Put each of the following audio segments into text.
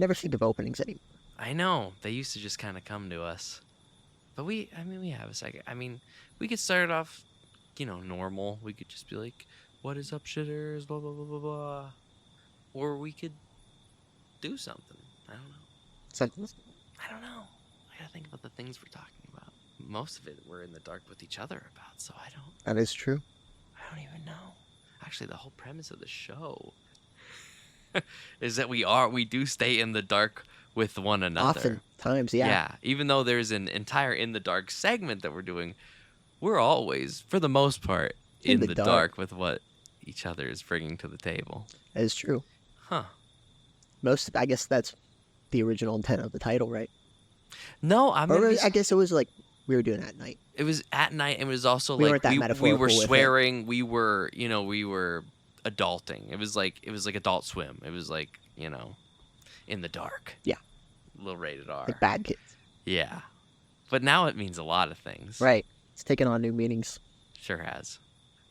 never think of openings anymore. I know. They used to just kind of come to us. But we have a second. I mean, we could start it off, normal. We could just be like, what is up, shitters, blah, blah, blah, blah, blah. Or we could do something. I don't know. Something. I don't know. I gotta think about the things we're talking about. Most of it we're in the dark with each other about, so I don't... That is true. I don't even know. Actually, the whole premise of the show is that we do stay in the dark with one another. Oftentimes, yeah. Yeah, even though there's an entire in the dark segment that we're doing, we're always, for the most part, in the dark with what each other is bringing to the table. That is true. Huh. I guess that's the original intent of the title, right? No, I guess it was like we were doing it at night. It was at night, and it was also we like we were with swearing, we were adulting. It was like Adult Swim. It was like, in the dark. Yeah. A little rated R. Like bad kids. Yeah. But now it means a lot of things. Right. It's taken on new meanings. Sure has.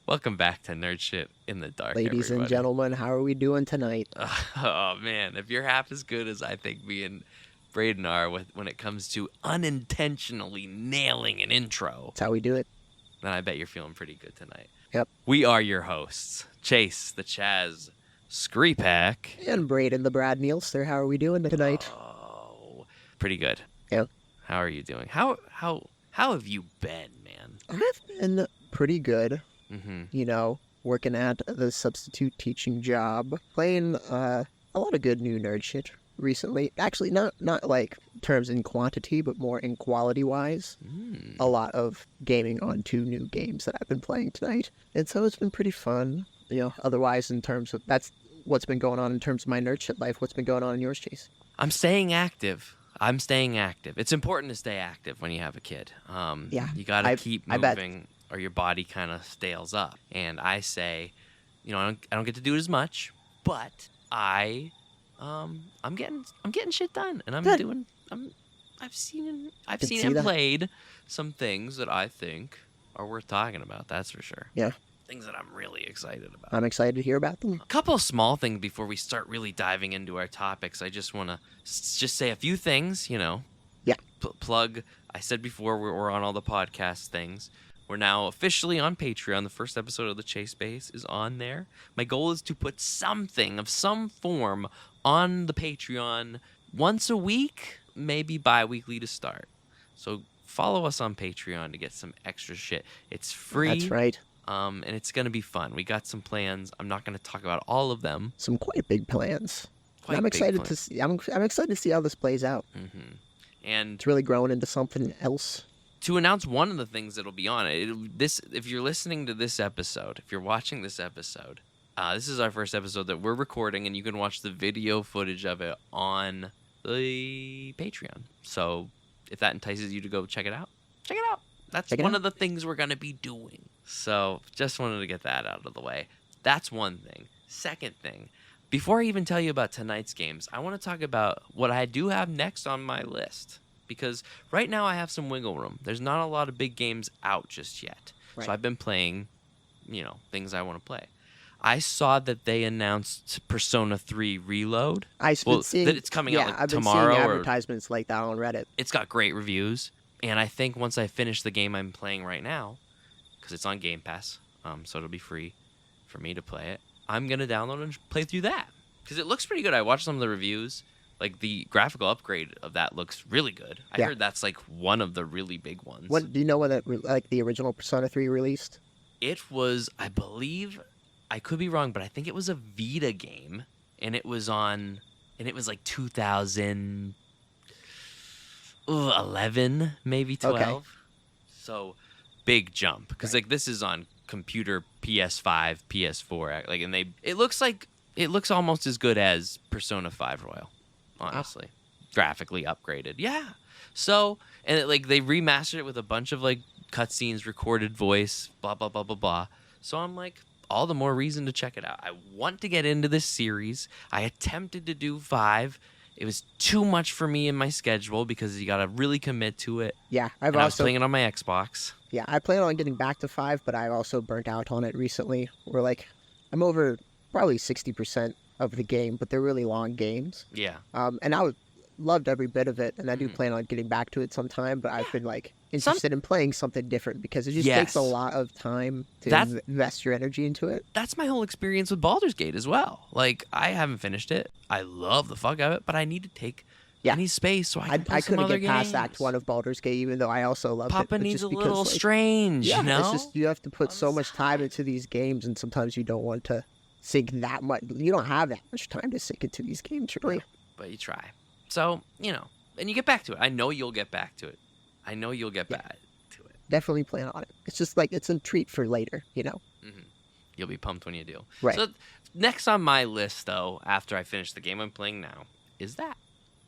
Welcome back to Nerd Shit in the Dark, Ladies and gentlemen, how are we doing tonight? Oh, man. If you're half as good as I think me and Braden are when it comes to unintentionally nailing an intro, That's how we do it. then I bet you're feeling pretty good tonight. Yep. We are your hosts, Chase, the Chaz, Screepack. And Braden, the Brad Nielster. How are we doing tonight? Oh, pretty good. Yep. How are you doing? How have you been, man? I've been pretty good. Mm-hmm. Working at the substitute teaching job, playing a lot of good new nerd shit recently. Actually, not like terms in quantity, but more in quality wise. A lot of gaming on 2 new games that I've been playing tonight, and so it's been pretty fun. Otherwise, in terms of that's what's been going on in terms of my nerd shit life. What's been going on in yours, Chase? I'm staying active. It's important to stay active when you have a kid. Yeah, you got to keep moving, or your body kind of stales up. And I say, I don't get to do it as much, but I'm getting shit done, and I've seen and played some things that I think are worth talking about. That's for sure. Yeah. Things that I'm really excited about. I'm excited to hear about them. A couple of small things before we start really diving into our topics. I just want to just say a few things, Yeah. Plug. I said before we're on all the podcast things. We're now officially on Patreon. The first episode of the Chase Base is on there. My goal is to put something of some form on the Patreon once a week, maybe bi-weekly to start. So follow us on Patreon to get some extra shit. It's free. That's right. And it's going to be fun. We got some plans. I'm not going to talk about all of them. Some quite big plans. I'm excited to see. I'm excited to see how this plays out. Mm-hmm. And it's really growing into something else. To announce one of the things that'll be on it, if you're listening to this episode, if you're watching this episode, this is our first episode that we're recording, and you can watch the video footage of it on the Patreon. So if that entices you to go check it out, check it out. That's one of the things we're going to be doing. So just wanted to get that out of the way. That's one thing. Second thing, before I even tell you about tonight's games, I want to talk about what I do have next on my list. Because right now I have some wiggle room. There's not a lot of big games out just yet. Right. So I've been playing, things I want to play. I saw that they announced Persona 3 Reload. I've been seeing that it's coming out I've tomorrow. I've been seeing advertisements like that on Reddit. It's got great reviews. And I think once I finish the game I'm playing right now, because it's on Game Pass, so it'll be free for me to play it, I'm going to download and play through that. Because it looks pretty good. I watched some of the reviews. Like, the graphical upgrade of that looks really good. I heard that's, like, one of the really big ones. Do you know when the original Persona 3 released? It was, I believe, I could be wrong, but I think it was a Vita game. And it was like 2011, maybe 12. Okay. So, big jump. Because, this is on computer PS5, PS4. And it looks almost as good as Persona 5 Royal. Honestly, graphically upgraded. Yeah. So, and they remastered it with a bunch of cutscenes, recorded voice, blah, blah, blah, blah, blah. So I'm all the more reason to check it out. I want to get into this series. I attempted to do 5. It was too much for me in my schedule because you got to really commit to it. Yeah. I was playing it on my Xbox. Yeah. I plan on getting back to 5, but I also burnt out on it recently. I'm over probably 60% of the game, but they're really long games. Yeah. And loved every bit of it, and I do plan on getting back to it sometime, but I've been like interested in playing something different because it just takes a lot of time to invest your energy into it. That's my whole experience with Baldur's Gate as well. Like, I haven't finished it. I love the fuck out of it, but I need to take any space so I can play some other couldn't get past games. Act 1 of Baldur's Gate, even though I also loved it. Papa needs a little strange, you know? It's just, you have to put so much time into these games, and sometimes you don't want to sink that much. You don't have that much time to sink into these games, really. But you try. So, you know, and you get back to it. I know you'll get back to it. Back to it. Definitely plan on it. It's just like, it's a treat for later, you know? Mm-hmm. You'll be pumped when you do. Right. So, next on my list, though, after I finish the game I'm playing now, is that.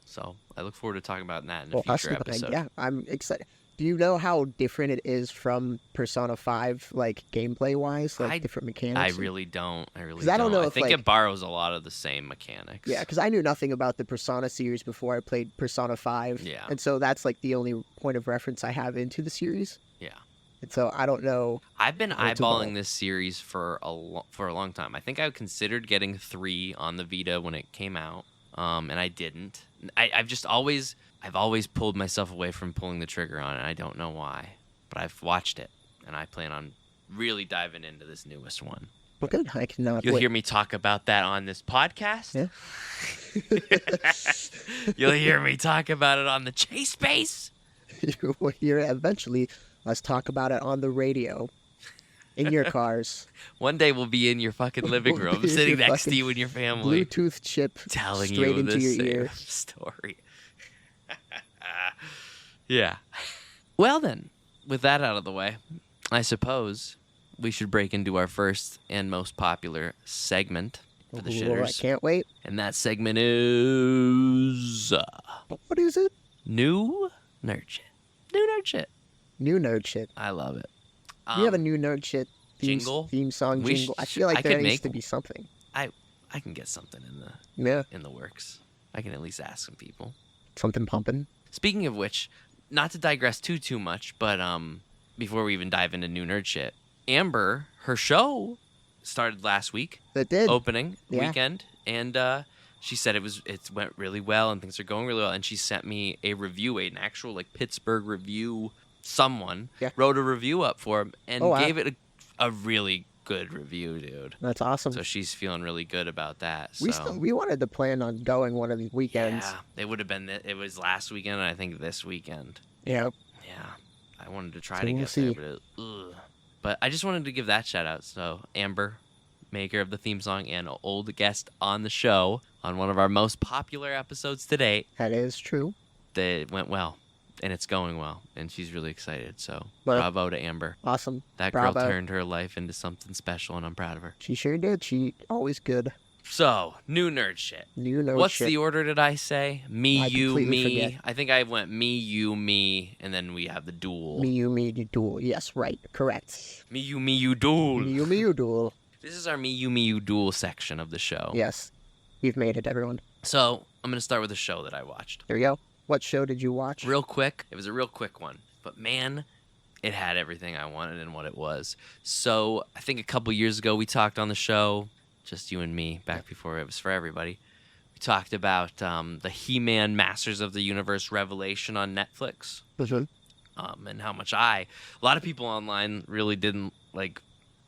So, I look forward to talking about that in a future episode. Yeah, I'm excited. Do you know how different it is from Persona 5, like, gameplay-wise? Like, different mechanics? I really don't. I don't know I think it borrows a lot of the same mechanics. Yeah, because I knew nothing about the Persona series before I played Persona 5. Yeah. And so that's, like, the only point of reference I have into the series. Yeah. And so I don't know. I've been eyeballing this series for a long time. I think I considered getting 3 on the Vita when it came out, and I didn't. I've always pulled myself away from pulling the trigger on it. I don't know why, but I've watched it, and I plan on really diving into this newest one. Well, good. I cannot You'll wait. hear me talk about that on this podcast. Yeah. You'll hear me talk about it on the Chase Base. You will hear eventually us talk about it on the radio. In your cars. One day we'll be in your fucking living room, sitting next to you and your family. Bluetooth chip telling straight you into your ear. Story. Yeah. Well then, with that out of the way, I suppose we should break into our first and most popular segment for the shitters. I can't wait. And that segment is... what is it? New nerd shit. New nerd shit. New nerd shit. I love it. You have a new nerd shit theme song jingle. I feel like there needs to be something. I can get something in the works. I can at least ask some people. Something pumping. Speaking of which, not to digress too much, but before we even dive into new nerd shit, Amber, her show started last week. It did. Opening weekend, and she said it went really well and things are going really well. And she sent me a review, an actual like Pittsburgh review. Someone wrote a review up for him and gave it a really good review, dude. That's awesome. So she's feeling really good about that. So. We wanted to plan on going one of these weekends. Yeah, it would have been. It was last weekend, and I think this weekend. Yeah. Yeah, I wanted to try to get there, but I just wanted to give that shout out. So Amber, maker of the theme song and old guest on the show on one of our most popular episodes to date. That is true. That went well. And it's going well, and she's really excited. So, bravo to Amber. Awesome. That girl turned her life into something special, and I'm proud of her. She sure did. She always good. So, new nerd shit. What's the order, did I say? Me, you, me. Forget. I think I went me, you, me, and then we have the duel. Me, you, duel. Yes, right. Correct. Me, you, duel. Me, you, duel. This is our me, you, duel section of the show. Yes. We've made it, everyone. So, I'm going to start with a show that I watched. There you go. What show did you watch? Real quick. It was a real quick one. But man, it had everything I wanted and what it was. So I think a couple years ago we talked on the show, just you and me, back before it was for everybody. We talked about the He-Man Masters of the Universe Revelation on Netflix. And how much a lot of people online really didn't like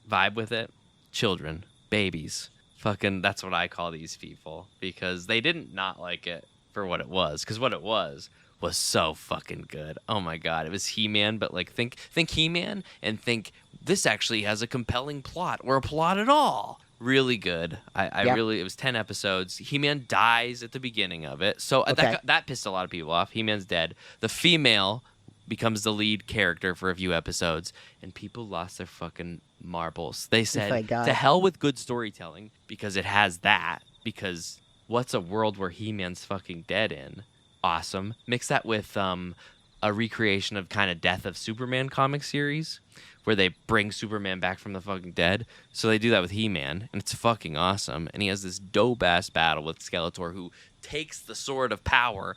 vibe with it. Children, babies, fucking, that's what I call these people, because they didn't not like it for what it was, because what it was so fucking good. Oh my god, it was He-Man, but like think He-Man and think this actually has a compelling plot or a plot at all. Really good. I really, it was 10 episodes. He-Man dies at the beginning of it, so that pissed a lot of people off. He-Man's dead. The female becomes the lead character for a few episodes, and people lost their fucking marbles. They said, to hell with good storytelling, because it has that, because what's a world where He-Man's fucking dead in? Awesome. Mix that with a recreation of kind of Death of Superman comic series, where they bring Superman back from the fucking dead. So they do that with He-Man, and it's fucking awesome. And he has this dope-ass battle with Skeletor, who takes the Sword of Power.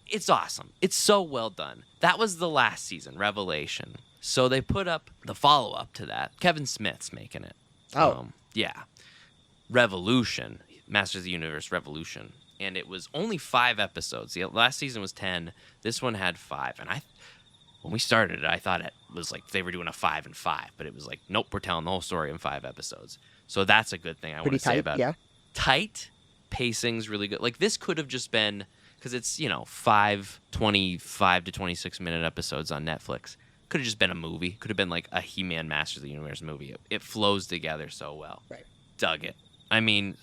It's awesome. It's so well done. That was the last season, Revelation. So they put up the follow-up to that. Kevin Smith's making it. Oh. Yeah. Revolution. Masters of the Universe Revolution, and it was only 5 episodes. The last season was 10. This one had 5, and when we started it, I thought it was like they were doing a 5 and 5, but it was like, nope, we're telling the whole story in 5 episodes. So that's a good thing I want to say about it. Tight, pacing's really good. Like, this could have just been, because it's, 25 to 26 minute episodes on Netflix. Could have just been a movie. Could have been like a He-Man Masters of the Universe movie. It flows together so well. Right. Dug it. I mean,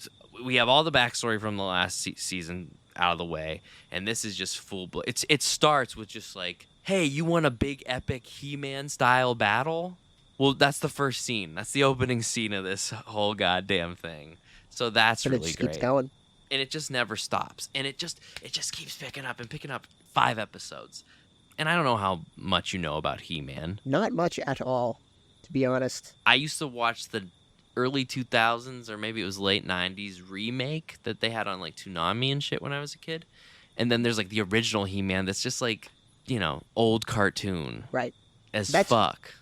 we have all the backstory from the last season out of the way, and this is just full. It starts with just like, hey, you want a big epic He-Man style battle? Well, that's the first scene. That's the opening scene of this whole goddamn thing. So that's really great. It just keeps going. And it just never stops. And it just keeps picking up and picking up. 5 episodes. And I don't know how much you know about He-Man. Not much at all, to be honest. I used to watch the early 2000s, or maybe it was late 90s remake that they had on like Toonami and shit when I was a kid. And then there's like the original He-Man that's just like, old cartoon. Right. Fuck.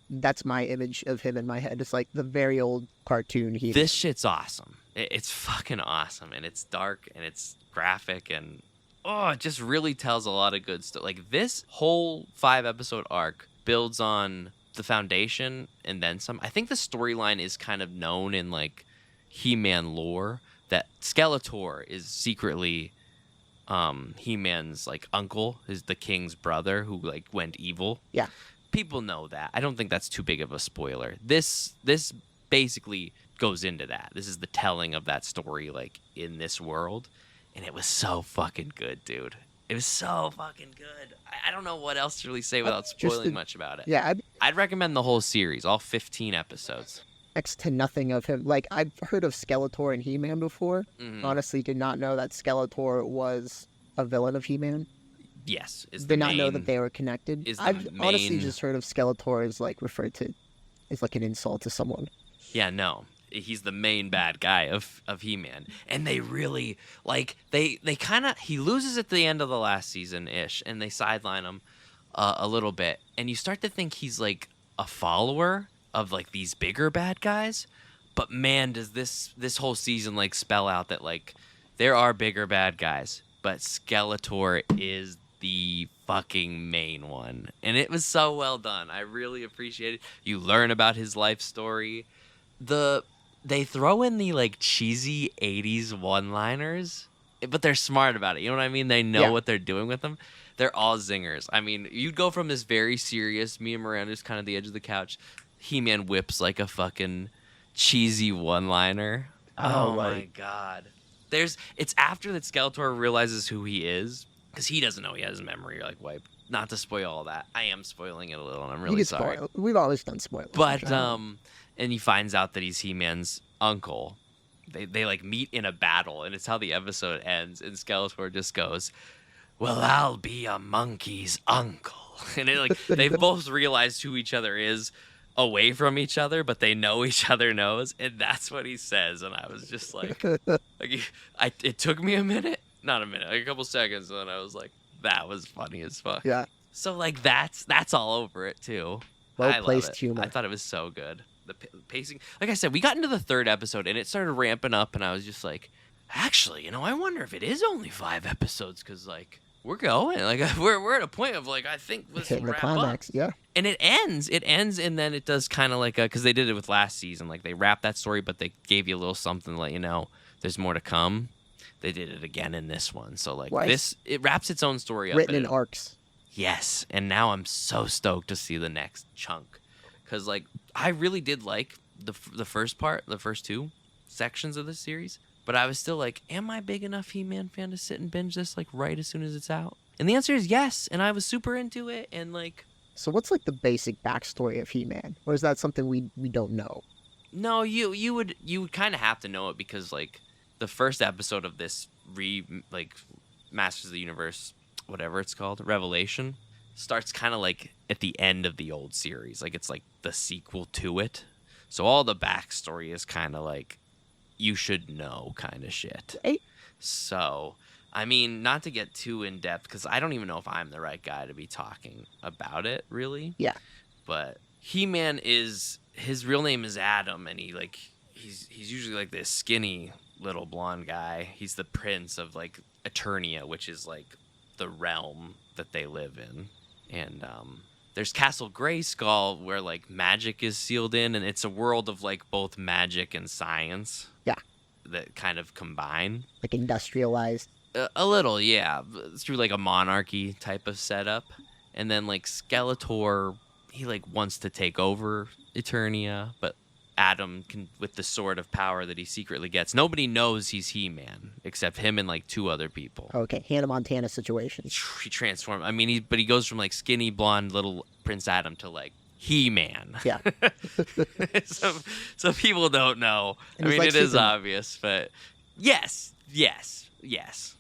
That's my image of him in my head. It's like the very old cartoon He-Man. This shit's awesome. It's fucking awesome. And it's dark and it's graphic and it just really tells a lot of good stuff. Like, this whole 5-episode arc builds on the foundation and then some. I think the storyline is kind of known in like He-Man lore that Skeletor is secretly He-Man's like uncle, is the king's brother who like went evil. Yeah. People know that. I don't think that's too big of a spoiler. This basically goes into that. This is the telling of that story like in this world. And it was so fucking good, dude. It was so fucking good. I don't know what else to really say without spoiling much about it. Yeah, I'd recommend the whole series, all 15 episodes. Next to nothing of him. Like, I've heard of Skeletor and He-Man before. Mm-hmm. Honestly, did not know that Skeletor was a villain of He-Man. Yes. Did not know that they were connected. I've honestly just heard of Skeletor as, like, referred to as, like, an insult to someone. Yeah, no. He's the main bad guy of He-Man. And they really, like, they kind of, he loses at the end of the last season-ish, and they sideline him a little bit. And you start to think he's, like, a follower of, like, these bigger bad guys. But, man, does this whole season, like, spell out that, like, there are bigger bad guys. But Skeletor is the fucking main one. And it was so well done. I really appreciate it. You learn about his life story. They throw in the, like, cheesy 80s one-liners, but they're smart about it. You know what I mean? They know what they're doing with them. They're all zingers. I mean, you'd go from this very serious, me and Miranda's kind of the edge of the couch, He-Man whips, like, a fucking cheesy one-liner. Oh, my God. It's after that Skeletor realizes who he is, because he doesn't know he has memory, like, wiped. Not to spoil all that. I am spoiling it a little, and I'm really sorry. We've always done spoilers. But, and he finds out that he's He-Man's uncle. They like meet in a battle, and it's how the episode ends. And Skeletor just goes, "Well, I'll be a monkey's uncle." And it, like, they both realized who each other is away from each other, but they know each other knows, and that's what he says. And I was just like it took me not a minute, like a couple seconds, and then I was like, that was funny as fuck. Yeah. So like that's all over it too. Well-placed humor. I thought it was so good. The pacing, like I said, we got into the 3rd episode and it started ramping up, and I was just like, actually, I wonder if it is only 5 episodes, because like we're going, like we're at a point of like, I think this will wrap climax, up. Yeah. And it ends, and then it does kind of like because they did it with last season, like they wrapped that story, but they gave you a little something to let you know there's more to come. They did it again in this one, so like it wraps its own story up. Written in arcs. Yes, and now I'm so stoked to see the next chunk. Because, like, I really did like the first part, the first 2 sections of the series. But I was still like, am I big enough He-Man fan to sit and binge this, like, right as soon as it's out? And the answer is yes. And I was super into it. And, like... So what's, like, the basic backstory of He-Man? Or is that something we don't know? No, you would kind of have to know it, because, like, the first episode of this Masters of the Universe, whatever it's called, Revelation, starts kind of like at the end of the old series. Like, it's like the sequel to it. So all the backstory is kind of like, you should know kind of shit. Hey. So, I mean, not to get too in depth, because I don't even know if I'm the right guy to be talking about it, really. Yeah. But He-Man his real name is Adam, and he's usually like this skinny little blonde guy. He's the prince of like Eternia, which is like the realm that they live in. And there's Castle Grayskull, where like magic is sealed in, and it's a world of like both magic and science. Yeah. That kind of combine. Like industrialized. A little, yeah, through like a monarchy type of setup. And then like Skeletor, he like wants to take over Eternia, but Adam can, with the sword of power that he secretly gets. Nobody knows he's He-Man except him and like 2 other people. Okay, Hannah Montana situation. He transforms. I mean, he goes from like skinny blonde little Prince Adam to like He-Man. Yeah. so people don't know. And I mean, like it is Superman. obvious, but yes,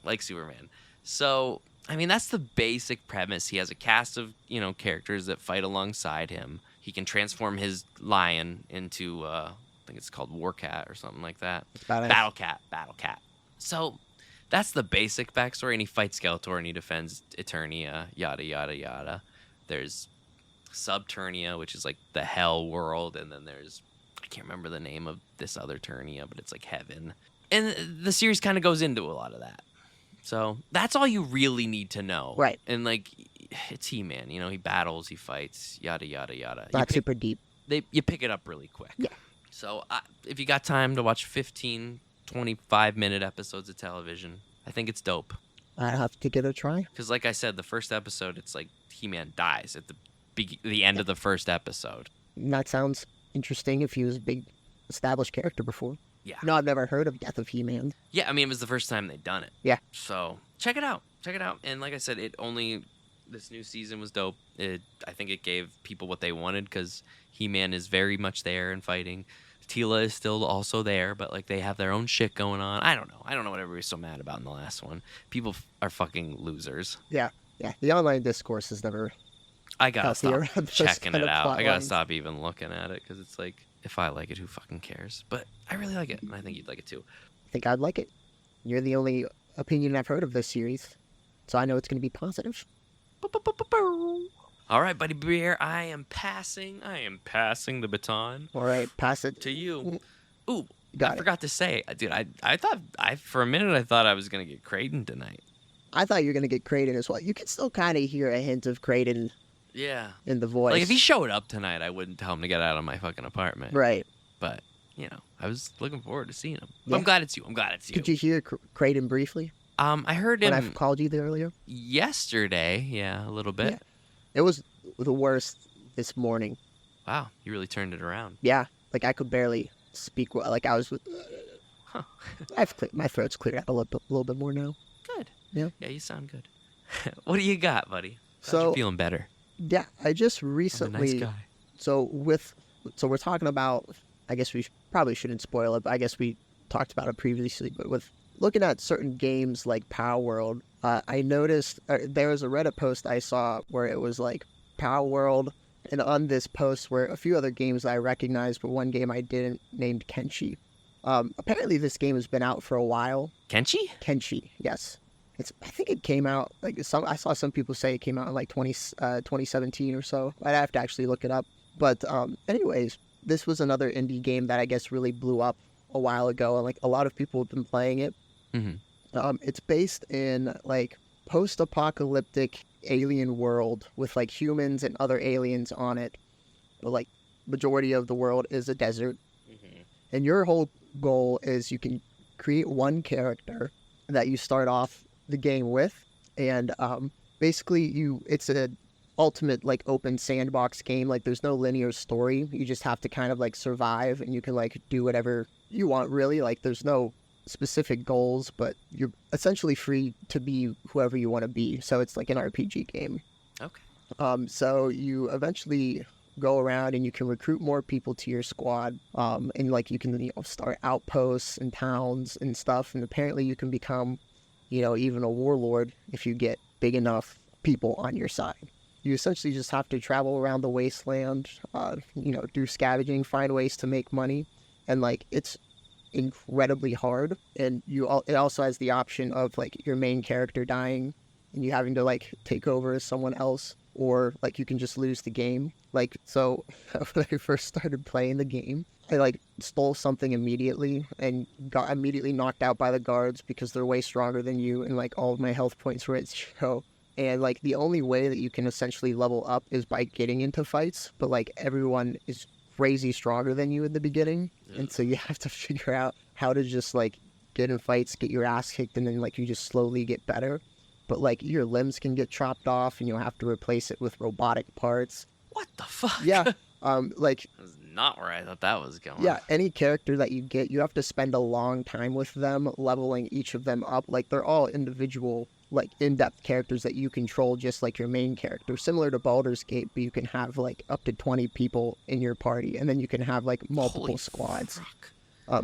like Superman. So I mean, that's the basic premise. He has a cast of characters that fight alongside him. He can transform his lion into, I think it's called Warcat or something like that. Battle Cat. So that's the basic backstory, and he fights Skeletor, and he defends Eternia, yada, yada, yada. There's Subternia, which is like the hell world, and then there's, I can't remember the name of this other Ternia, but it's like heaven. And the series kind of goes into a lot of that. So that's all you really need to know. Right. And like, it's He-Man, he battles, he fights, yada, yada, yada. Not super deep. You pick it up really quick. Yeah. So if you got time to watch 15, 25-minute episodes of television, I think it's dope. I have to give it a try. Because like I said, the first episode, it's like He-Man dies at the end of the first episode. That sounds interesting if he was a big established character before. Yeah. No, I've never heard of Death of He-Man. Yeah, I mean, it was the first time they'd done it. Yeah. So check it out. And like I said, this new season was dope. I think it gave people what they wanted, because He-Man is very much there and fighting. Tila is still also there, but like they have their own shit going on. I don't know what everybody's so mad about in the last one. People are fucking losers. Yeah. The online discourse is never. I gotta stop checking it out. I gotta lines. stop even looking at it, because it's like, if I like it, who fucking cares? But I really like it, and I think you'd like it too. I think I'd like it. You're the only opinion I've heard of this series, so I know it's going to be positive. All right, buddy bear, I am passing the baton. All right, pass it to you. Ooh, I forgot to say, dude, I thought for a minute I thought I was gonna get Kraden tonight. I thought you were going to get Kraden as well. You can still kind of hear a hint of Kraden. Yeah. In the voice. Like if he showed up tonight, I wouldn't tell him to get out of my fucking apartment. Right. But I was looking forward to seeing him. Yeah. I'm glad it's you. Could you hear Kraden briefly? I heard him when I called you there earlier. Yesterday. Yeah, a little bit. Yeah. It was the worst this morning. Wow, you really turned it around. Yeah, like I could barely speak. Like I was. Huh. My throat's cleared out a little bit more now. Good. Yeah. Yeah, you sound good. What do you got, buddy? So you're feeling better. Yeah, I just recently. I'm a nice guy. So we're talking about. I guess we probably shouldn't spoil it, but I guess we talked about it previously. But with looking at certain games like Palworld, I noticed there was a Reddit post I saw where it was like Palworld, and on this post were a few other games I recognized, but one game I didn't, named Kenshi. Apparently this game has been out for a while. Kenshi? Kenshi, yes. I think it came out, like I saw some people say it came out in like 2017 or so. I'd have to actually look it up. But anyways, this was another indie game that I guess really blew up a while ago, and like a lot of people have been playing it. Mm-hmm. It's based in like post-apocalyptic alien world with like humans and other aliens on it. But like majority of the world is a desert. Mm-hmm. And your whole goal is you can create one character that you start off the game with, and basically it's an ultimate like open sandbox game. Like there's no linear story. You just have to kind of like survive, and you can like do whatever you want, really. Like there's no specific goals, but you're essentially free to be whoever you want to be. So it's like an RPG game. Okay. So you eventually go around and you can recruit more people to your squad, and like you can start outposts and towns and stuff, and apparently you can become even a warlord if you get big enough people on your side. You essentially just have to travel around the wasteland, do scavenging, find ways to make money, and like it's incredibly hard. And it also has the option of like your main character dying and you having to like take over as someone else, or like you can just lose the game. Like, so when I first started playing the game, I like stole something immediately and got immediately knocked out by the guards because they're way stronger than you, and like all of my health points were at 0. And like the only way that you can essentially level up is by getting into fights, but like everyone is crazy stronger than you in the beginning, and so you have to figure out how to just like get in fights, get your ass kicked, and then like you just slowly get better. But like your limbs can get chopped off, and you'll have to replace it with robotic parts. What the fuck? Yeah, like That's not where I thought that was going. yeah, any character that you get, you have to spend a long time with them, leveling each of them up. Like they're all individual, like in-depth characters that you control, just like your main character. Similar to Baldur's Gate, but you can have like up to 20 people in your party, and then you can have like multiple Holy squads. fuck.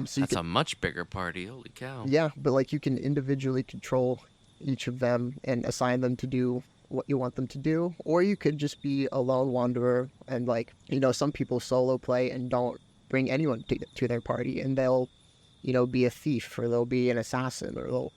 So That's a much bigger party. Holy cow. yeah, but like you can individually control each of them and assign them to do what you want them to do, or you could just be a lone wanderer, and like, you know, some people solo play and don't bring anyone to their party, and they'll, you know, be a thief, or they'll be an assassin, or they'll,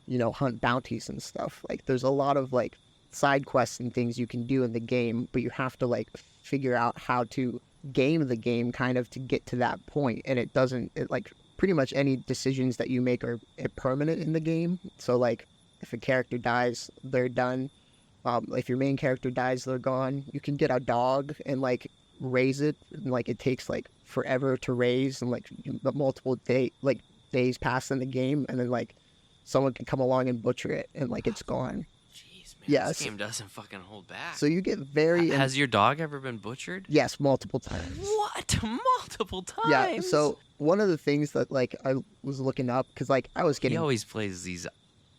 you know, hunt bounties and stuff. Like there's a lot of like side quests and things you can do in the game, but you have to like figure out how to game the game kind of to get to that point. And it doesn't, it, like pretty much any decisions that you make are permanent in the game. So like if a character dies, they're done. If your main character dies, they're gone. You can get a dog and like raise it, and like it takes like forever to raise, and like multiple days pass in the game, and then like someone can come along and butcher it, and like it's gone. Jeez, man. Yeah, This so- game doesn't fucking hold back. So you get very Has your dog ever been butchered? yes, multiple times. What? Multiple times? Yeah. So one of the things that like I was looking up, because like I was he getting always plays these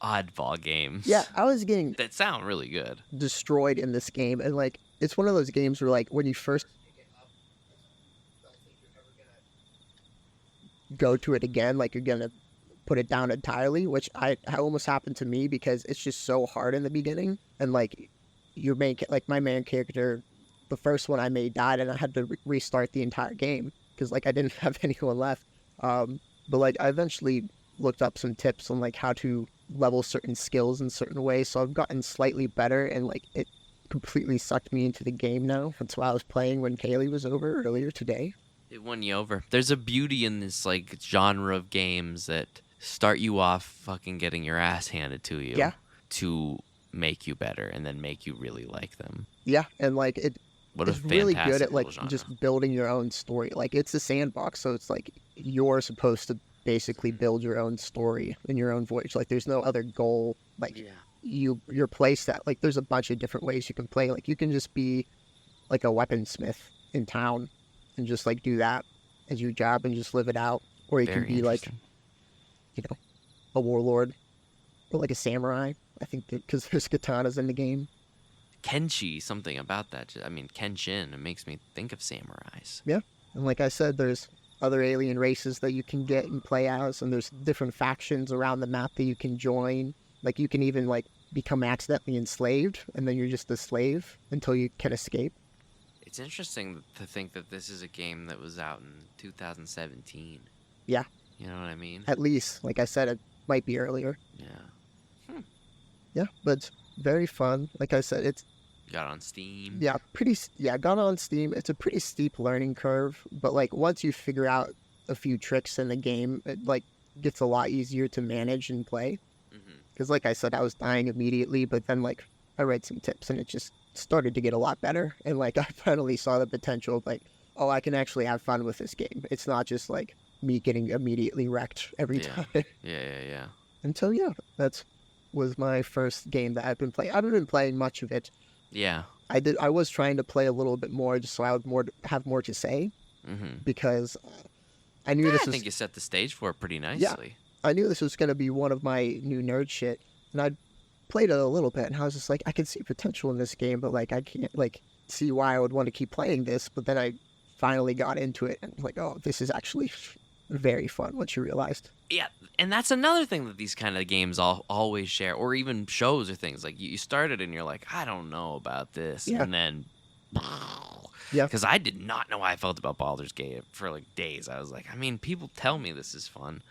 oddball games. yeah, I was getting That sound really good. destroyed in this game, and like it's one of those games where like when you first pick it up, I don't think you're ever gonna go to it again. Like you're gonna put it down entirely, which I almost happened to me, because it's just so hard in the beginning, and like my main character, the first one I made died, and I had to restart the entire game because like I didn't have anyone left. But like I eventually looked up some tips on like how to level certain skills in certain ways, so I've gotten slightly better, and like it completely sucked me into the game now. That's why I was playing when Kaylee was over earlier today. It won you over. There's a beauty in this like genre of games that start you off fucking getting your ass handed to you. Yeah. To make you better and then make you really like them. Yeah, and like it's really good at like genre. just building your own story. Like it's a sandbox, so it's like you're supposed to basically build your own story in your own voice. Like there's no other goal. Like your play set, like there's a bunch of different ways you can play. Like you can just be like a weaponsmith in town and just like do that as your job and just live it out, or you Very can be like, interesting. you know, a warlord or like a samurai. I think because there's katanas in the game. Kenshi, something about that. I mean, Kenshin, it makes me think of samurais. Yeah, and like I said, there's other alien races that you can get and play as, and there's different factions around the map that you can join. Like you can even like become accidentally enslaved, and then you're just a slave until you can escape. It's interesting to think that this is a game that was out in 2017. Yeah. You know what I mean? At least, like I said, it might be earlier. Yeah. Yeah, but it's very fun. Like I said, it's Got on Steam. got on Steam. It's a pretty steep learning curve, but like once you figure out a few tricks in the game, it like gets a lot easier to manage and play. Because like I said, I was dying immediately, but then like I read some tips and it just started to get a lot better. And like I finally saw the potential of like, oh, I can actually have fun with this game. It's not just like me getting immediately wrecked every Yeah. time. Yeah. And so yeah, that was my first game that I've been playing. I haven't been playing much of it. Yeah. I was trying to play a little bit more just so I would have more to say, because I knew I this was think you set the stage for it pretty nicely. I knew this was going to be one of my new nerd shit, and I played it a little bit, and I was just like, I can see potential in this game, but like I can't like see why I would want to keep playing this. But then I finally got into it, and like, oh, this is actually very fun once you realized. Yeah, and that's another thing that these kind of games always share, or even shows or things. Like, you started and you're like, I don't know about this. Yeah. And then, Yeah. Because I did not know how I felt about Baldur's Gate for, like, days. I was like, I mean, people tell me this is fun.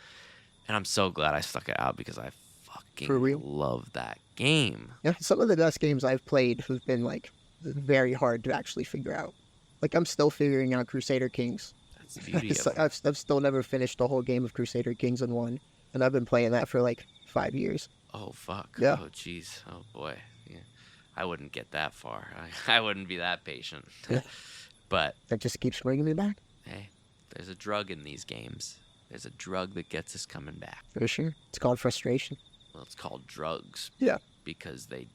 And I'm so glad I stuck it out because I fucking For real? love that game. Yeah, some of the best games I've played have been like very hard to actually figure out. Like I'm still figuring out Crusader Kings. That's the beauty of it. I've still never finished the whole game of Crusader Kings in one, and I've been playing that for like 5 years. Oh, fuck. Yeah. Oh, jeez. Oh, boy. Yeah. I wouldn't get that far. I wouldn't be that patient. Yeah. But, That just keeps bringing me back. hey, there's a drug in these games. There's a drug that gets us coming back. For sure. It's called frustration. Well, it's called drugs. Yeah. Because they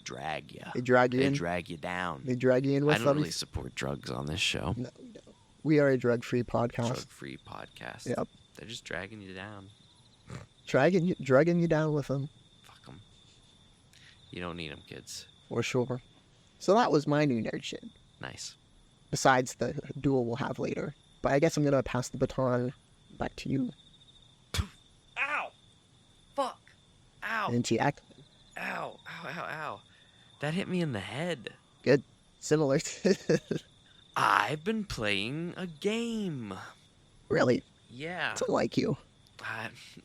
drag you. They drag you They in. drag you down. They drag you in with I don't them. really support drugs on this show. No, we don't. We are a drug-free podcast. Drug-free podcast. Yep. They're just dragging you down. Drugging you down with them. Fuck them. You don't need them, kids. For sure. So that was my new nerd shit. Nice. Besides the duel we'll have later. But I guess I'm going to pass the baton back to you. Ow! Fuck! Ow! And to Yak. Ow! Ow! Ow! Ow! That hit me in the head. Good. Similar. I've been playing a game. Really? Yeah. It's like you.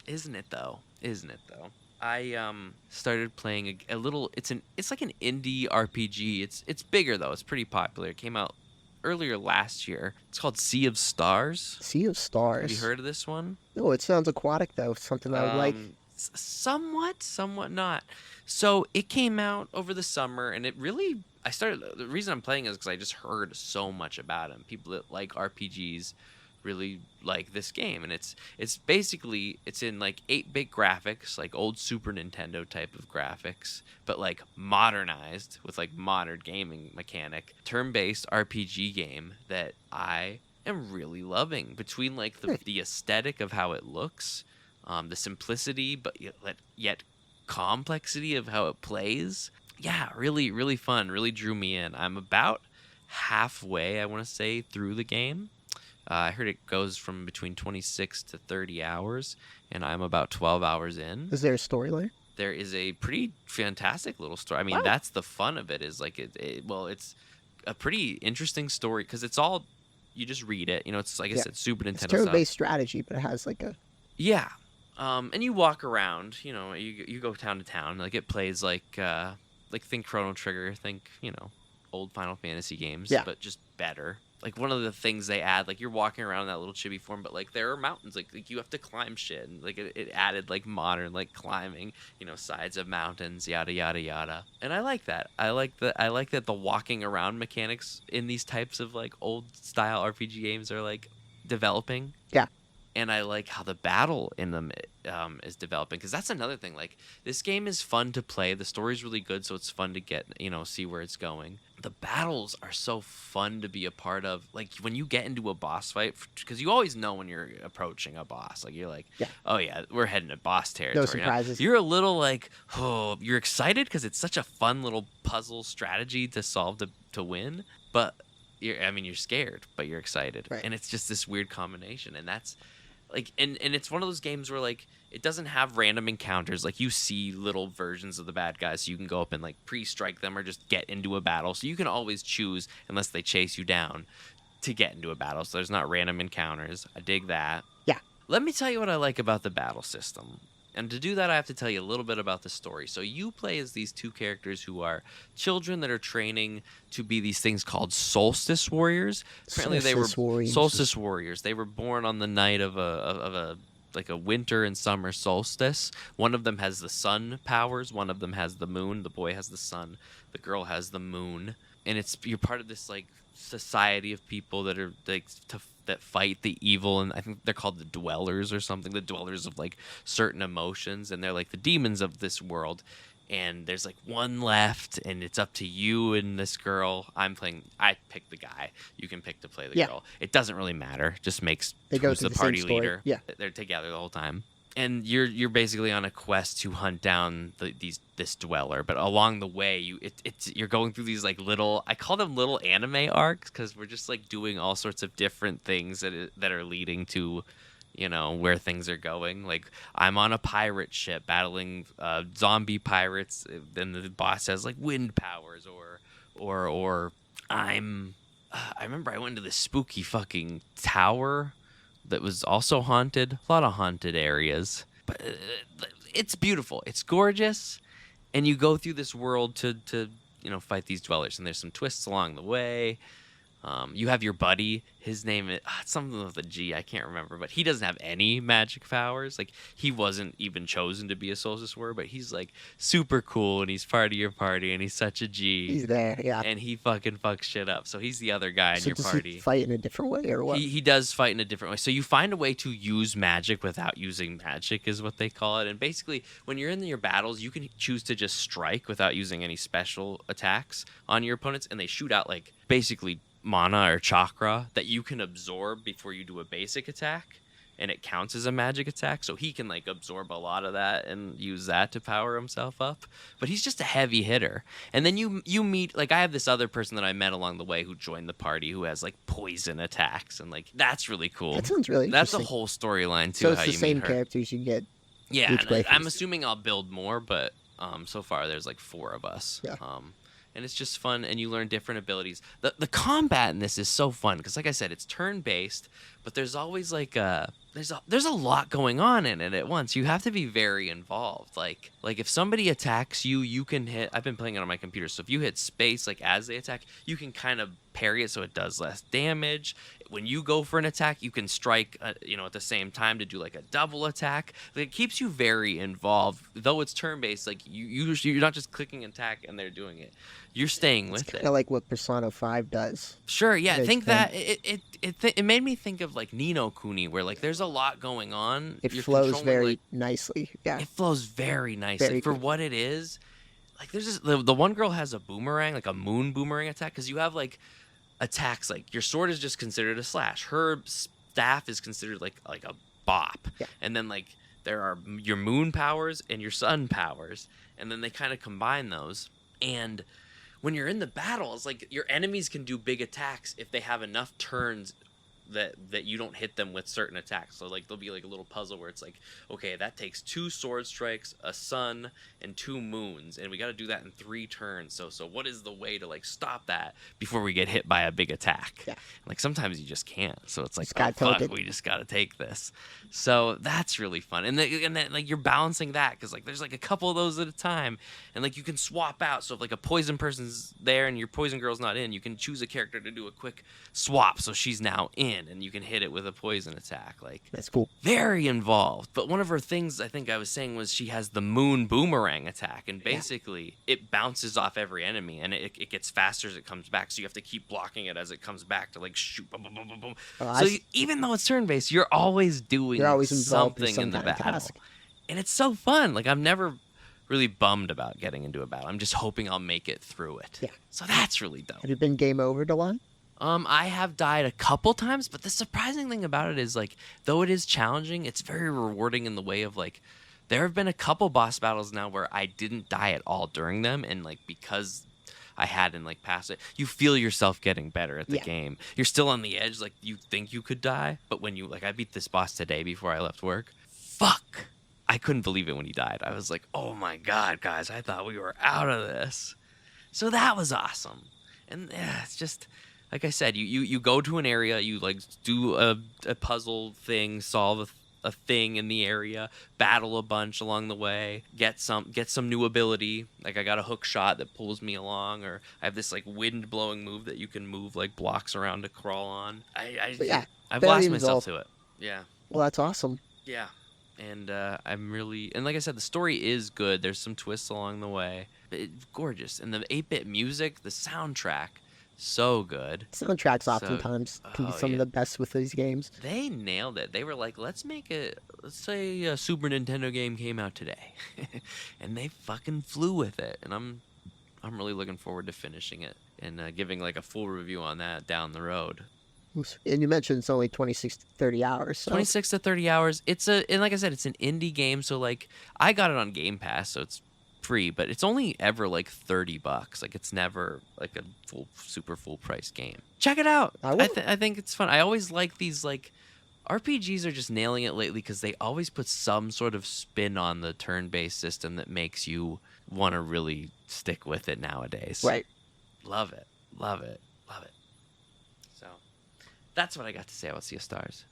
Isn't it though? I started playing a little. It's like an indie RPG. It's bigger though. It's pretty popular. It came out earlier last year. It's called Sea of Stars. Sea of Stars. Have you heard of this one? No, it sounds aquatic though. Something I would like. Somewhat not. So it came out over the summer, and it really. The reason I'm playing is because I just heard so much about it. People that like RPGs really like this game, and it's basically it's in like 8-bit graphics, like old Super Nintendo type of graphics, but like modernized with like modern gaming mechanic, turn-based RPG game that I am really loving. Between like the aesthetic of how it looks, the simplicity but yet complexity of how it plays. Yeah, really, really fun. Really drew me in. I'm about halfway, I want to say, through the game. I heard it goes from between 26 to 30 hours, and I'm about 12 hours in. Is there a storyline? There is a pretty fantastic little story. I mean, Wow. That's the fun of it. Is like it's a pretty interesting story because it's all you just read it. You know, it's like I said, Super Nintendo It's stuff. turn-based strategy, but it has like a. Yeah. And you walk around. You know, you go town to town. Like it plays like think Chrono Trigger, think, you know, old Final Fantasy games, but just better. Like one of the things they add, like you're walking around in that little chibi form, but like there are mountains, like you have to climb shit, and like it added like modern like climbing, you know, sides of mountains, yada yada yada. And I like that. I like that the walking around mechanics in these types of like old style RPG games are like developing. Yeah. And I like how the battle in them is developing, because that's another thing. Like this game is fun to play. The story's really good, so it's fun to get, you know, see where it's going. The battles are so fun to be a part of. Like when you get into a boss fight, because you always know when you're approaching a boss. Like you're like, oh yeah, we're heading to boss territory. No surprises. Now. You're a little like, oh, you're excited because it's such a fun little puzzle strategy to solve to win, but you're scared, but you're excited, right. And it's just this weird combination, and that's. Like and it's one of those games where like it doesn't have random encounters. Like you see little versions of the bad guys, so you can go up and like pre-strike them or just get into a battle. So you can always choose, unless they chase you down, to get into a battle. So there's not random encounters. I dig that. Yeah. Let me tell you what I like about the battle system. And to do that, I have to tell you a little bit about the story. So you play as these two characters who are children that are training to be these things called solstice warriors. Apparently, they were solstice warriors. They were born on the night of a winter and summer solstice. One of them has the sun powers. One of them has the moon. The boy has the sun. The girl has the moon. And you're part of this like society of people that are like that fight the evil, and I think they're called the dwellers or something. The dwellers of like certain emotions, and they're like the demons of this world. And there's like one left, and it's up to you and this girl. I picked the guy. You can pick to play the girl. It doesn't really matter. Just makes who's the party leader. Yeah, they're together the whole time. And you're basically on a quest to hunt down this dweller, but along the way you're going through these like little, I call them little anime arcs, because we're just like doing all sorts of different things that are leading to, you know, where things are going. Like I'm on a pirate ship battling zombie pirates, then the boss has like wind powers, or I remember I went to this spooky fucking tower that was also haunted. A lot of haunted areas. But it's beautiful. It's gorgeous, and you go through this world to fight these dwellers, and there's some twists along the way. You have your buddy. His name is something with a G. I can't remember, but he doesn't have any magic powers. Like, he wasn't even chosen to be a Solstice Warrior, but he's like super cool, and he's part of your party, and he's such a G. He's there, yeah. And he fucking fucks shit up. So he's the other guy in your does party. He fight in a different way, or what? He does fight in a different way. So you find a way to use magic without using magic, is what they call it. And basically, when you're in your battles, you can choose to just strike without using any special attacks on your opponents, and they shoot out like basically mana or chakra that you can absorb before you do a basic attack, and it counts as a magic attack. So he can like absorb a lot of that and use that to power himself up. But he's just a heavy hitter. And then you meet, like, I have this other person that I met along the way who joined the party who has like poison attacks, and like that's really cool. That sounds really interesting. That's a whole storyline too. So it's how the you same meet her. characters you get. Yeah, each and I'm playthrough. assuming I'll build more, but so far there's like 4 of us. Yeah. And it's just fun, and you learn different abilities. The combat in this is so fun because, like I said, it's turn based, but there's always like there's a lot going on in it at once. You have to be very involved. Like if somebody attacks you, you can hit. I've been playing it on my computer, so if you hit space like as they attack, you can kind of parry it so it does less damage. When you go for an attack, you can strike, at the same time to do like a double attack. Like, it keeps you very involved, though it's turn-based. Like you're not just clicking attack and they're doing it. You're staying with it. Kind of like what Persona 5 does. Sure, yeah. I It's think fun. that it made me think of like Ni no Kuni, where like there's a lot going on. It You're flows controlling, very like, nicely. Yeah. it flows very nicely Very for good. what it is. Like, there's the one girl has a boomerang, like a moon boomerang attack, because you have like attacks like your sword is just considered a slash, her staff is considered like a bop, Yeah. and then like there are your moon powers and your sun powers, and then they kind of combine those. And when you're in the battles, like, your enemies can do big attacks if they have enough turns that you don't hit them with certain attacks. So like there'll be like a little puzzle where it's like, okay, that takes 2 sword strikes, a sun, and 2 moons, and we got to do that in 3 turns. So what is the way to like stop that before we get hit by a big attack? Yeah. Like, sometimes you just can't. So it's like, Just gotta oh, fuck, take it. we just got to take this. So that's really fun. And then like you're balancing that because like there's like a couple of those at a time, and like you can swap out. So if like a poison person's there and your poison girl's not in, you can choose a character to do a quick swap, so she's now in, and you can hit it with a poison attack. Like, That's cool. very involved. But one of her things, I think I was saying, was she has the moon boomerang attack, and basically it bounces off every enemy, and it gets faster as it comes back, so you have to keep blocking it as it comes back to like shoot boom, boom, boom, boom, boom. Oh, So even though it's turn based, you're always doing You're always involved in something some in the kind of battle, task. and it's so fun. Like, I'm never really bummed about getting into a battle. I'm just hoping I'll make it through it. Yeah. So that's really dope. Have you been game overed a lot? I have died a couple times, but the surprising thing about it is, like, though it is challenging, it's very rewarding in the way of, like, there have been a couple boss battles now where I didn't die at all during them, and, like, because I hadn't, like, passed it, you feel yourself getting better at the Yeah. game. You're still on the edge, like, you think you could die, but when you, like, I beat this boss today before I left work. Fuck! I couldn't believe it when he died. I was like, oh my god, guys, I thought we were out of this. So that was awesome. And it's just, like I said, you go to an area, you like do a puzzle thing, solve a thing in the area, battle a bunch along the way, get some new ability. Like, I got a hook shot that pulls me along, or I have this like wind blowing move that you can move like blocks around to crawl on. I've very lost myself involved. to it. Yeah. Well, that's awesome. Yeah. And I'm really, and like I said, the story is good. There's some twists along the way. It's gorgeous. And the 8-bit music, the soundtrack, so good. Soundtracks oftentimes can be some of the best with these games. They nailed it. They were like, let's say a Super Nintendo game came out today. And they fucking flew with it. And I'm really looking forward to finishing it and giving like a full review on that down the road. And you mentioned it's only 26 to 30 hours. So 26 to 30 hours. And like I said, it's an indie game, so like I got it on Game Pass, so it's free, but it's only ever like $30. Like, it's never like a super full price game. Check it out. I think it's fun. I always like these, like, RPGs are just nailing it lately because they always put some sort of spin on the turn-based system that makes you want to really stick with it nowadays. Right. Love it. Love it. Love it. So that's what I got to say about Sea of Stars.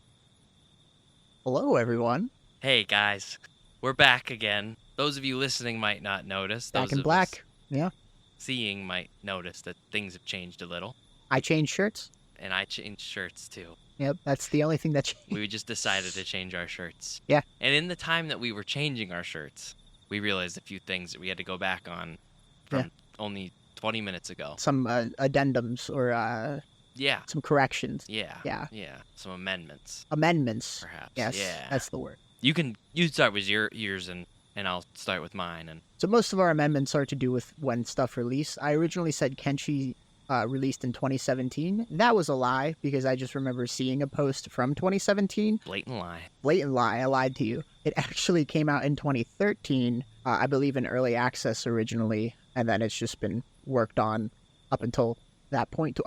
Hello, everyone. Hey, guys. we're back again. Those of you listening might not notice. Back Those in of black. us Yeah. seeing might notice that things have changed a little. I changed shirts. And I changed shirts too. Yep, that's the only thing that changed. We just decided to change our shirts. Yeah. And in the time that we were changing our shirts, we realized a few things that we had to go back on from only 20 minutes ago. Some addendums or Yeah. some corrections. Yeah. Yeah. Yeah. Some amendments, Amendments. perhaps. Yes, Yeah. that's the word. You start with yours and I'll start with mine. And So most of our amendments are to do with when stuff released. I originally said Kenshi released in 2017. That was a lie because I just remember seeing a post from 2017. blatant lie. Blatant lie. I lied to you. It actually came out in 2013, I believe in early access originally, and then it's just been worked on up until that point,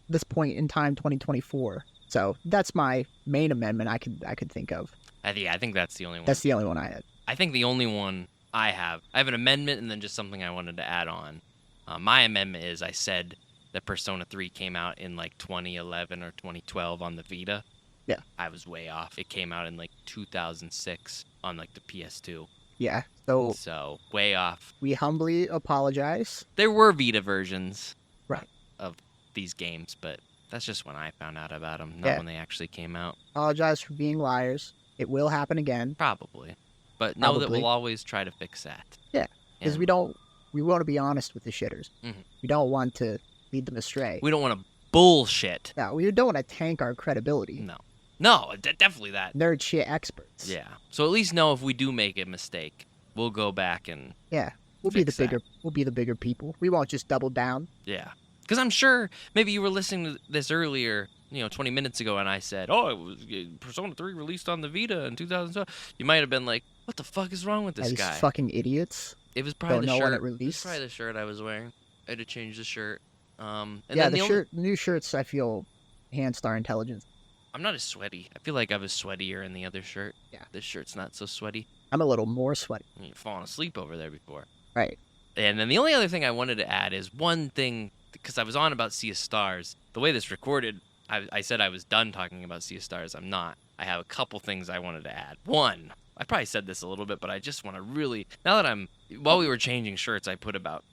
this point in time, 2024. So that's my main amendment I could think of. Yeah, I think that's the only one. That's the only one I had. I think the only one I have an amendment and then just something I wanted to add on. My amendment is I said that Persona 3 came out in like 2011 or 2012 on the Vita. Yeah. I was way off. It came out in like 2006 on like the PS2. Yeah. So So way off. we humbly apologize. There were Vita versions Right. of these games, but that's just when I found out about them, not Yeah. when they actually came out. Apologize for being liars. It will happen again Probably. But know that Probably. we'll always try to fix that. Yeah, because And we want to be honest with the shitters. Mhm. We don't want to lead them astray. we don't want to bullshit. Yeah, we don't want to tank our credibility. No, definitely that. Nerd shit experts. Yeah. So at least know if we do make a mistake, we'll go back and Yeah. We'll be the Fix that. bigger. We'll be the bigger people. We won't just double down. yeah. Because I'm sure maybe you were listening to this earlier, 20 minutes ago, and I said, "Oh, it was Persona 3 released on the Vita in 2012." You might have been like, "What the fuck is wrong with this These guy?" fucking idiots. It was probably don't the know shirt. when it It was released. probably the shirt I was wearing. I had to change the shirt. And Yeah, then the only- new shirts. I feel enhanced our intelligence. I'm not as sweaty. I feel like I was sweatier in the other shirt. Yeah. This shirt's not so sweaty. I'm a little more sweaty. You're falling asleep over there before. Right. And then the only other thing I wanted to add is one thing, because I was on about Sea of Stars. The way this recorded, I said I was done talking about Sea of Stars. I'm not. I have a couple things I wanted to add. One, I probably said this a little bit, but I just want to really, now that while we were changing shirts, I put about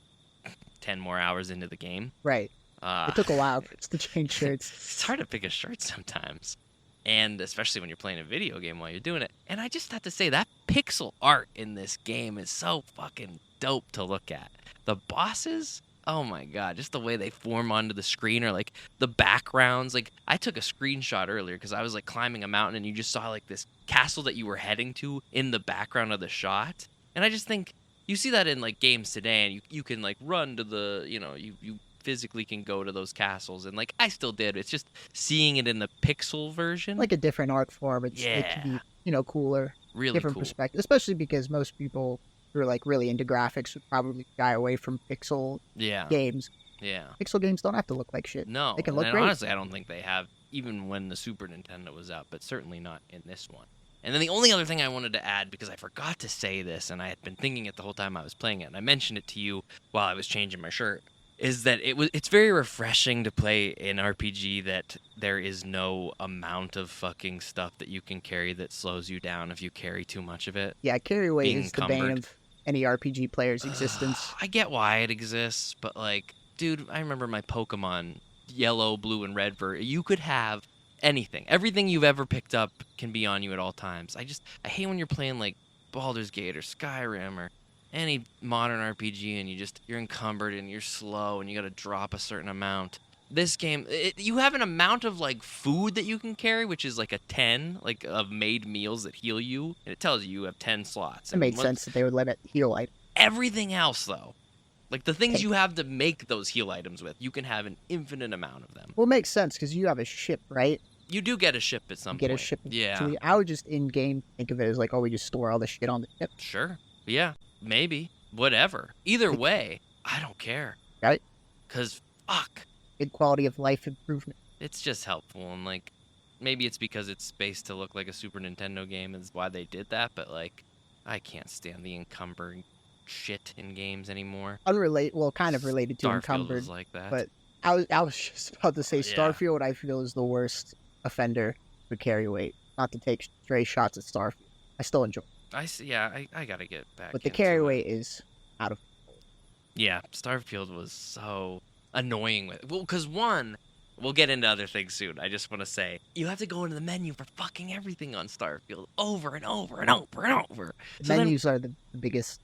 10 more hours into the game. Right. It took a while for us to change shirts. It's hard to pick a shirt sometimes. And especially when you're playing a video game while you're doing it. And I just have to say, that pixel art in this game is so fucking dope to look at. The bosses, oh my god, just the way they form onto the screen, or like the backgrounds. Like, I took a screenshot earlier because I was like climbing a mountain and you just saw like this castle that you were heading to in the background of the shot. And I just think you see that in like games today, and you can like run to the, you physically can go to those castles, and like I still did. It's just seeing it in the pixel version, Like a different art form. It can be, cooler. really Different cool. perspective. Especially because most people who are like really into graphics would probably shy away from pixel Yeah, games. yeah. Pixel games don't have to look like shit. No, They can look and great. honestly, I don't think they have, even when the Super Nintendo was out, but certainly not in this one. And then the only other thing I wanted to add, because I forgot to say this, and I had been thinking it the whole time I was playing it, and I mentioned it to you while I was changing my shirt, is that it's very refreshing to play an RPG that there is no amount of fucking stuff that you can carry that slows you down if you carry too much of it. Yeah, carry weight Being is the bane encumbered. of any RPG player's existence. I get why it exists, but like, dude, I remember my Pokemon yellow, blue, and red you could have anything. Everything you've ever picked up can be on you at all times. I hate when you're playing like Baldur's Gate or Skyrim or any modern RPG and you're encumbered and you're slow and you gotta drop a certain amount. This game, you have an amount of like food that you can carry, which is like a 10, like of made meals that heal you, and it tells you have 10 slots. It made sense that they would let it heal light. Everything else, though, like the things Hey. you have to make those heal items with, you can have an infinite amount of them. Well, it makes sense because you have a ship, right? You do get a ship at some You get point. a ship. Yeah, So I would just in game think of it as like, oh, we just store all the shit on the ship. sure. Yeah, maybe. Whatever. Either way, I don't care. Right? Because, fuck, Good quality of life improvement. it's just helpful. And, like, maybe it's because it's spaced to look like a Super Nintendo game is why they did that. But, like, I can't stand the encumbering shit in games anymore. Well, kind of related to Starfield encumbered. is like that. but I was just about to say Yeah. Starfield. I feel is the worst offender for carry weight. Not to take stray shots at Starfield. I still enjoy it. I see. Yeah, I gotta get back. But the into carry it. weight is out of. Yeah, Starfield was so annoying with. Well, because one, we'll get into other things soon. I just want to say you have to go into the menu for fucking everything on Starfield over and over and over and over. The So menus are the biggest.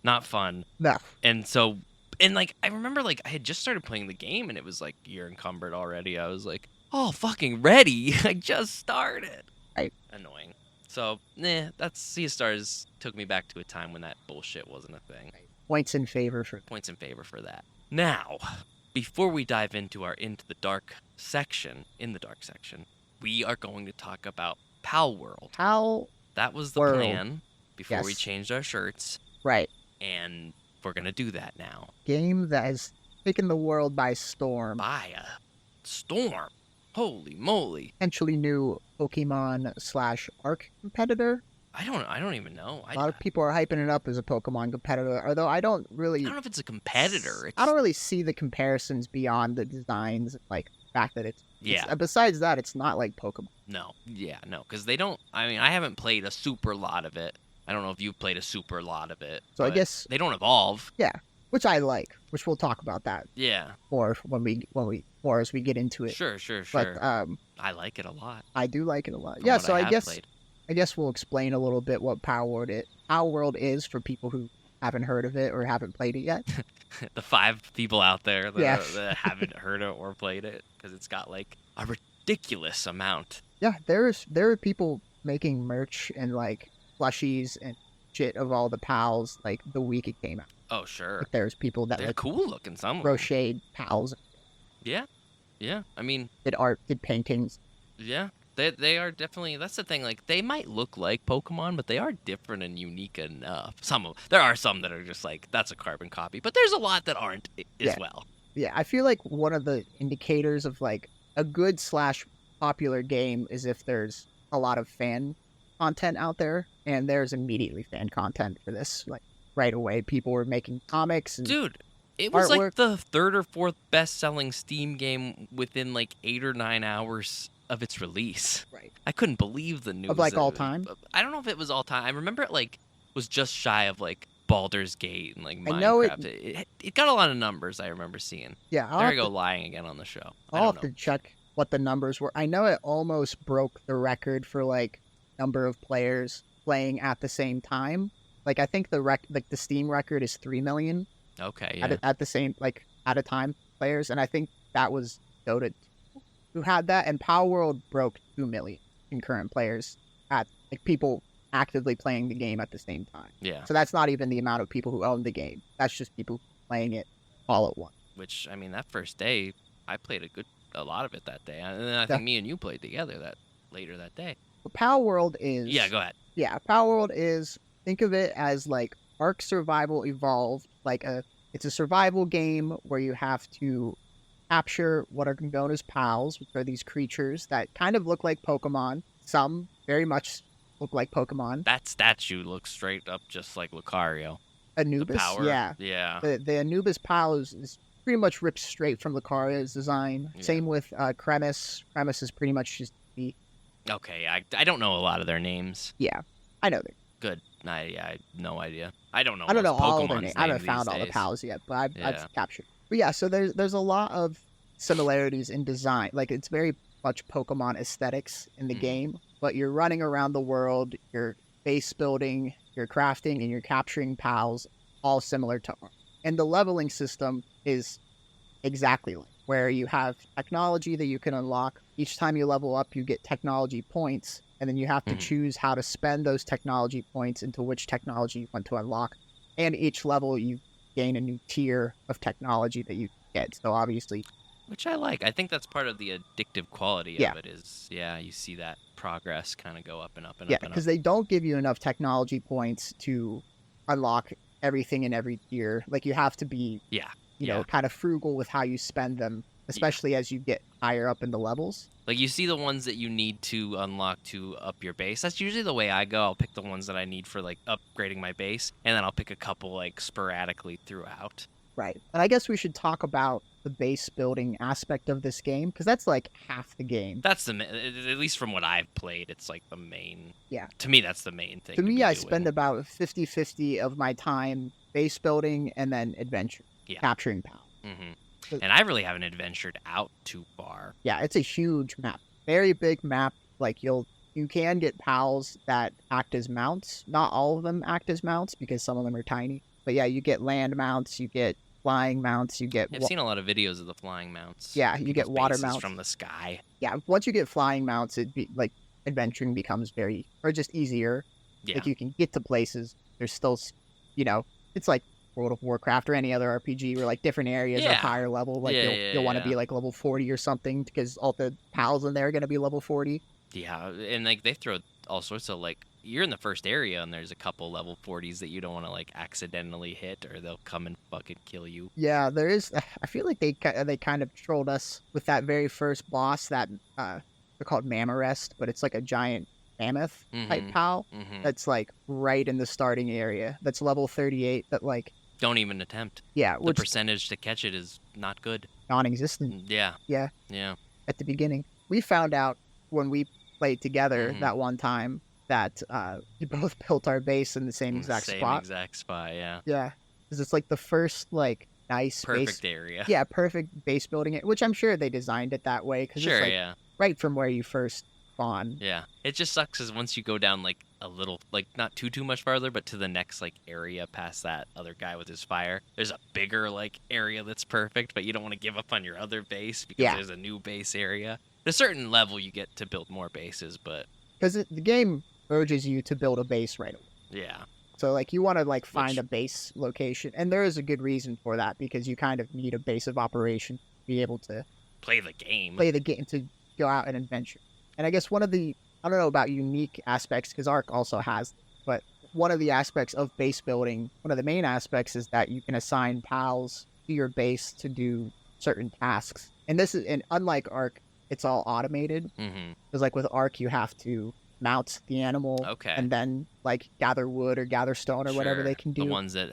not fun. No. And so, and like I remember, like I had just started playing the game, and it was like you're encumbered already. I was like, oh, fucking ready. I just started. Right. Annoying. So, that's Sea of Stars took me back to a time when that bullshit wasn't a thing. Points in favor for. Points in favor for that. Now, before we dive into our Into the Dark section, we are going to talk about Palworld. How. That was the World. plan before we Yes. changed our shirts, Right. and we're going to do that now. Game that has taken the world by storm. By a storm. Holy moly. Potentially new Pokemon / Arc competitor. I don't even know. A lot of people are hyping it up as a Pokemon competitor, although I don't I don't know if it's a competitor. I don't really see the comparisons beyond the designs, like the fact that it's Yeah. besides that, it's not like Pokemon. No. Yeah, no. Because they don't. I mean, I haven't played a super lot of it. I don't know if you've played a super lot of it. So I but guess they don't evolve. yeah, which I like, which we'll talk about that Yeah. more as we get into it. Sure. But I like it a lot. I do like it a lot. from Yeah, what so I have guess played. we'll explain a little bit what Palworld is for people who haven't heard of it or haven't played it yet. The 5 people out there that, Yeah. that haven't heard it or played it, because it's got like a ridiculous amount. Yeah, there are people making merch and like plushies and shit of all the pals like the week it came out. Oh, sure. Like, there's people that They're like cool looking, some of them. crocheted pals, Yeah. I mean, did art, did paintings. yeah. They are definitely. That's the thing. Like, they might look like Pokemon, but they are different and unique enough. There are some that are just like that's a carbon copy, but there's a lot that aren't as Yeah. well. Yeah, I feel like one of the indicators of like a good / popular game is if there's a lot of fan content out there, and there's immediately fan content for this. Like right away, people were making comics and Dude, it was like Artwork. the 3rd or 4th best-selling Steam game within like 8 or 9 hours of its release. right. I couldn't believe the news. Of like all time. I don't know if it was all time. I remember it like was just shy of like Baldur's Gate and like Minecraft. I know It got a lot of numbers. I remember seeing. Yeah, There I go, lying again on the show. I I'll don't have know. to check what the numbers were. I know it almost broke the record for like number of players playing at the same time. Like I think the Steam record is 3 million Okay, yeah. at the same at a time players, and I think that was Dota 2 who had that, and Palworld broke 2 million concurrent players at like people actively playing the game at the same time. Yeah. So that's not even the amount of people who own the game. That's just people playing it all at once. Which, I mean, that first day, I played a lot of it that day, and then I think me and you played together later that day. But Palworld is Yeah, go ahead. Yeah, Palworld is, think of it as like Ark Survival Evolved. It's a survival game where you have to capture what are known as pals, which are these creatures that kind of look like Pokemon. Some very much look like Pokemon. That statue looks straight up just like Lucario. Anubis, The power. yeah. Yeah. The Anubis pal is pretty much ripped straight from Lucario's design. Yeah. Same with Cremis. Cremis is pretty much just Okay, I don't know a lot of their names. yeah. I know that. Good. I have no idea. I don't know. I don't know most all of their Pokemon's names. I haven't these found all the days. pals yet, but I've Yeah. captured. But yeah, so there's a lot of similarities in design. Like it's very much Pokemon aesthetics in the Mhm. game, but you're running around the world, you're base building, you're crafting, and you're capturing pals, all similar to Ark. And the leveling system is exactly like where you have technology that you can unlock. Each time you level up, you get technology points, and then you have to Mhm. choose how to spend those technology points into which technology you want to unlock. And each level, you gain a new tier of technology that you get. So obviously, Which I like. I think that's part of the addictive quality Yeah. of it is, you see that progress kind of go up and up and yeah, up and up. because they don't give you enough technology points to unlock everything in every tier. Like you have to be, Yeah. you know, kind of frugal with how you spend them, especially as you get higher up in the levels. Like, you see the ones that you need to unlock to up your base. That's usually the way I go. I'll pick the ones that I need for, like, upgrading my base, and then I'll pick a couple, like, sporadically throughout. Right. And I guess we should talk about the base building aspect of this game, because that's like half the game. That's at least from what I've played, it's like the main. Yeah. To me, that's the main thing. To me, be I doing. spend about 50-50 of my time base building and then adventure, capturing pals. Mm-hmm. And I really haven't adventured out too far. Yeah, it's a huge map. Very big map. Like, you can get pals that act as mounts. Not all of them act as mounts because some of them are tiny. But yeah, you get land mounts, you get flying mounts, you get... I've seen a lot of videos of the flying mounts. Yeah, you get water mounts. From the sky. Yeah, once you get flying mounts, adventuring becomes just easier. Yeah. Like, you can get to places. There's still, it's like World of Warcraft or any other RPG where, like, different areas are higher level. Like, you'll want to be, like, level 40 or something because all the pals in there are going to be level 40. Yeah, and, like, they throw all sorts of, like, you're in the first area and there's a couple level 40s that you don't want to, like, accidentally hit or they'll come and fucking kill you. Yeah, there is. I feel like they kind of trolled us with that very first boss that they're called Mammarest, but it's like a giant mammoth type pal that's, like, right in the starting area. That's level 38 that, like... Don't even attempt. Yeah. The percentage to catch it is not good. Non-existent. Yeah. Yeah. Yeah. At the beginning. We found out when we played together that one time that we both built our base in the same exact spot. Exact spot, yeah. Yeah. Because it's like the first, like, nice perfect area. Yeah, perfect base building, which I'm sure they designed it that way. Cause it's like right from where you first spawn. Yeah. It just sucks because once you go down, like, a little, like, not too much farther, but to the next, like, area past that other guy with his fire, there's a bigger, like, area that's perfect, but you don't want to give up on your other base because there's a new base area. At a certain level, you get to build more bases, but... Because the game urges you to build a base right away. Yeah. So, like, you want to, like, find a base location, and there is a good reason for that, because you kind of need a base of operation to be able to... Play the game, to go out and adventure. And I guess one of the... I don't know about unique aspects, because Ark also has, but one of the aspects of base building, one of the main aspects is that you can assign pals to your base to do certain tasks. And unlike Ark, it's all automated. Because, like, with Ark, you have to mount the animal and then, like, gather wood or gather stone or whatever they can do. The ones that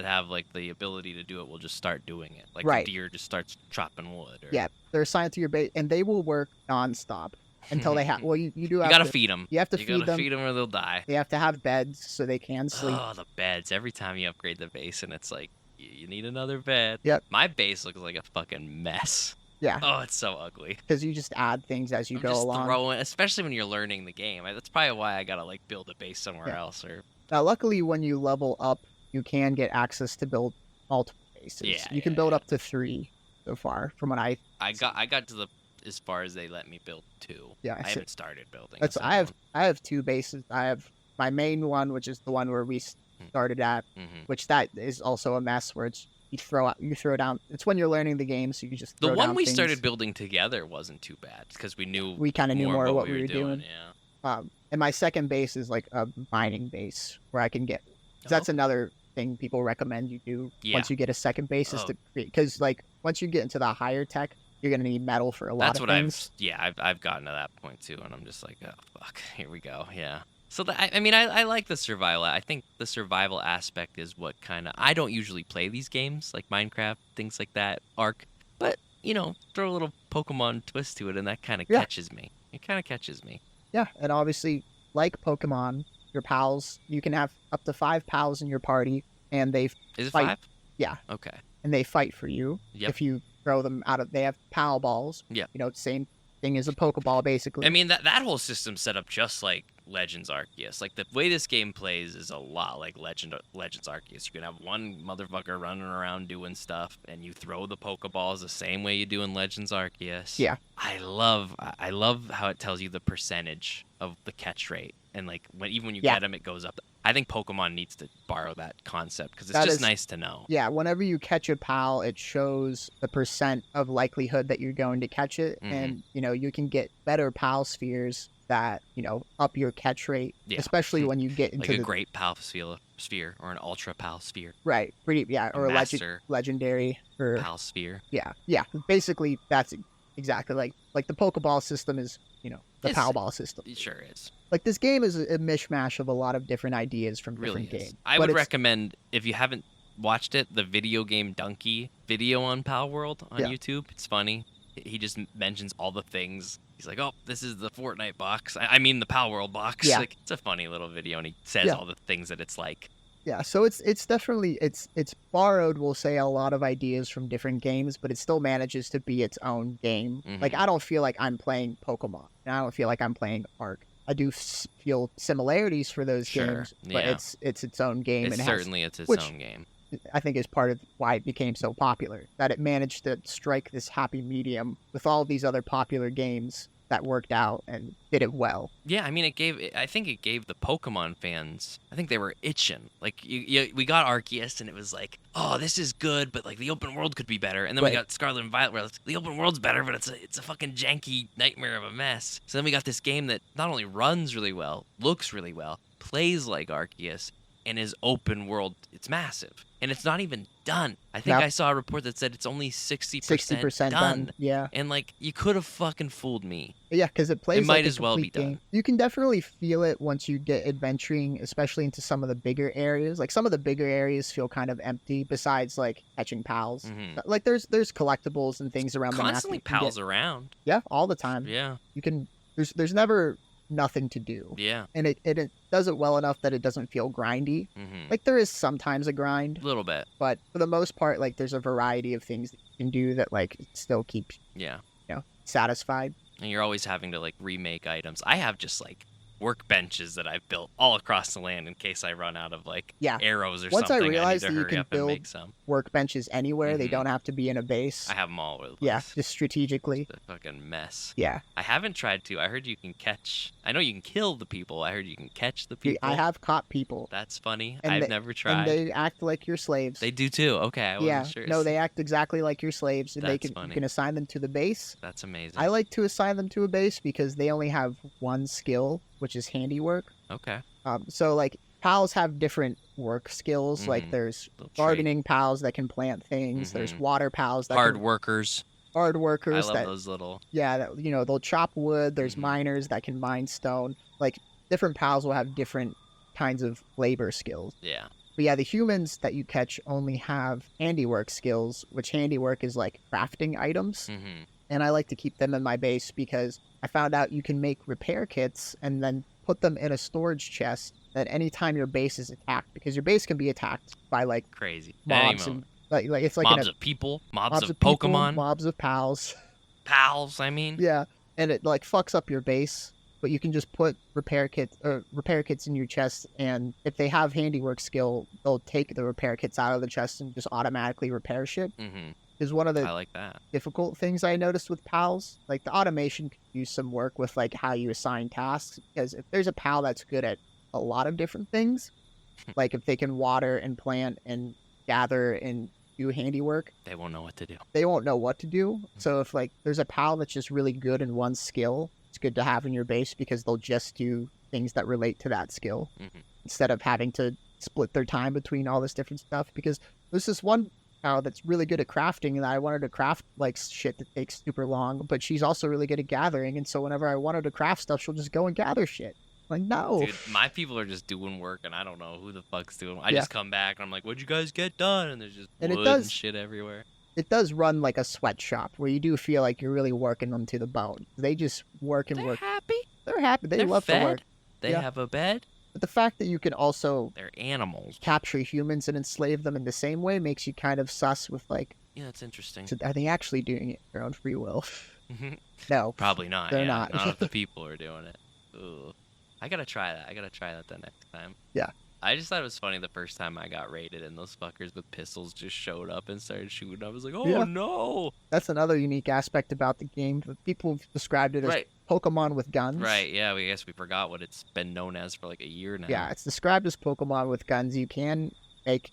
have like the ability to do it will just start doing it. Like the deer just starts chopping wood. Yeah, they're assigned to your base, and they will work nonstop until they have. Well, you do have. You gotta feed them. You have to feed them. You gotta feed them or they'll die. They have to have beds so they can sleep. Oh, the beds! Every time you upgrade the base, and it's like you need another bed. Yep. My base looks like a fucking mess. Yeah. Oh, it's so ugly. Because you just add things as you go along. Especially when you're learning the game. That's probably why I gotta, like, build a base somewhere else. Or now, luckily, when you level up, you can get access to build multiple bases. Yeah, you can build up to 3 so far. From what I got to as far as they let me build 2. Yeah, I haven't started building. I have 2 bases. I have my main one, which is the one where we started at, which that is also a mess where it's. You throw down. It's when you're learning the game, so you just throw the one down we things. Started building together wasn't too bad because we kind of knew more what we were doing. Yeah. And my second base is like a mining base where I can get. That's another thing people recommend you do once you get a second base is to create, because, like, once you get into the higher tech, you're gonna need metal for a lot of things. I've gotten to that point too, and I'm just like, oh fuck, here we go. Yeah. So, I like the survival. I think the survival aspect is what kind of... I don't usually play these games, like Minecraft, things like that, Ark. But, throw a little Pokemon twist to it, and that kind of catches me. It kind of catches me. Yeah, and obviously, like Pokemon, your pals, you can have up to 5 pals in your party, and they fight. Is it 5? Yeah. Okay. And they fight for you. Yep. If you throw them out of... They have pal balls. Yeah. Same thing as a Pokeball, basically. I mean, that whole system's set up just like Legends Arceus. Like, the way this game plays is a lot like Legends Arceus. You can have one motherfucker running around doing stuff, and you throw the Pokeballs the same way you do in Legends Arceus. Yeah. I love how it tells you the percentage of the catch rate, and, like, even when you get them, it goes up. I think Pokemon needs to borrow that concept because it's just nice to know. Yeah, whenever you catch a pal, it shows the percent of likelihood that you're going to catch it, and you can get better pal spheres that up your catch rate, especially when you get into like a great pal sphere or an ultra pal sphere. Right, or a legendary or pal sphere. Yeah. Basically, that's exactly like the Pokeball system is the pal ball system. It sure is. Like, this game is a mishmash of a lot of different ideas from different games. I would recommend, if you haven't watched it, the video game donkey video on Palworld on Yeah. YouTube. It's funny. He just mentions all the things. He's like, oh, this is the Fortnite box. I mean the Palworld box. Yeah. Like, it's a funny little video, and he says Yeah. all the things that it's like. Yeah, so it's definitely it's borrowed, we'll say, a lot of ideas from different games, but it still manages to be its own game. Like, Mhm. I don't feel like I'm playing Pokemon, and I don't feel like I'm playing Ark. I do feel similarities for those Sure, games, but yeah. it's its own game. It's and certainly its which- own game. I think is part of why it became so popular. That it managed to strike this happy medium with all these other popular games that worked out and did it well. Yeah, I mean, I think it gave the Pokemon fans. I think they were itching. Like, we got Arceus, and it was like, oh, this is good, but like the open world could be better. And then we Right. got Scarlet and Violet, where the open world's better, but it's a fucking janky nightmare of a mess. So then we got this game that not only runs really well, looks really well, plays like Arceus, and is open world. It's massive, and it's not even done. I think No. I saw a report that said it's only 60% 60% done. Yeah. And like, you could have fucking fooled me. Yeah, because it plays might like a as well be complete game. done. You can definitely feel it once you get adventuring, especially into some of the bigger areas. Like, some of the bigger areas feel kind of empty besides like catching pals. Mhm. Like, there's collectibles and things around the map. Constantly that you can pals get. around. Yeah, all the time. Yeah, You can. There's never nothing to do, yeah. and it does it well enough that it doesn't feel grindy. Mm-hmm. Like, there is sometimes a grind, A little bit. but for the most part, like, there's a variety of things that you can do that like still keep Yeah. satisfied. And you're always having to like remake items. I have just like workbenches that I've built all across the land in case I run out of like Yeah. arrows or Once I something. realized I need that to you hurry can up and build make some. Workbenches anywhere. They Mhm. don't have to be in a base. I have them all over the place. Yeah, just strategically. It's a fucking mess. Yeah. I haven't tried to. I heard you can catch. I know you can kill the people. I heard you can catch the people. I have caught people, That's funny. And I've they- never and tried. they act like your slaves. They do too. Okay, I wasn't Yeah, sure. no, they act exactly like your slaves, and That's you funny. can assign them to the base. That's amazing. I like to assign them to a base because they only have one skill, which is handiwork. Okay. So like pals have different work skills. Like Mhm. there's Little trait. gardening pals that can plant things. There's Mhm. water pals that Hard can, workers. hard I workers love that those little. that they'll chop wood. There's Mhm. miners that can mine stone. Like different pals will have different kinds of labor skills. Yeah. But yeah, the humans that you catch only have handiwork skills, which handiwork is like crafting items. Mm-hmm. And I like to keep them in my base because I found out you can make repair kits and then put them in a storage chest that anytime your base is attacked, because your base can be attacked by like Crazy. At any mobs moment. and like it's like Mobs in of people. Mobs mobs of of people, Pokemon. mobs of pals. Pals, I mean. Yeah, and it like fucks up your base, but you can just put repair kits in your chest, and if they have handiwork skill, they'll take the repair kits out of the chest and just automatically repair shit. Mm-hmm. Is one of the I like that. difficult things I noticed with pals. Like the automation could use some work with like how you assign tasks, because if there's a pal that's good at a lot of different things, like if they can water and plant and gather and do handiwork, They won't know what to do. they won't know what to do. So if like there's a pal that's just really good in one skill, it's good to have in your base because they'll just do things that relate to that skill Mhm. instead of having to split their time between all this different stuff. Because there's this one pal that's really good at crafting, and I wanted to craft like shit that takes super long, but she's also really good at gathering, and so whenever I want her to craft stuff, she'll just go and gather shit. Like, no. Dude, my people are just doing work, and I don't know who the fuck's doing. I Yeah. just come back, and I'm like, "What'd you guys get done?" And there's just And it wood does- and shit everywhere. It does run like a sweatshop where you do feel like you're really working them to the bone. They just work and They're work. happy. They're happy. They They're love fed. to work. They Yeah. have a bed. But the fact that you can also They're animals. capture humans and enslave them in the same way makes you kind of sus with like, Yeah, that's interesting. so are they actually doing it of their own free will? No. Probably not. They're yeah. not. Not if the people are doing it. Ooh. I gotta try that. I gotta try that the next time. Yeah. I just thought it was funny the first time I got raided and those fuckers with pistols just showed up and started shooting. I was like, oh Yeah. no. That's another unique aspect about the game. People have described it as Right. Pokemon with guns. Right. Yeah. I guess we forgot what it's been known as for like a year now. Yeah, it's described as Pokemon with guns. You can make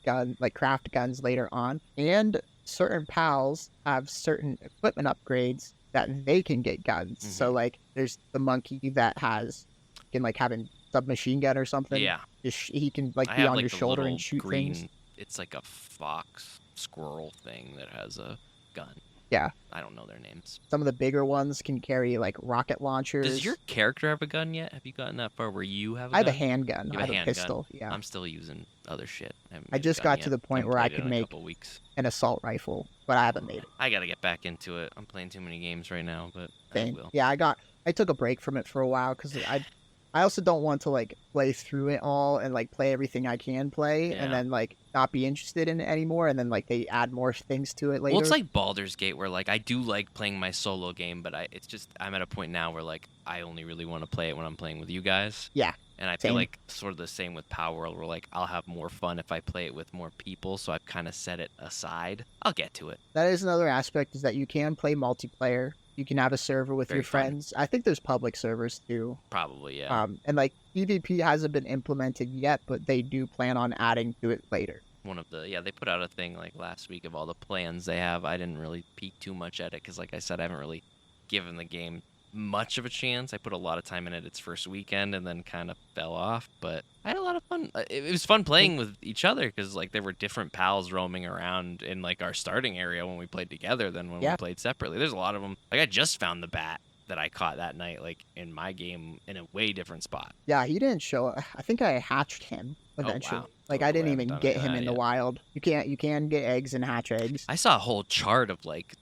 craft guns later on, and certain pals have certain equipment upgrades that they can get guns. So Mhm. like, there's the monkey that can like have a submachine gun or something. Yeah. He can like I be have on like your the shoulder little and shoot green. things. It's like a fox squirrel thing that has a gun. Yeah. I don't know their names. Some of the bigger ones can carry like rocket launchers. Does your character have a gun yet? Have you gotten that far where you have a I have gun? a handgun. You I have have a a handgun? pistol. Yeah. I'm still using other shit. I just got to the point where I could make weeks. an assault rifle, but I haven't made it. I gotta get back into it. I'm playing too many games right now, but I will. Yeah, I took a break from it for a while because I also don't want to like play through it all and like play everything I can play and then like not be interested in it anymore, and then like they add more things to it later. Well, it's like Baldur's Gate where like I do like playing my solo game, but it's just I'm at a point now where like I only really want to play it when I'm playing with you guys. Yeah. And I feel like sort of the same with Palworld, where like I'll have more fun if I play it with more people, so I've kind of set it aside. I'll get to it. That is another aspect, is that you can play multiplayer. You can have a server with your friends. I think there's public servers too. Probably, yeah. And like PvP hasn't been implemented yet, but they do plan on adding to it later. They put out a thing like last week of all the plans they have. I didn't really peek too much at it because, like I said, I haven't really given the game much of a chance. I put a lot of time in it its first weekend and then kind of fell off, but I had a lot of fun. It was fun playing with each other because like there were different pals roaming around in like our starting area when we played together than when we played separately. There's a lot of them. Like I just found the bat that I caught that night, like in my game, in a way different spot. Yeah, he didn't show up. I think I hatched him eventually. Oh, wow. Like I didn't even get him in the wild. You can get eggs and hatch eggs. I saw a whole chart of like,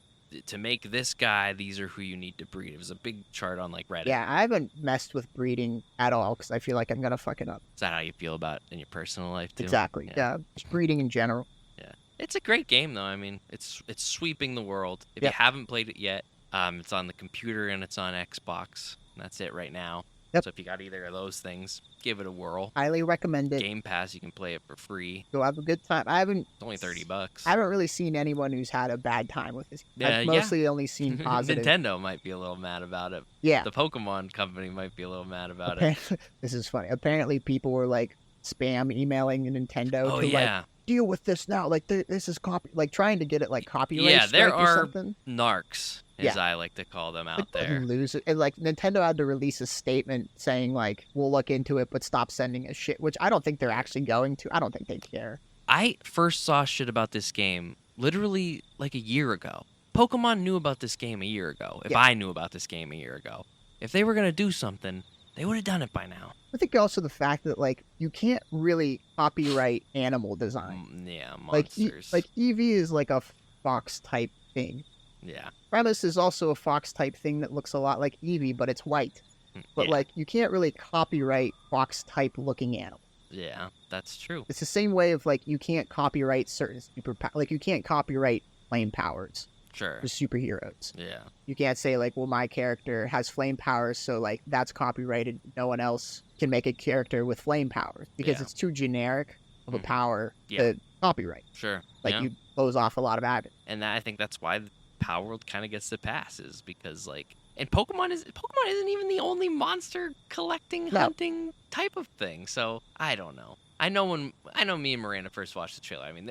to make this guy, these are who you need to breed. It was a big chart on like Reddit. Yeah, I haven't messed with breeding at all because I feel like I'm gonna fuck it up. Is that how you feel about in your personal life too? Exactly. Yeah, just breeding in general. Yeah, it's a great game though. I mean, it's sweeping the world. If you haven't played it yet, it's on the computer and it's on Xbox. And that's it right now. Yep. So if you got either of those things, give it a whirl. Highly recommend it. Game Pass, you can play it for free. Go have a good time. It's only $30. I haven't really seen anyone who's had a bad time with this. I've mostly only seen positive. Nintendo might be a little mad about it. Yeah. The Pokemon company might be a little mad about it. This is funny. Apparently people were like spam emailing Nintendo to like deal with this now. Like this is trying to get it like copyright strike or something. Yeah, there are narcs, as I like to call them out there. Lose it. And like Nintendo had to release a statement saying like, we'll look into it, but stop sending us shit, which I don't think they're actually going to. I don't think they care. I first saw shit about this game literally like a year ago. Pokemon knew about this game a year ago. If I knew about this game a year ago. If they were going to do something, they would have done it by now. I think also the fact that like you can't really copyright animal design. Yeah, monsters. Like Eevee is like a fox type thing. Yeah. Premise is also a fox type thing that looks a lot like Eevee, but it's white. But like you can't really copyright fox type looking animals. Yeah, that's true. It's the same way of like you can't copyright certain like you can't copyright flame powers. Sure. For superheroes. Yeah. You can't say like, well, my character has flame powers, so like that's copyrighted. No one else can make a character with flame powers because it's too generic of a power to copyright. Sure. Like you close off a lot of avenues. And I think that's why Palworld kind of gets the pass, is because like, and Pokemon isn't even the only monster collecting, hunting type of thing. So I don't know. I know me and Miranda first watched the trailer. I mean,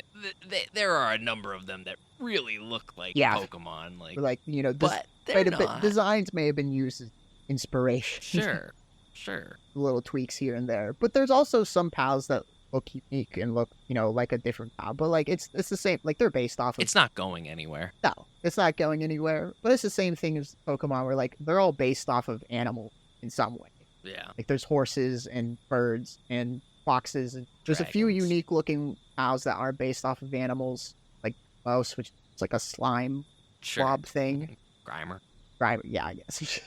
there are a number of them that really look like Pokemon, like you know, but they're not. Designs may have been used as inspiration. Sure. Little tweaks here and there, but there's also some pals that look unique and look, you know, like a different pal. But like it's the same. Like they're based off of. It's not going anywhere. No, it's not going anywhere. But it's the same thing as Pokemon, where like they're all based off of animals in some way. Yeah. Like there's horses and birds and foxes, and there's a few unique looking owls that are based off of animals, like mouse, which is like a slime blob thing. Grimer, yeah, I guess.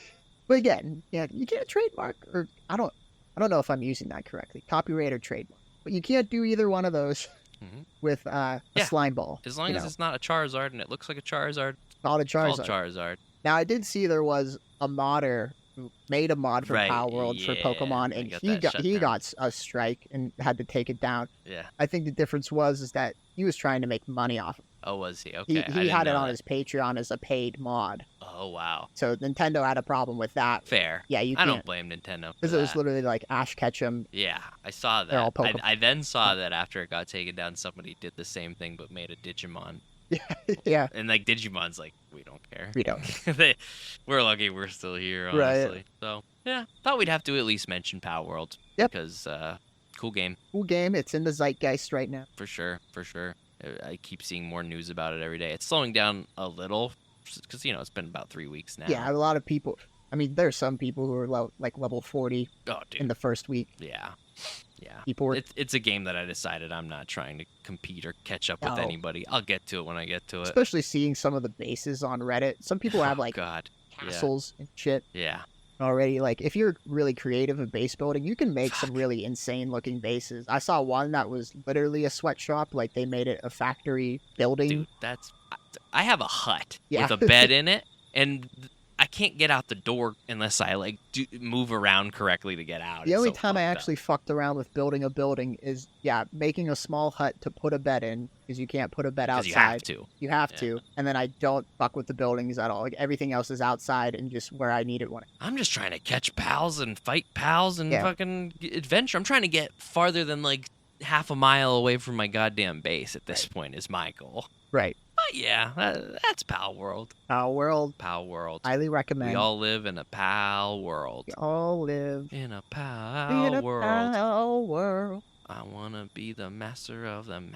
But again, you can't trademark, or I don't know if I'm using that correctly, copyright or trademark, but you can't do either one of those with a slime ball. As long as it's not a Charizard and it looks like a Charizard. Called a Charizard. Called Charizard. Now I did see there was a modder who made a mod for Palworld for Pokemon, and he got a strike and had to take it down. Yeah. I think the difference is that he was trying to make money off of it. Oh, was he? Okay. He had it on his Patreon as a paid mod. Oh, wow. So Nintendo had a problem with that. Fair. Yeah, I don't blame Nintendo because it was literally like Ash Ketchum. Yeah, I saw that. They're all Pokemon. I then saw that after it got taken down, somebody did the same thing but made a Digimon. Yeah. And like Digimon's like, we don't care. We don't. We're lucky we're still here, honestly. Right. So yeah, thought we'd have to at least mention Palworld. Yep. Because cool game. Cool game. It's in the zeitgeist right now. For sure. I keep seeing more news about it every day. It's slowing down a little because it's been about 3 weeks now. Yeah, a lot of people. I mean, there's some people who are like level 40 in the first week. Yeah. Yeah. People were It's a game that I decided I'm not trying to compete or catch up with No. anybody. I'll get to it when I get to it. especially seeing some of the bases on Reddit. Some people have Oh, like God. castles and shit Yeah. already. Like if you're really creative in base building, you can make some Fuck. really insane looking bases. I saw one that was literally a sweatshop. Like they made it a factory building. Dude, I have a hut Yeah. with a bed in it, and I can't get out the door unless I like move around correctly to get out. The It's only so time I fucked up. actually fucked around with building a building is, making a small hut to put a bed in, because you can't put a bed 'Cause outside. you have to. You have Yeah. to. And then I don't fuck with the buildings at all. Like everything else is outside and just where I need it. I'm just trying to catch pals and fight pals and Yeah. fucking adventure. I'm trying to get farther than like half a mile away from my goddamn base at this point is my goal. Right. But yeah, that's Palworld. Palworld, Palworld. highly recommend. We all live in a pal world. We all live In a in pal a world. pal world. I wanna be the master of them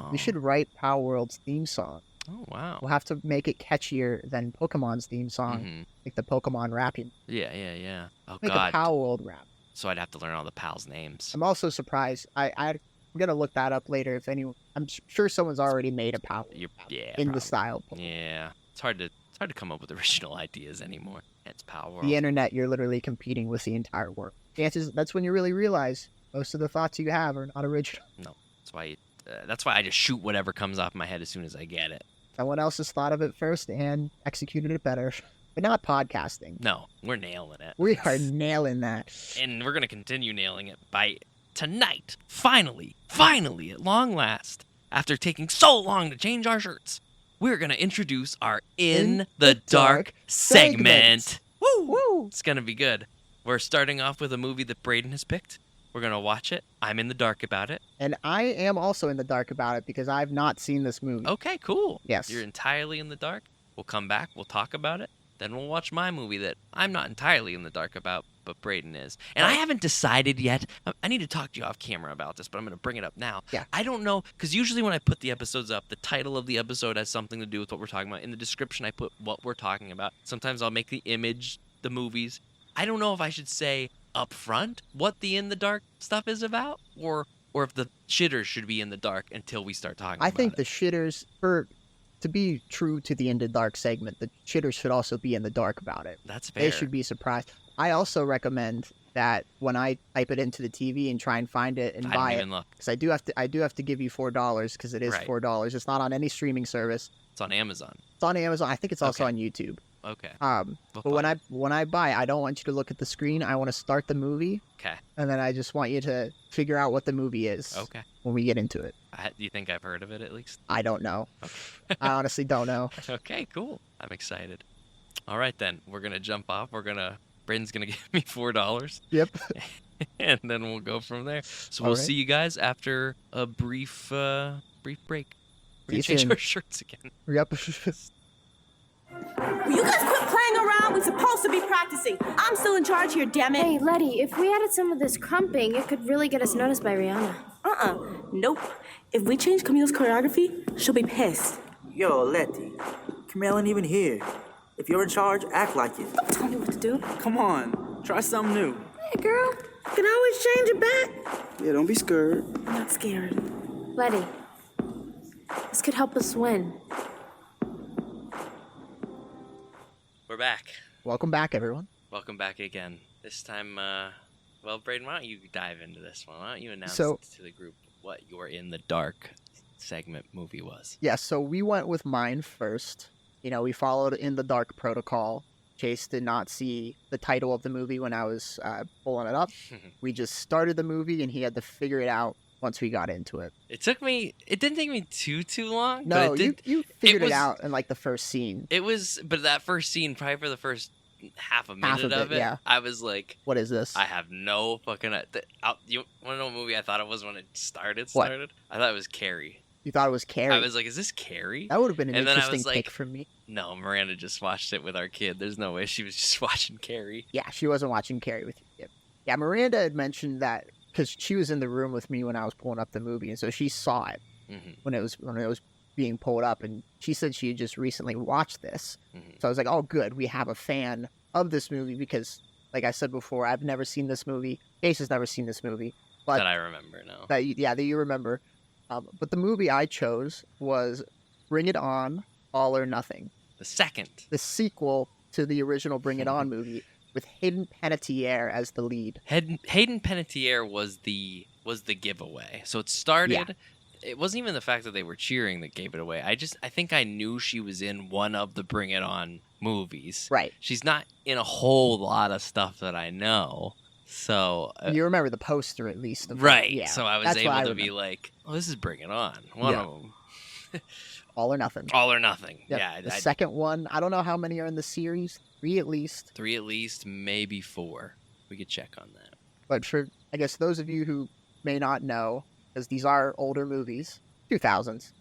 all. We should write Palworld's theme song. Oh wow. We'll have to make it catchier than Pokemon's theme song, Mhm. like the Pokemon rapping. Yeah. Oh Make god. a Palworld rap. So I'd have to learn all the pals' names. I'm also surprised. I'm gonna look that up later. If anyone, I'm sure someone's already made a Palworld Yeah. in probably. the style. Yeah. It's hard to come up with original ideas anymore. It's Palworld. The internet, you're literally competing with the entire world. Chances, that's when you really realize most of the thoughts you have are not original. That's why I just shoot whatever comes off my head as soon as I get it. Someone else has thought of it first and executed it better. But not podcasting. No, we're nailing it. We are nailing that. And we're going to continue nailing it by tonight. Finally, at long last, after taking so long to change our shirts, we're going to introduce our In the Dark segment. Woo! Woo! It's going to be good. We're starting off with a movie that Braden has picked. We're going to watch it. I'm in the dark about it. And I am also in the dark about it because I've not seen this movie. Okay, cool. Yes. You're entirely in the dark. We'll come back. We'll talk about it. Then we'll watch my movie that I'm not entirely in the dark about, but Braden is. And I haven't decided yet. I need to talk to you off camera about this, but I'm going to bring it up now. Yeah. I don't know, because usually when I put the episodes up, the title of the episode has something to do with what we're talking about. In the description, I put what we're talking about. Sometimes I'll make the image, the movies. I don't know if I should say up front what the in the dark stuff is about, or if the shitters should be in the dark until we start talking about it. I think the shitters, to be true to the In the Dark segment, the shitters should also be in the dark about it. That's fair. They should be surprised. I also recommend that when I type it into the TV and try and find it and I buy didn't it, even look. because I do have to give you $4 because it is Right. $4. It's not on any streaming service. It's on Amazon. It's on Amazon. I think it's also Okay. on YouTube. Okay. But when I buy, I don't want you to look at the screen. I want to start the movie, Okay. and then I just want you to figure out what the movie is Okay. when we get into it. Do you think I've heard of it at least? I don't know. Okay. I honestly don't know. Okay, cool. I'm excited. All right, then. We're going to jump off. Braden's going to give me $4. Yep. And then we'll go from there. So All we'll right. see you guys after a brief break. We're going See you to change soon. our shirts again. Yep. Will you guys quit playing around? We're supposed to be practicing. I'm still in charge here, damn it. Hey, Letty, if we added some of this crumping, it could really get us noticed by Rihanna. Nope. If we change Camille's choreography, she'll be pissed. Yo, Letty. Camille ain't even here. If you're in charge, act like it. Don't tell me what to do. Come on, try something new. Hey, girl. You can always change it back. Yeah, don't be scared. I'm not scared. Letty, this could help us win. We're back. Welcome back, everyone. Welcome back again. This time, well, Braden, why don't you dive into this one? Why don't you announce So- to the group what your In the Dark segment movie was? Yeah, so we went with mine first. You know, we followed In the Dark protocol. Chase did not see the title of the movie when I was pulling it up. We just started the movie, and he had to figure it out once we got into it. It didn't take me too long. No, but it did, you figured it was- out in like the first scene. but that first scene, probably for the first half a minute of it, yeah. I was like, What is this? I have no fucking. You want to know what movie I thought it was when it started? What? I thought it was Carrie. You thought it was Carrie. I was like, is this Carrie? That would have been an And then I interesting was like- pick for me. No, Miranda just watched it with our kid. There's no way she was just watching Carrie. Yeah, she wasn't watching Carrie with you. Yeah, Miranda had mentioned that because she was in the room with me when I was pulling up the movie, and so she saw it Mm-hmm. when it was being pulled up, and she said she had just recently watched this. Mhm. So I was like, oh, good, we have a fan of this movie because, like I said before, I've never seen this movie. Ace has never seen this movie. but that I remember now. that you remember. But the movie I chose was Bring It On, All or Nothing, The second. the sequel to the original Bring It On movie with Hayden Panettiere as the lead. Hayden Panettiere was the giveaway. So it started. Yeah. It wasn't even the fact that they were cheering that gave it away. I think I knew she was in one of the Bring It On movies. Right. She's not in a whole lot of stuff that I know. So You remember the poster at least. right. Yeah. So I was That's what able I to be remember. like, "Oh, this is Bring It On." One Yeah. of them. All or Nothing. All or Nothing. Yep. Yeah. The second one, I don't know how many are in the series. 3 at least. 3 at least, maybe 4. We could check on that. But for, I guess, those of you who may not know, because these are older movies, 2000s.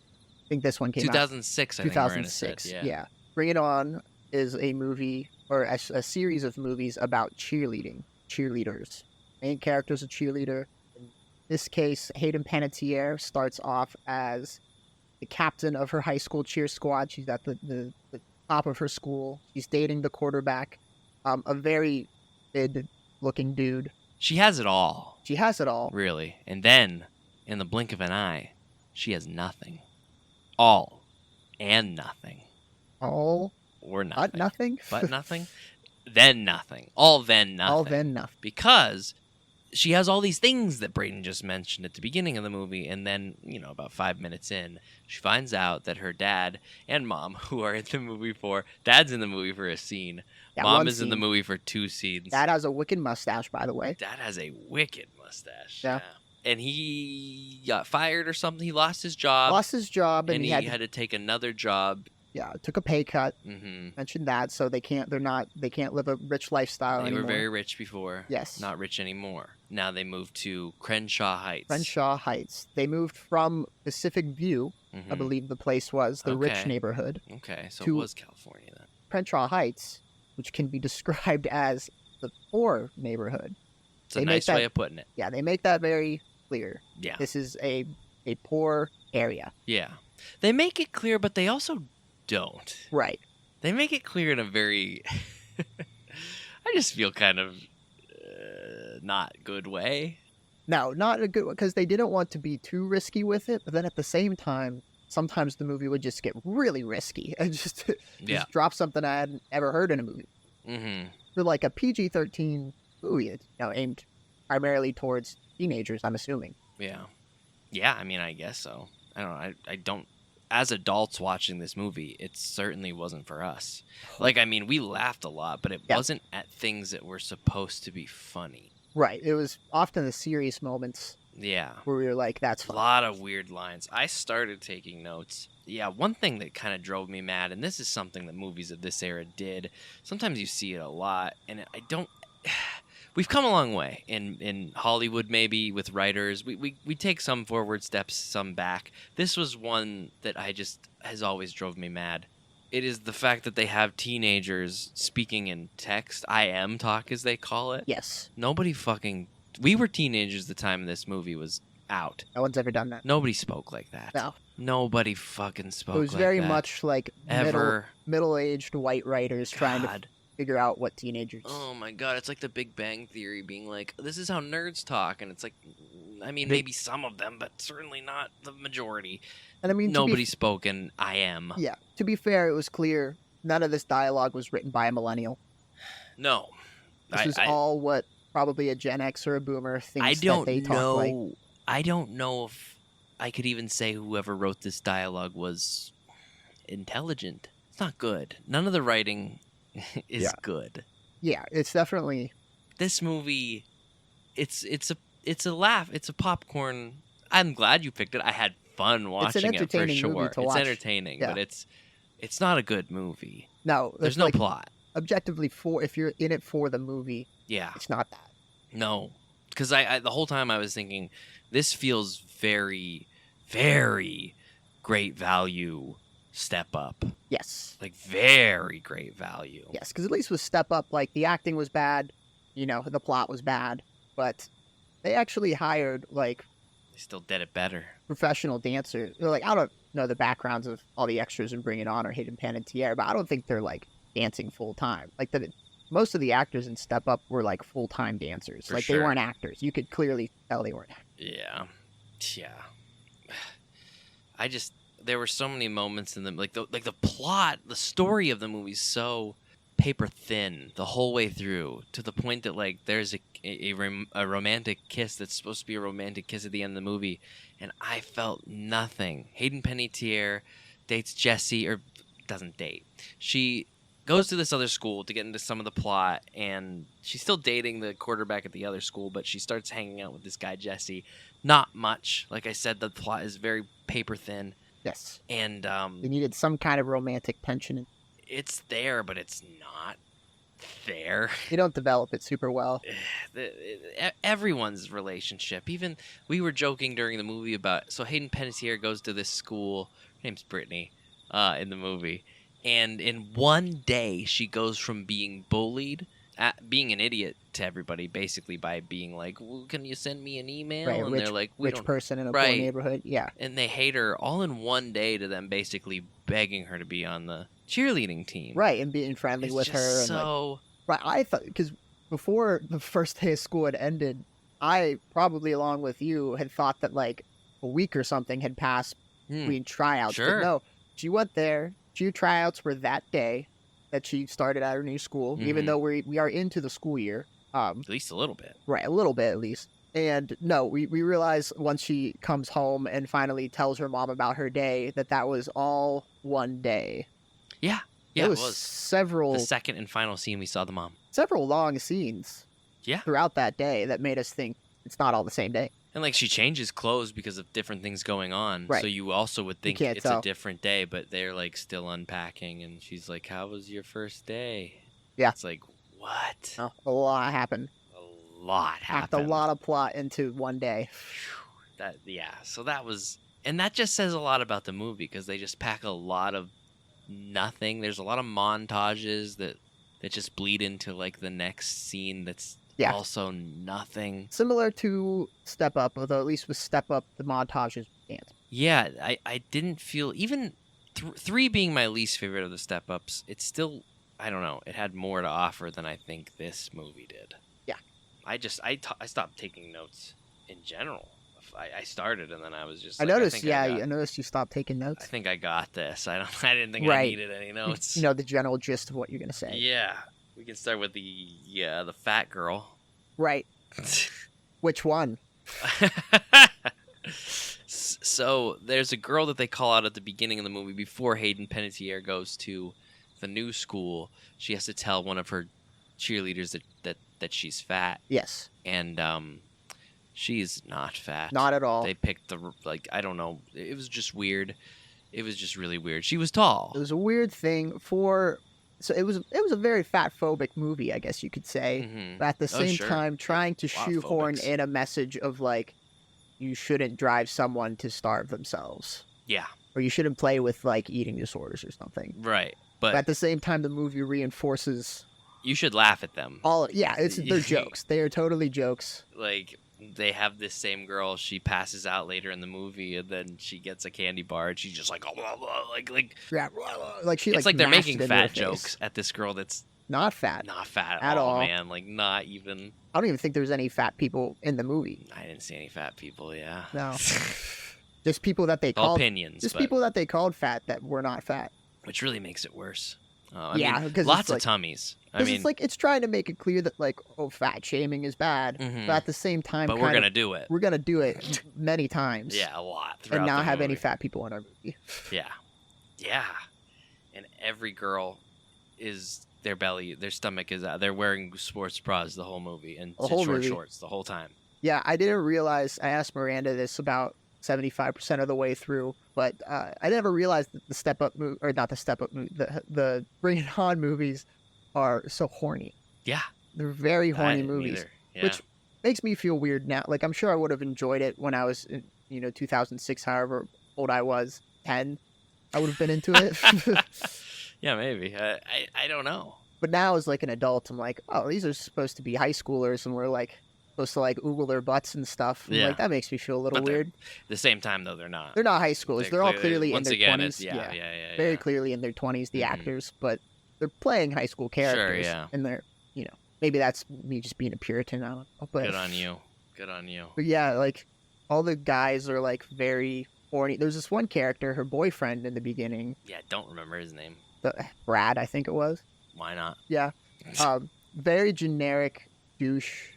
I think this one came out. 2006, I think. Miranda 2006. said, Yeah. Bring It On is a movie, or a series of movies about cheerleaders. Main character's a cheerleader. In this case, Hayden Panettiere starts off as the captain of her high school cheer squad. She's at the top of her school. She's dating the quarterback, a very mid-looking dude. She has it all. She has it all. Really. And then, in the blink of an eye, she has nothing. All and nothing. All Or nothing. but nothing? But nothing. Then nothing. All then nothing. All then nothing. Because she has all these things that Brayden just mentioned at the beginning of the movie, and then, about 5 minutes in, she finds out that her dad and mom, who are in the movie for... Dad's in the movie for a scene. Yeah, Mom one is in the scene. movie for 2 scenes. Dad has a wicked mustache, by the way. Dad has a wicked mustache. Yeah. And he got fired or something. He lost his job. Lost his job, and and he he had had to take another job. took a pay cut. Hmm Mentioned that, so they can't live a rich lifestyle They anymore. were very rich before. Yes. Not rich anymore. Now they moved to Crenshaw Heights. Crenshaw Heights. They moved from Pacific View, I Mhm. believe the place was, the rich Okay. neighborhood. Okay, so it to- was California then. Crenshaw Heights, which can be described as the poor neighborhood. It's a They make nice that- way of putting it. Yeah, they make that very clear. Yeah. This is a poor area. Yeah. They make it clear, but they also don't. Right. They make it clear in a very... I just feel kind of not good way. No, not a good one, because they didn't want to be too risky with it, but then at the same time, sometimes the movie would just get really risky and just Yeah. drop something I hadn't ever heard in a movie. Mm-hmm. For like a PG-13 movie, it's, aimed primarily towards teenagers, I'm assuming. Yeah. Yeah, I mean, I guess so. I don't know. I don't... As adults watching this movie, it certainly wasn't for us. Like, I mean, we laughed a lot, but it Yeah. wasn't at things that were supposed to be funny. Right. It was often the serious moments Yeah. where we were like, that's A fun. lot of weird lines. I started taking notes. Yeah, one thing that kind of drove me mad, and this is something that movies of this era did, sometimes you see it a lot, and I don't... We've come a long way in Hollywood, maybe, with writers. We take some forward steps, some back. This was one that has always drove me mad. It is the fact that they have teenagers speaking in text, IM talk as they call it. Yes. Nobody fucking... We were teenagers the time this movie was out. No one's ever done that. Nobody spoke like that. No. Nobody fucking spoke It was like very that. much like Ever. middle-aged white writers trying to God. figure out what teenagers... Oh my god, it's like the Big Bang Theory being like, this is how nerds talk, and it's like, I mean, They- maybe some of them, but certainly not the majority. And I mean, Nobody spoke in IM. Yeah. To be fair, it was clear none of this dialogue was written by a millennial. No. This is all what probably a Gen X or a Boomer thinks I don't that they talk like. know. I don't know if I could even say whoever wrote this dialogue was intelligent. It's not good. None of the writing is Yeah. good. Yeah, it's definitely... This movie, it's a laugh. It's a popcorn. I'm glad you picked it. I had fun watching it for entertaining sure. movie to It's watch. entertaining, Yeah. but it's not a good movie. No, There's it's no like, plot. objectively, if you're in it for the movie, Yeah. it's not that. No, because I the whole time I was thinking, this feels very, very great value step up. Yes. Like very great value. Yes, because at least with Step Up, like, the acting was bad, the plot was bad, but they actually hired, like, They still did it better. professional dancers. They're like, I don't know the backgrounds of all the extras in Bring It On or Hayden Panettiere, but I don't think they're, like, dancing full time. Like, most of the actors in Step Up were like full-time dancers. For Like sure. they weren't actors. You could clearly tell they weren't. Yeah. There were so many moments in them, like the plot, the story of the movie's so paper thin the whole way through, to the point that like there's a romantic kiss that's supposed to be a romantic kiss at the end of the movie, and I felt nothing. Hayden Panettiere dates Jesse, or doesn't date. She goes to this other school to get into some of the plot, and she's still dating the quarterback at the other school, but she starts hanging out with this guy Jesse. Not much. Like I said, the plot is very paper thin. Yes. And They needed some kind of romantic tension. it's there, but it's not there. You don't develop it super well. Everyone's relationship. Even we were joking during the movie about, so Hayden Panettiere goes to this school. Her name's Brittany in the movie. And in one day, she goes from being bullied, being an idiot to everybody, basically by being like, well, can you send me an email? Right, And they're like, we rich don't. person in a poor Right. neighborhood. Yeah. And they hate her all in one day, to them basically begging her to be on the cheerleading team. Right, and being friendly It's with just her. And so right, I thought, because before the first day of school had ended, I probably, along with you, had thought that like a week or something had passed between tryouts. Sure. But no, she went there. Her tryouts were that day that she started at her new school, even Mhm. though we are into the school year. at least a little bit. Right, a little bit at least. And no, we realize once she comes home and finally tells her mom about her day that was all one day. Yeah, There it was was. several The second and final scene, we saw the mom. long scenes Yeah. throughout that day that made us think it's not all the same day. And like she changes clothes because of different things going on. Right. So you also would think can't it's tell. a different day, but they're like still unpacking, and she's like, "How was your first day?" Yeah. It's like, what? Oh, a lot happened. A lot Packed happened. a lot of plot into one day. So that was, and that just says a lot about the movie, because they just pack a lot of nothing. There's a lot of montages that just bleed into like the next scene that's Yeah. also nothing. Similar to Step Up, although at least with Step Up, the montages dance. Yeah, I didn't feel, even 3 being my least favorite of the step ups, it's still, I don't know, it had more to offer than I think this movie did. Yeah. I stopped taking notes in general. I started, and then I was just I like, noticed, think I noticed you stopped taking I notes. think I got this. I didn't think I Right. needed any notes. You know the general gist of what you're gonna say. Yeah. We can start with the fat girl. Right. Which one? So there's a girl that they call out at the beginning of the movie before Hayden Panettiere goes to the new school. She has to tell one of her cheerleaders that she's fat, Yes. and she's not fat. Not at all. They picked I don't know. It was just weird. It was just really weird. She was tall. It was a weird thing for. So it was a very fat phobic movie, I guess you could say. Mhm. But at the Oh, same sure. time, trying to Lot of shoehorn phobics. in a message of like, you shouldn't drive someone to starve themselves, Yeah. or you shouldn't play with like eating disorders or something. Right. But But at the same time, the movie reinforces you should laugh at them. all. Yeah, they're jokes. They are totally jokes. Like, they have this same girl, she passes out later in the movie, and then she gets a candy bar, and she's just like, oh, blah, blah, like Yeah, like she it's like they're mashed making it into her fat face. jokes at this girl that's Not fat. not fat At all. man. Like, not even. I don't even think there's any fat people in the movie. I didn't see any fat people. Yeah. No. Just people that they All called. opinions. Just but- people that they called fat that were not fat. which really makes it worse. Yeah, I mean, 'cause it's lots of like- tummies. I Because mean, it's like it's trying to make it clear that like, oh, fat shaming is bad, Mhm. but at the same time, but we're gonna do it. we're gonna do it many times. Yeah, a lot. and throughout not the have any movie. fat people in our movie. Yeah. Yeah. And every girl is their belly, their stomach is out. They're wearing sports bras the whole movie and The whole short movie. shorts the whole time. Yeah, I didn't realize. I asked Miranda this about 75% of the way through, but I never realized that the Step Up movie, or not the Step Up movie, the Bring It On movies are so horny. Yeah. They're very I horny didn't movies, either. Yeah. which makes me feel weird now. Like, I'm sure I would have enjoyed it when I was in, 2006, however old I was, 10. I would have been into it. Yeah, maybe. I don't know. But now as like an adult, I'm like, oh, these are supposed to be high schoolers, and we're like supposed to like oogle their butts and stuff. I'm Yeah. like, that makes me feel a little But they're- weird. At the same time, though, they're not. They're not high schoolers. They're all clearly in once their again, 20s. It's, yeah. Very yeah. clearly in their 20s, the Mhm. actors, but they're playing high school characters. yeah. And they're you know, maybe that's me just being a Puritan. I don't know. But, Good on you. Good on you. But yeah, like, all the guys are, like, very horny. There's this one character, her boyfriend in the beginning. Yeah, I don't remember his name. Brad, I think it was. Why not? Yeah. Very generic douche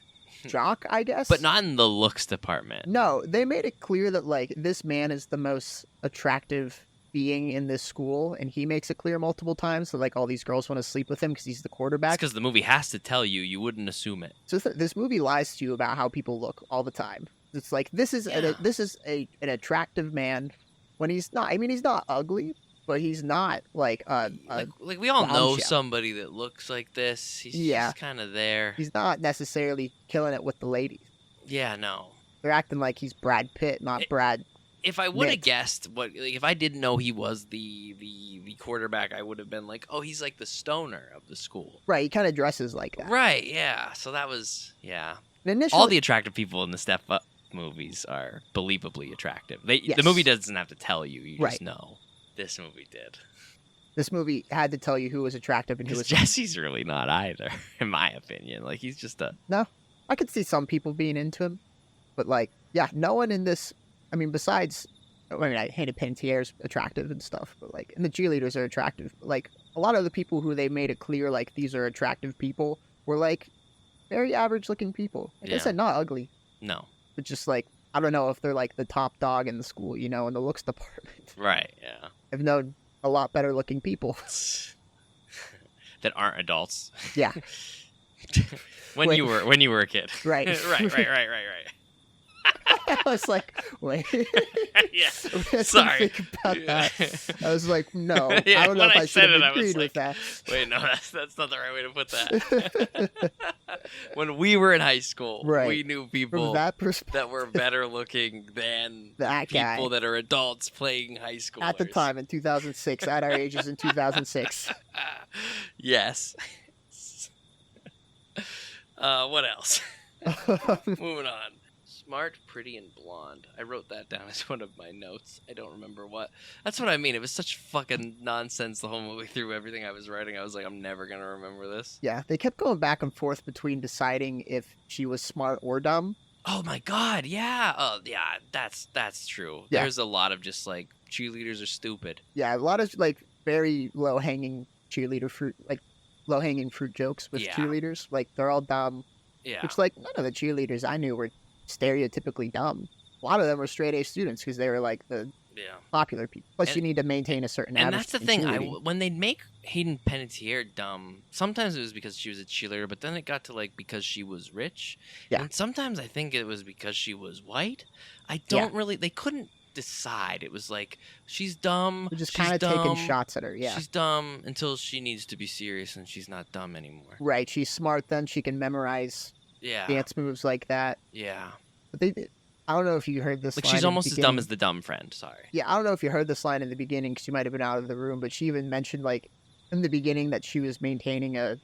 jock, I guess. But not in the looks department. No, they made it clear that, like, this man is the most attractive being in this school, and he makes it clear multiple times. So, like, all these girls want to sleep with him because he's the quarterback. It's because the movie has to tell you. You wouldn't assume it. So this movie lies to you about how people look all the time. It's like, this is an attractive man when he's not. I mean, he's not ugly, but he's not like like we all know bombshell. somebody that looks like this. He's just kind of there. He's not necessarily killing it with the ladies. Yeah, no. They're acting like he's Brad Pitt, not Brad. If I would have guessed if I didn't know he was the quarterback, I would have been like, oh, he's like the stoner of the school. Right, he kind of dresses like that. Right, yeah. So that was Initially, all the attractive people in the Step Up movies are believably attractive. The movie doesn't have to tell you. You just know. This movie did. This movie had to tell you who was attractive and who was. Jesse's really not either, in my opinion. Like, he's just a. No, I could see some people being into him, but like, yeah, no one in this. I mean, besides, I hated Pantier's attractive and stuff, but like, and the cheerleaders are attractive. But like, a lot of the people who they made it clear like these are attractive people were like very average-looking people. Like I said, not ugly. No. But just like, I don't know if they're like the top dog in the school, you know, in the looks department. Right. Yeah. I've known a lot better looking people that aren't adults. Yeah. when you were a kid. Right. right. I was like, wait. Yeah. Sorry. Think about that. I was like, no. Yeah, I don't know if I should have I agreed was with that. Wait, no, that's not the right way to put that. When we were in high school, we knew people that were better looking than that people that are adults playing high schoolers. At the time, in 2006, at our ages in 2006. Yes. What else? Moving on. Smart, pretty, and blonde. I wrote that down as one of my notes. I don't remember what. That's what I mean. It was such fucking nonsense the whole movie through everything I was writing. I was like, I'm never going to remember this. Yeah, they kept going back and forth between deciding if she was smart or dumb. Oh my god, yeah. Oh, yeah, that's true. Yeah. There's a lot of just like, cheerleaders are stupid. Yeah, a lot of like very low-hanging cheerleader fruit, like low-hanging fruit jokes with cheerleaders. Like, they're all dumb. Yeah. Which, like, none of the cheerleaders I knew were stereotypically dumb. A lot of them were straight A students because they were like the popular people. Plus, you need to maintain a certain average. And that's the thing. When they make Hayden Panettiere dumb, sometimes it was because she was a cheerleader, but then it got to like because she was rich. Yeah. And sometimes I think it was because she was white. I don't really. They couldn't decide. It was like she's dumb. They're just kind of taking shots at her. Yeah. She's dumb until she needs to be serious, and she's not dumb anymore. Right. She's smart. Then she can memorize. Dance moves like that. Yeah. But I don't know if you heard this line. She's almost as dumb as the dumb friend. Sorry. Yeah, I don't know if you heard this line in the beginning because you might have been out of the room, but she even mentioned like in the beginning that she was maintaining a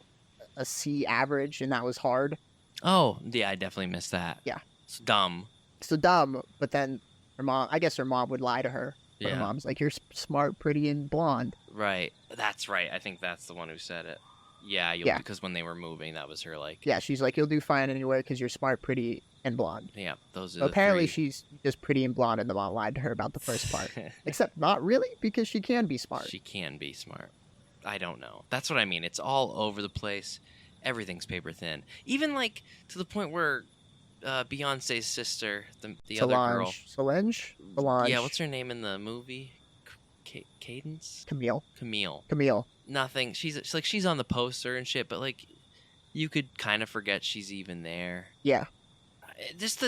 C average and that was hard. Oh, yeah, I definitely missed that. Yeah. It's dumb. So dumb, but then her mom, I guess her mom would lie to her. But her mom's like, you're smart, pretty, and blonde. Right. That's right. I think that's the one who said it. Yeah, because when they were moving, that was her, like... Yeah, she's like, you'll do fine anywhere because you're smart, pretty, and blonde. Yeah, those are so apparently she's just pretty and blonde, and the mom lied to her about the first part. Except not really, because she can be smart. She can be smart. I don't know. That's what I mean. It's all over the place. Everything's paper thin. Even, like, to the point where Beyonce's sister, the other girl... Solange? Yeah, what's her name in the movie? Cadence? Camille. Nothing. She's on the poster and shit, but like you could kind of forget she's even there. Yeah. Just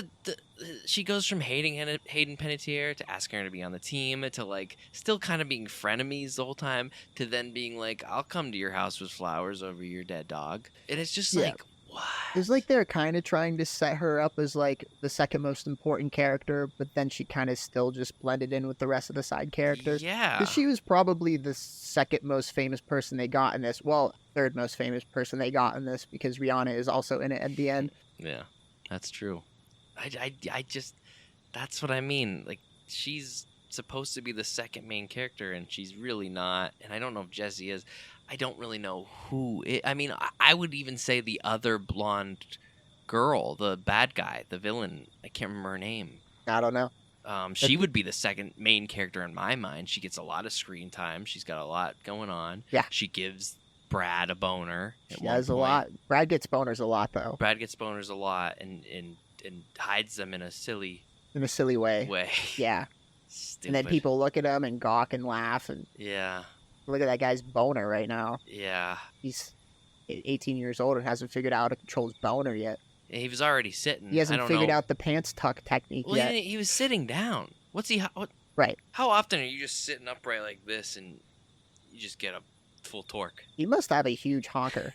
she goes from hating Hayden Panettiere to asking her to be on the team to like still kind of being frenemies the whole time to then being like, I'll come to your house with flowers over your dead dog. And it's just like, what? It's like they're kind of trying to set her up as like the second most important character, but then she kind of still just blended in with the rest of the side characters. Yeah. Because she was probably the second most famous person they got in this. Well, third most famous person they got in this because Rihanna is also in it at the end. Yeah, that's true. I just, that's what I mean. Like, she's supposed to be the second main character, and she's really not. And I don't know if Jessie is. I don't really know who it. I mean, I would even say the other blonde girl, the bad guy, the villain. I can't remember her name. I don't know. She would be the second main character in my mind. She gets a lot of screen time. She's got a lot going on. Yeah. She gives Brad a boner. She has a lot. Brad gets boners a lot, though. Brad gets boners a lot and hides them in a silly way. Yeah. Stupid. And then people look at him and gawk and laugh and look at that guy's boner right now. Yeah. He's 18 years old and hasn't figured out how to control his boner yet. He was already sitting. He hasn't figured out the pants tuck technique yet. He was sitting down. Right. How often are you just sitting upright like this and you just get a full torque? He must have a huge honker.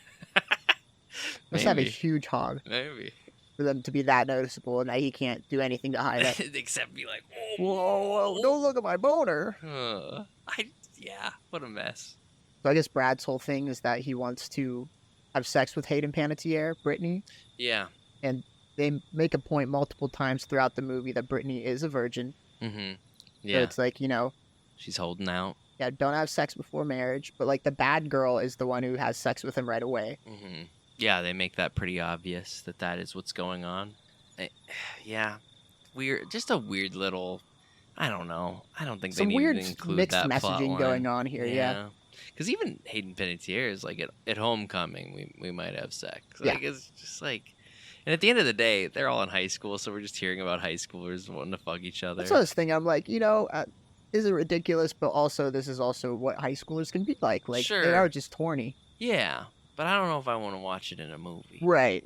Must have a huge hog. Maybe. For them to be that noticeable and that he can't do anything to hide it. Except be like, whoa, don't look at my boner. What a mess. So I guess Brad's whole thing is that he wants to have sex with Hayden Panettiere, Brittany. Yeah. And they make a point multiple times throughout the movie that Brittany is a virgin. Mm-hmm. Yeah. So it's like, she's holding out. Yeah, don't have sex before marriage. But, like, the bad girl is the one who has sex with him right away. Mm-hmm. Yeah, they make that pretty obvious that is what's going on. Weird. Just a weird little... I don't know. I don't think they need to include mixed that messaging going on here, yeah. Because even Hayden Panettiere is like, at homecoming, we might have sex. Yeah. Like, it's just like... And at the end of the day, they're all in high school, so we're just hearing about high schoolers wanting to fuck each other. That's what I was thinking. I'm like, is it ridiculous? But also, this is also what high schoolers can be like. Like, sure. They are just horny. Yeah, but I don't know if I want to watch it in a movie. Right.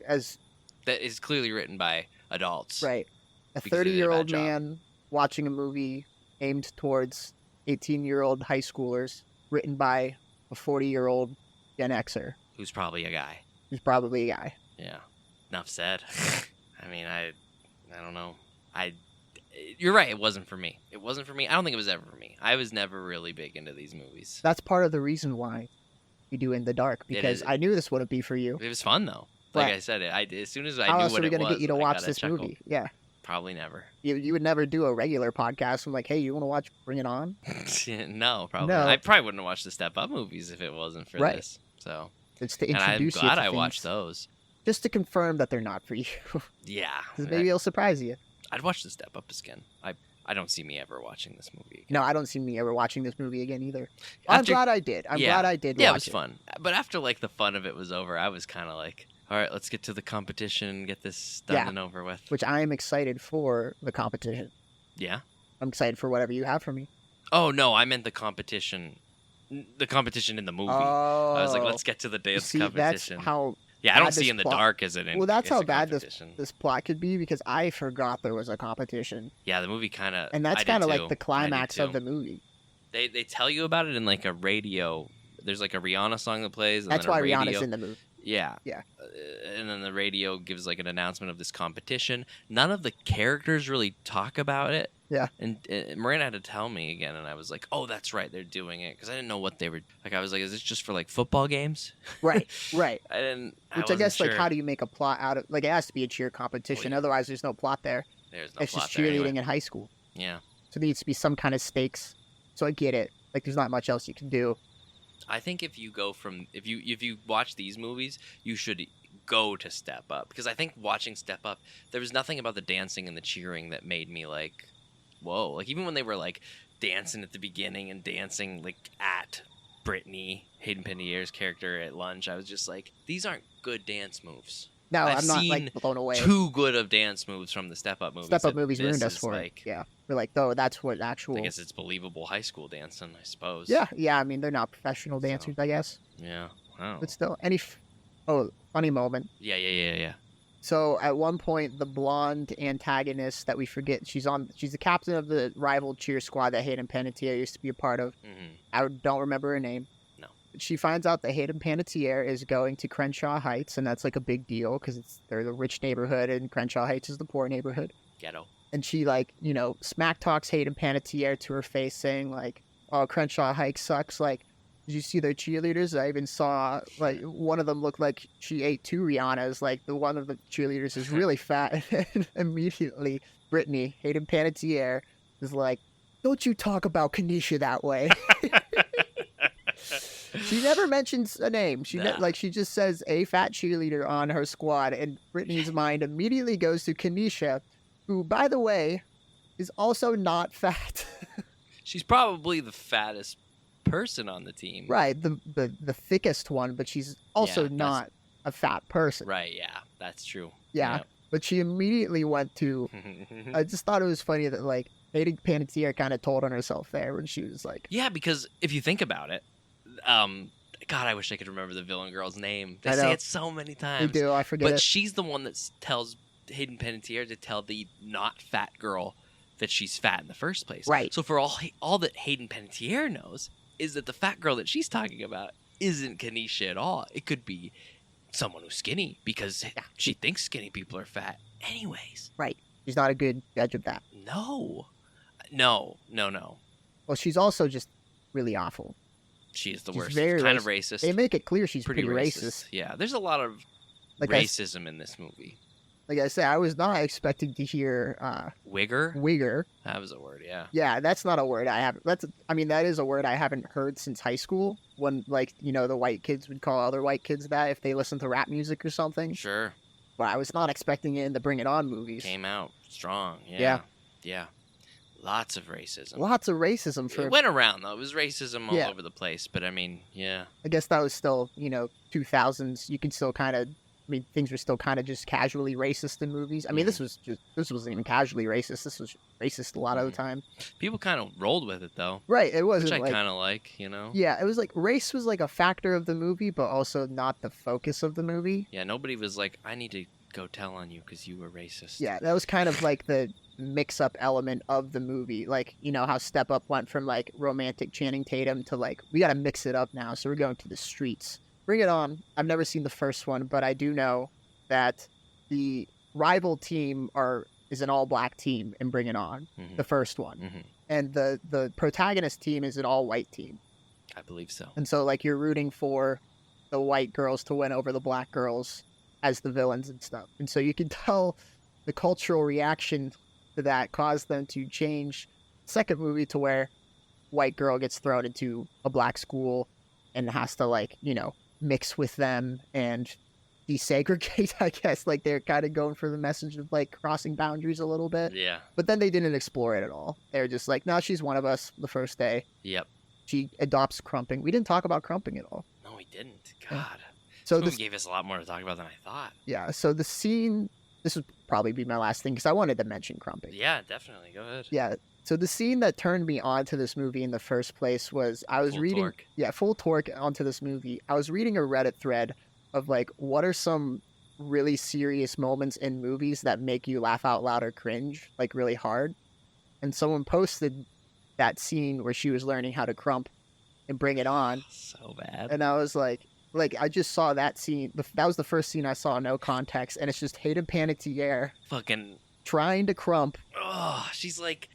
That is clearly written by adults. Right. A 30-year-old man watching a movie aimed towards 18-year-old high schoolers, written by a 40-year-old Gen Xer. Who's probably a guy. Yeah. Enough said. I mean, I don't know. You're right. It wasn't for me. I don't think it was ever for me. I was never really big into these movies. That's part of the reason why we do In the Dark, because I knew this wouldn't be for you. It was fun though. Like I said, as soon as I How knew else what are we it gonna was, get you to watch this chuckle. movie? Yeah. Probably never. You would never do a regular podcast. I'm like, hey, you want to watch Bring It On? No, probably. No. I probably wouldn't have watched the Step Up movies if it wasn't for this. So it's to introduce you to I'm glad I things, watched those. just to confirm that they're not for you. Yeah. Because maybe it'll surprise you. I'd watch the Step Up again. I don't see me ever watching this movie again. No, I don't see me ever watching this movie again either. I'm glad I did. I'm glad I did. Yeah, watch it was fun. But after like the fun of it was over, I was kind of like, all right, let's get to the competition and get this done and over with. Which I am excited for the competition. Yeah? I'm excited for whatever you have for me. Oh, no, I meant the competition. The competition in the movie. Oh. I was like, let's get to the dance competition. That's how... Yeah, I don't see In the Dark as an Well, that's how bad this plot could be, because I forgot there was a competition. Yeah, the movie kind of... And that's kind of like the climax of the movie. They tell you about it in like a radio... There's like a Rihanna song that plays. And that's then why Rihanna's in the movie. Yeah. Yeah. And then the radio gives like an announcement of this competition. None of the characters really talk about it. Yeah. And Miranda had to tell me again, and I was like, oh, that's right, they're doing it. Because I didn't know what they were... Like, I was like, is this just for like football games? Right. I guess, sure. like, how do you make a plot out of... Like, it has to be a cheer competition. Well, yeah. Otherwise, there's no plot there. There's no it's plot just there cheerleading anyway. in high school. Yeah. So there needs to be some kind of stakes. So I get it. Like, there's not much else you can do. I think if you go from... If you watch these movies, you should go to Step Up. Because I think watching Step Up, there was nothing about the dancing and the cheering that made me like... Whoa. Like, even when they were, like, dancing at the beginning and dancing, like, at Brittany, Hayden Panettiere's character at lunch, I was just like, these aren't good dance moves. No, I've I'm not, seen like, blown away. too good of dance moves from the Step Up movies. Step Up movies ruined us for like, it. Yeah. We're like, oh, that's what actual... I guess it's believable high school dancing, I suppose. Yeah, I mean, they're not professional dancers, I guess. Yeah. Wow. But still, funny moment. Yeah. So at one point, the blonde antagonist that we forget, she's the captain of the rival cheer squad that Hayden Panettiere used to be a part of. Mm-hmm. I don't remember her name. No. She finds out that Hayden Panettiere is going to Crenshaw Heights, and that's like a big deal because they're the rich neighborhood and Crenshaw Heights is the poor neighborhood. Ghetto. And she, like, smack talks Hayden Panettiere to her face, saying, like, oh, Crenshaw Heights sucks. Like, did you see their cheerleaders? I even saw, like, one of them looked like she ate 2 Rihannas. Like, the one of the cheerleaders is really fat. And immediately, Brittany, Hayden Panettiere, is like, Don't you talk about Kanisha that way. She never mentions a name. She she just says a fat cheerleader on her squad, and Brittany's mind immediately goes to Kanisha, who, by the way, is also not fat. She's probably the fattest person on the team. Right, the thickest one, but she's also not a fat person. Right, yeah, that's true. Yeah, yep. But she immediately went to... I just thought it was funny that, like, Lady Panettiere kind of told on herself there when she was like... Yeah, because if you think about it, God, I wish I could remember the villain girl's name. They say it so many times. They do, I forget But it. she's the one that tells Hayden Panettiere to tell the not fat girl that she's fat in the first place. Right. So for all that Hayden Panettiere knows is that the fat girl that she's talking about isn't Kanisha at all. It could be someone who's skinny because she thinks skinny people are fat anyways. Right. She's not a good judge of that. No. Well, she's also just really awful. She is the She's worst. very Kind of racist. They make it clear she's pretty racist. Yeah, there's a lot of racism in this movie. Like I said, I was not expecting to hear Wigger? Wigger. That was a word, yeah. Yeah, that's not a word I haven't. That is a word I haven't heard since high school. When, like, the white kids would call other white kids that if they listen to rap music or something. Sure. But I was not expecting it in the Bring It On movies. Came out strong. Yeah. Lots of racism. Lots of racism for. It went around though. It was racism all over the place. But I mean, yeah. I guess that was still 2000s. You can still kind of. Things were still kind of just casually racist in movies. This wasn't even casually racist. This was racist a lot of the time. People kind of rolled with it though. Right, it wasn't which I kind of like, Yeah, it was like race was like a factor of the movie, but also not the focus of the movie. Yeah, nobody was like, I need to go tell on you because you were racist. Yeah, that was kind of like the mix-up element of the movie. Like, how Step Up went from like romantic Channing Tatum to like, we got to mix it up now, so we're going to the streets. Bring It On. I've never seen the first one, but I do know that the rival team is an all-black team in Bring It On, the first one. Mm-hmm. And the protagonist team is an all-white team. I believe so. And so, like, you're rooting for the white girls to win over the black girls as the villains and stuff. And so you can tell the cultural reaction to that caused them to change the second movie to where white girl gets thrown into a black school and has to, like, mix with them and desegregate, I guess. Like, they're kind of going for the message of, like, crossing boundaries a little bit. Yeah. But then they didn't explore it at all. They're just like, no, she's one of us the first day. Yep. She adopts crumping. We didn't talk about crumping at all. No, we didn't. God. So this gave us a lot more to talk about than I thought. Yeah, so the scene... This would probably be my last thing, because I wanted to mention crumping. Yeah, definitely. Go ahead. Yeah. So the scene that turned me on to this movie in the first place was I was reading... Torque. Yeah, full torque onto this movie. I was reading a Reddit thread of, like, what are some really serious moments in movies that make you laugh out loud or cringe, like, really hard? And someone posted that scene where she was learning how to crump and Bring It On. So bad. And I was like, I just saw that scene. That was the first scene I saw, no context. And it's just Hayden Panettiere fucking trying to crump. Oh, she's like,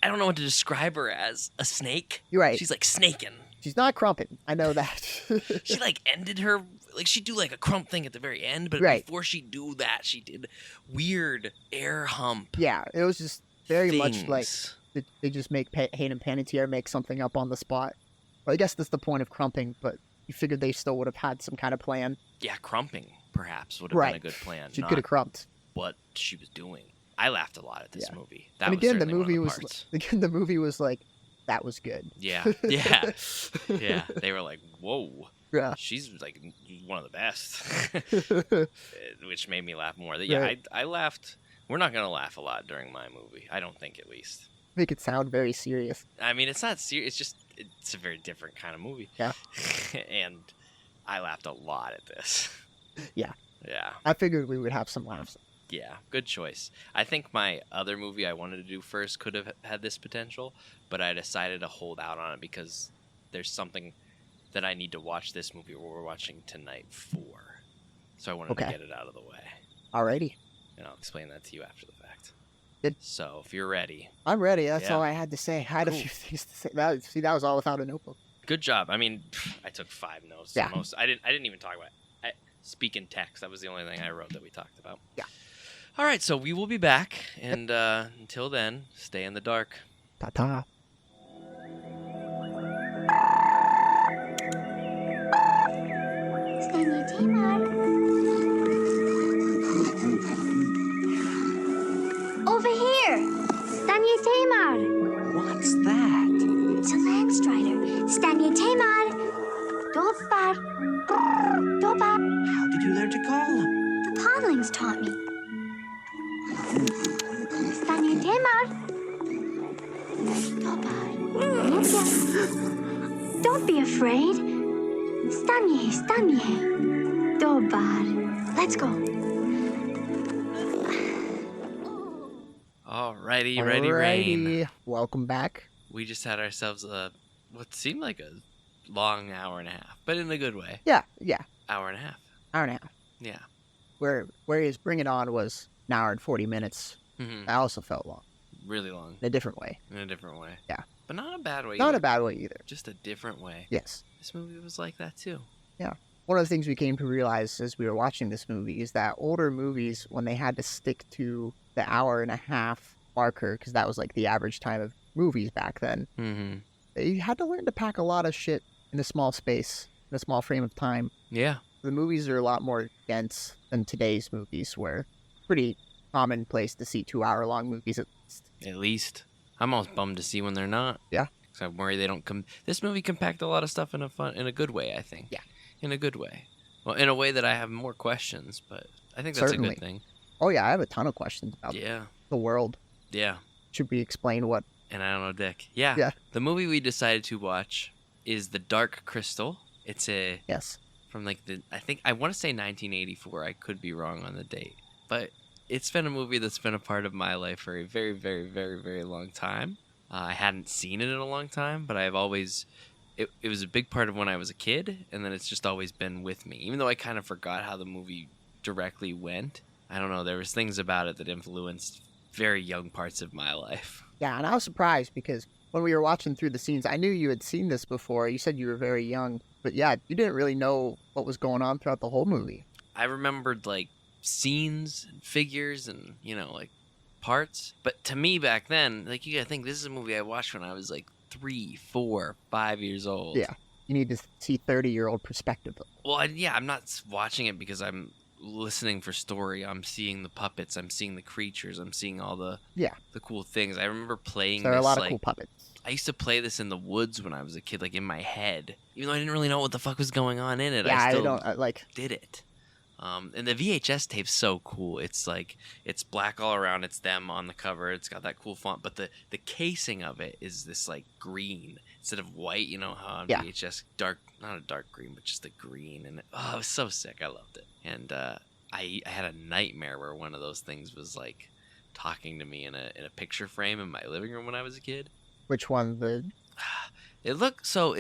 I don't know what to describe her as. A snake? You're right. She's like snaking. She's not crumping. I know that. She like ended her, like she'd do like a crump thing at the very end, but before she'd do that, she did weird air hump. Yeah, it was just very things. much like they just make Hayden Panettiere make something up on the spot. Well, I guess that's the point of crumping, but you figured they still would have had some kind of plan. Yeah, crumping perhaps would have been a good plan. She could have crumped. What she was doing. I laughed a lot at this movie. That and was again, the movie was like, that was good. Yeah. They were like, whoa. Yeah. She's like one of the best, which made me laugh more. I laughed. We're not gonna laugh a lot during my movie. I don't think, at least. Make it sound very serious. I mean, it's not serious. It's just it's a very different kind of movie. Yeah. And I laughed a lot at this. Yeah. Yeah. I figured we would have some laughs. Yeah, good choice. I think my other movie I wanted to do first could have had this potential, but I decided to hold out on it because there's something that I need to watch this movie we're watching tonight for. So I wanted to get it out of the way. Alrighty. And I'll explain that to you after the fact. Good. So if you're ready. I'm ready. That's all I had to say. I had a few things to say. That was all without a notebook. Good job. I mean, I took 5 notes. Yeah. I didn't even talk about it. Speak in text. That was the only thing I wrote that we talked about. Yeah. All right, so we will be back, and until then, stay in the dark. Ta-ta. call? The podlings taught me. Stanie Temar. Don't be afraid. Stanie. Dobar. Let's go. Alrighty, ready, rain. Alrighty. Welcome back. We just had ourselves what seemed like a long hour and a half, but in a good way. Yeah. Hour and a half. Hour and a half. Yeah. Whereas Bring It On was an hour and 40 minutes. Mm-hmm. That also felt long. Really long. In a different way. Yeah. But not in a bad way Not either. a bad way either. Just a different way. Yes. This movie was like that too. Yeah. One of the things we came to realize as we were watching this movie is that older movies, when they had to stick to the hour and a half marker, because that was like the average time of movies back then, they had to learn to pack a lot of shit in a small space, in a small frame of time. Yeah. The movies are a lot more dense than today's movies, where pretty commonplace to see 2-hour-long movies at least. At least. I'm almost bummed to see when they're not. Yeah. Because I'm worried they don't come. This movie compact a lot of stuff in a good way, I think. Yeah. In a good way. Well, in a way that I have more questions, but I think that's Certainly. a good thing. Oh yeah, I have a ton of questions about the world. Yeah. Should we explain what? And I don't know, Dick. Yeah. The movie we decided to watch is The Dark Crystal. It's from like I want to say 1984. I could be wrong on the date, but it's been a movie that's been a part of my life for a very, very, very, very long time. I hadn't seen it in a long time, but I've always. It was a big part of when I was a kid, and then it's just always been with me. Even though I kind of forgot how the movie directly went, I don't know. There was things about it that influenced very young parts of my life. Yeah, and I was surprised because when we were watching through the scenes, I knew you had seen this before. You said you were very young, but yeah, you didn't really know what was going on throughout the whole movie. I remembered like scenes and figures and like parts, but to me back then, like you gotta think this is a movie I watched when I was like 3, 4, 5 years old. Yeah, you need to see 30-year-old perspective. Well, I'm not watching it because I'm listening for story. I'm seeing the puppets. I'm seeing the creatures. I'm seeing all the cool things. I remember playing. There are a lot of like, cool puppets. I used to play this in the woods when I was a kid, like in my head, even though I didn't really know what the fuck was going on in it. Yeah, I still don't did it. And the VHS tape's so cool. It's like it's black all around. It's them on the cover. It's got that cool font, but the casing of it is this like green instead of white. You know how on VHS not a dark green, but just the green. And it was so sick. I loved it. And I had a nightmare where one of those things was like talking to me in a picture frame in my living room when I was a kid. Which one? It looked so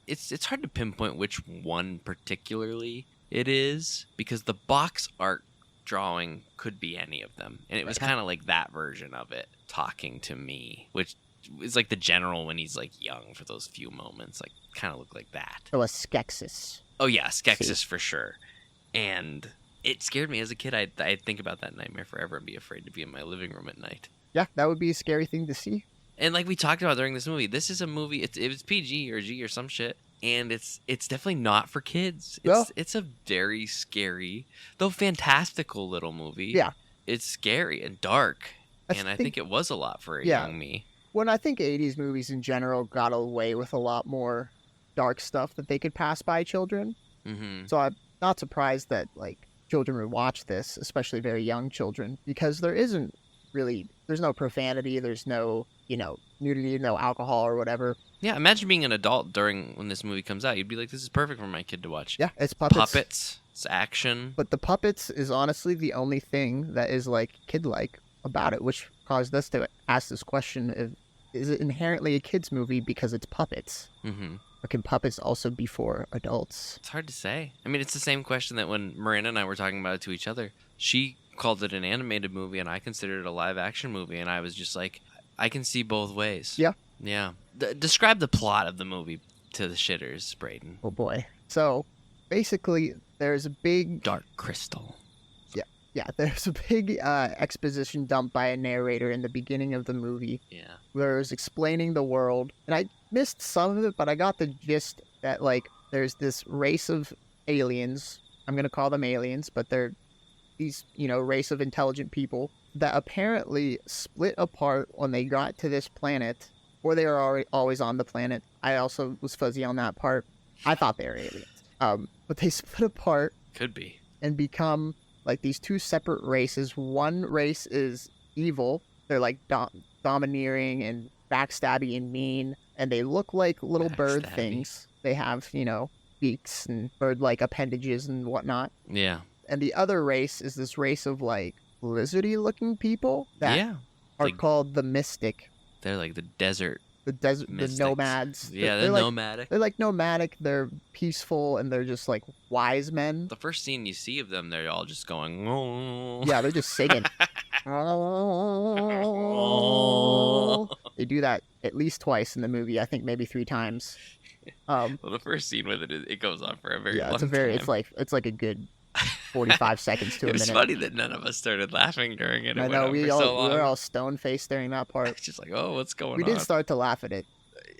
it's hard to pinpoint which one particularly it is, because the box art drawing could be any of them, and it was kind of like that version of it talking to me, which is like the general when he's like young for those few moments, like kind of looked like that. Oh, a Skeksis. Oh yeah, Skeksis for sure. And it scared me as a kid. I'd think about that nightmare forever and be afraid to be in my living room at night. Yeah, that would be a scary thing to see. And like we talked about during this movie, this is a movie. It was PG or G or some shit. And it's definitely not for kids. It's a very scary, though fantastical little movie. Yeah. It's scary and dark. I think it was a lot for a young me. When I think 80s movies in general got away with a lot more dark stuff that they could pass by children. Mm-hmm. So I'm not surprised that like children would watch this, especially very young children, because there's no profanity, there's no, nudity, no alcohol or whatever. Yeah, imagine being an adult when this movie comes out. You'd be like, this is perfect for my kid to watch. Yeah, it's puppets. Puppets, it's action. But the puppets is honestly the only thing that is like kid-like about it, which caused us to ask this question: is it inherently a kids movie because it's puppets? Mm-hmm. Or can puppets also be for adults? It's hard to say. I mean, it's the same question that when Miranda and I were talking about it to each other, she called it an animated movie and I considered it a live-action movie, and I was just like, I can see both ways. Yeah. Yeah. Describe the plot of the movie to the shitters, Braden. Oh boy. So, basically, there's a big... Dark Crystal. Yeah, there's a big exposition dump by a narrator in the beginning of the movie. Yeah. Where it was explaining the world. And I missed some of it, but I got the gist that, like, there's this race of aliens. I'm going to call them aliens, but they're these, race of intelligent people that apparently split apart when they got to this planet, or they were always on the planet. I also was fuzzy on that part. I thought they were aliens. But they split apart. Could be. and become like these two separate races. One race is evil. They're like domineering and backstabby and mean, and they look like little bird Backstabby. things. They have, beaks and bird-like appendages and whatnot. Yeah. And the other race is this race of like lizardy-looking people that Yeah. are Like- called the Mystic. They're like the desert The mystics. nomads. Yeah, they're they're like, nomadic. they're like nomadic. They're peaceful, and they're just like wise men. The first scene you see of them, they're all just going, oh. Yeah, they're just singing. They do that at least twice in the movie. I think maybe 3 times. Well, the first scene with it goes on for a very long time. It's like a good 45 seconds to a It was minute. funny that none of us started laughing during it. It I went know on we for so long. were all stone faced during that part. It's just like, oh, what's going We on? did start to laugh at it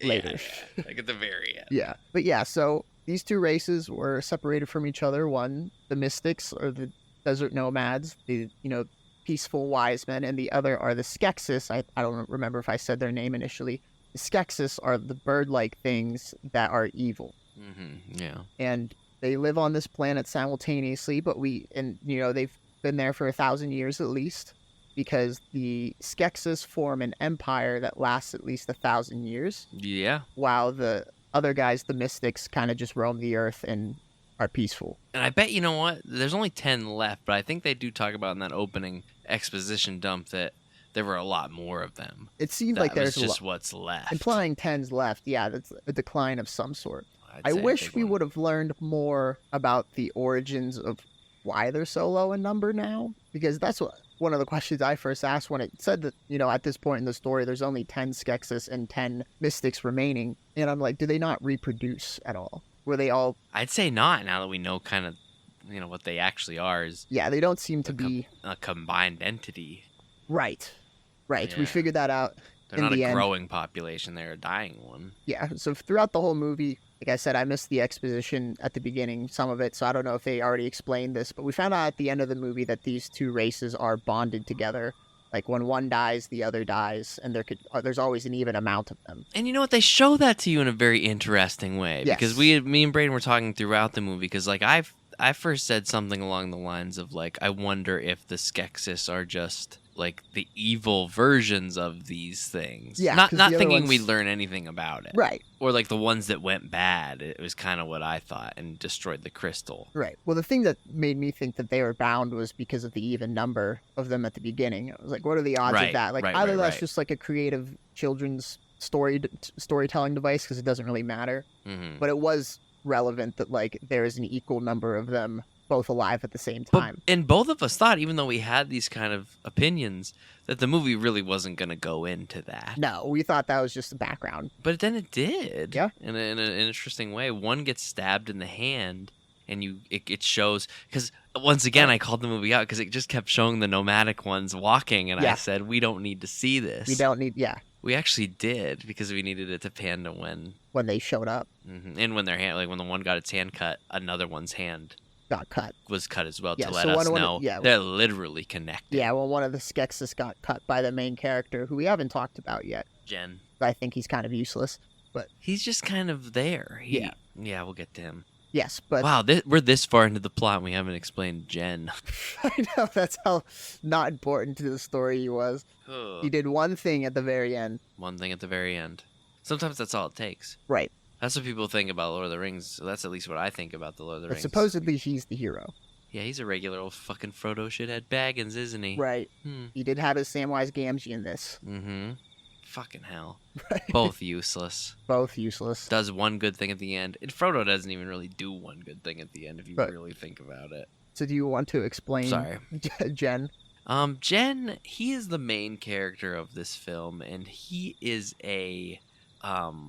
later. Yeah, like at the very end. Yeah. But yeah, so these two races were separated from each other. One, the Mystics, or the desert nomads, the, peaceful wise men, and the other are the Skeksis. I don't remember if I said their name initially. The Skeksis are the bird-like things that are evil. Mm-hmm. Yeah. And they live on this planet simultaneously, but they've been there for 1,000 years at least, because the Skeksis form an empire that lasts at least 1,000 years, Yeah. while the other guys, the Mystics, kind of just roam the earth and are peaceful. And I bet, you know what? There's only 10 left, but I think they do talk about in that opening exposition dump that there were a lot more of them. It seemed That like there's was just what's left. implying 10's left. Yeah, that's a decline of some sort. I I'd say a wish big we one. would have learned more about the origins of why they're so low in number now, because that's one of the questions I first asked when it said that, at this point in the story, there's only 10 Skeksis and 10 Mystics remaining. And I'm like, do they not reproduce at all? Were they all... I'd say not, now that we know kind of, what they actually are is Yeah, they don't seem to be... a combined entity. Right. We Yeah. figured that out They're in not the a end. growing population, they're a dying one. Yeah, so throughout the whole movie, like I said, I missed the exposition at the beginning, some of it, so I don't know if they already explained this, but we found out at the end of the movie that these two races are bonded together. Like, when one dies, the other dies, and there's always an even amount of them. And you know what? They show that to you in a very interesting way. Yes. Because me and Braden were talking throughout the movie, because, like, I first said something along the lines of, like, I wonder if the Skeksis are just, like, the evil versions of these things. Yeah, Not 'cause the other thinking ones- we'd learn anything about it. Right. Or, like, the ones that went bad. It was kind of what I thought, and destroyed the crystal. Right. Well, the thing that made me think that they were bound was because of the even number of them at the beginning. I was like, what are the odds Right, of that? Like, right, either right, that's right. just like a creative children's storytelling device because it doesn't really matter. Mm-hmm. But it was relevant that, like, there is an equal number of them both alive at the same time. And both of us thought, even though we had these kind of opinions, that the movie really wasn't going to go into that. No, we thought that was just the background. But then it did. Yeah. In an interesting way. One gets stabbed in the hand, and it shows... Because, once again, I called the movie out because it just kept showing the nomadic ones walking, and I Yeah. said, we don't need to see this. We don't need, We actually did, because we needed it to pan to when they showed up, and when their hand... Like, when the one got its hand cut, another one's hand got cut. was cut as well, Yeah, to let so us one- know yeah. they're literally connected. Yeah, well, one of the Skeksis got cut by the main character, who we haven't talked about yet. Jen. I think he's kind of useless. But He's just kind of there. Yeah. Yeah, we'll get to him. yes, but Wow, we're this far into the plot and we haven't explained Jen. I know that's how not important to the story he was. He did one thing at the very end. One thing at the very end. Sometimes that's all it takes. Right. That's what people think about Lord of the Rings. So that's at least what I think about the Lord of the But Rings. supposedly he's the hero. Yeah, he's a regular old fucking Frodo shithead Baggins, isn't he? Right. Hmm. He did have his Samwise Gamgee in this. Mm-hmm. Fucking hell. Right. Both useless. Both useless. Does one good thing at the end. And Frodo doesn't even really do one good thing at the end if you Right. really think about it. So do you want to explain Sorry. Jen? Jen, he is the main character of this film, and he is a,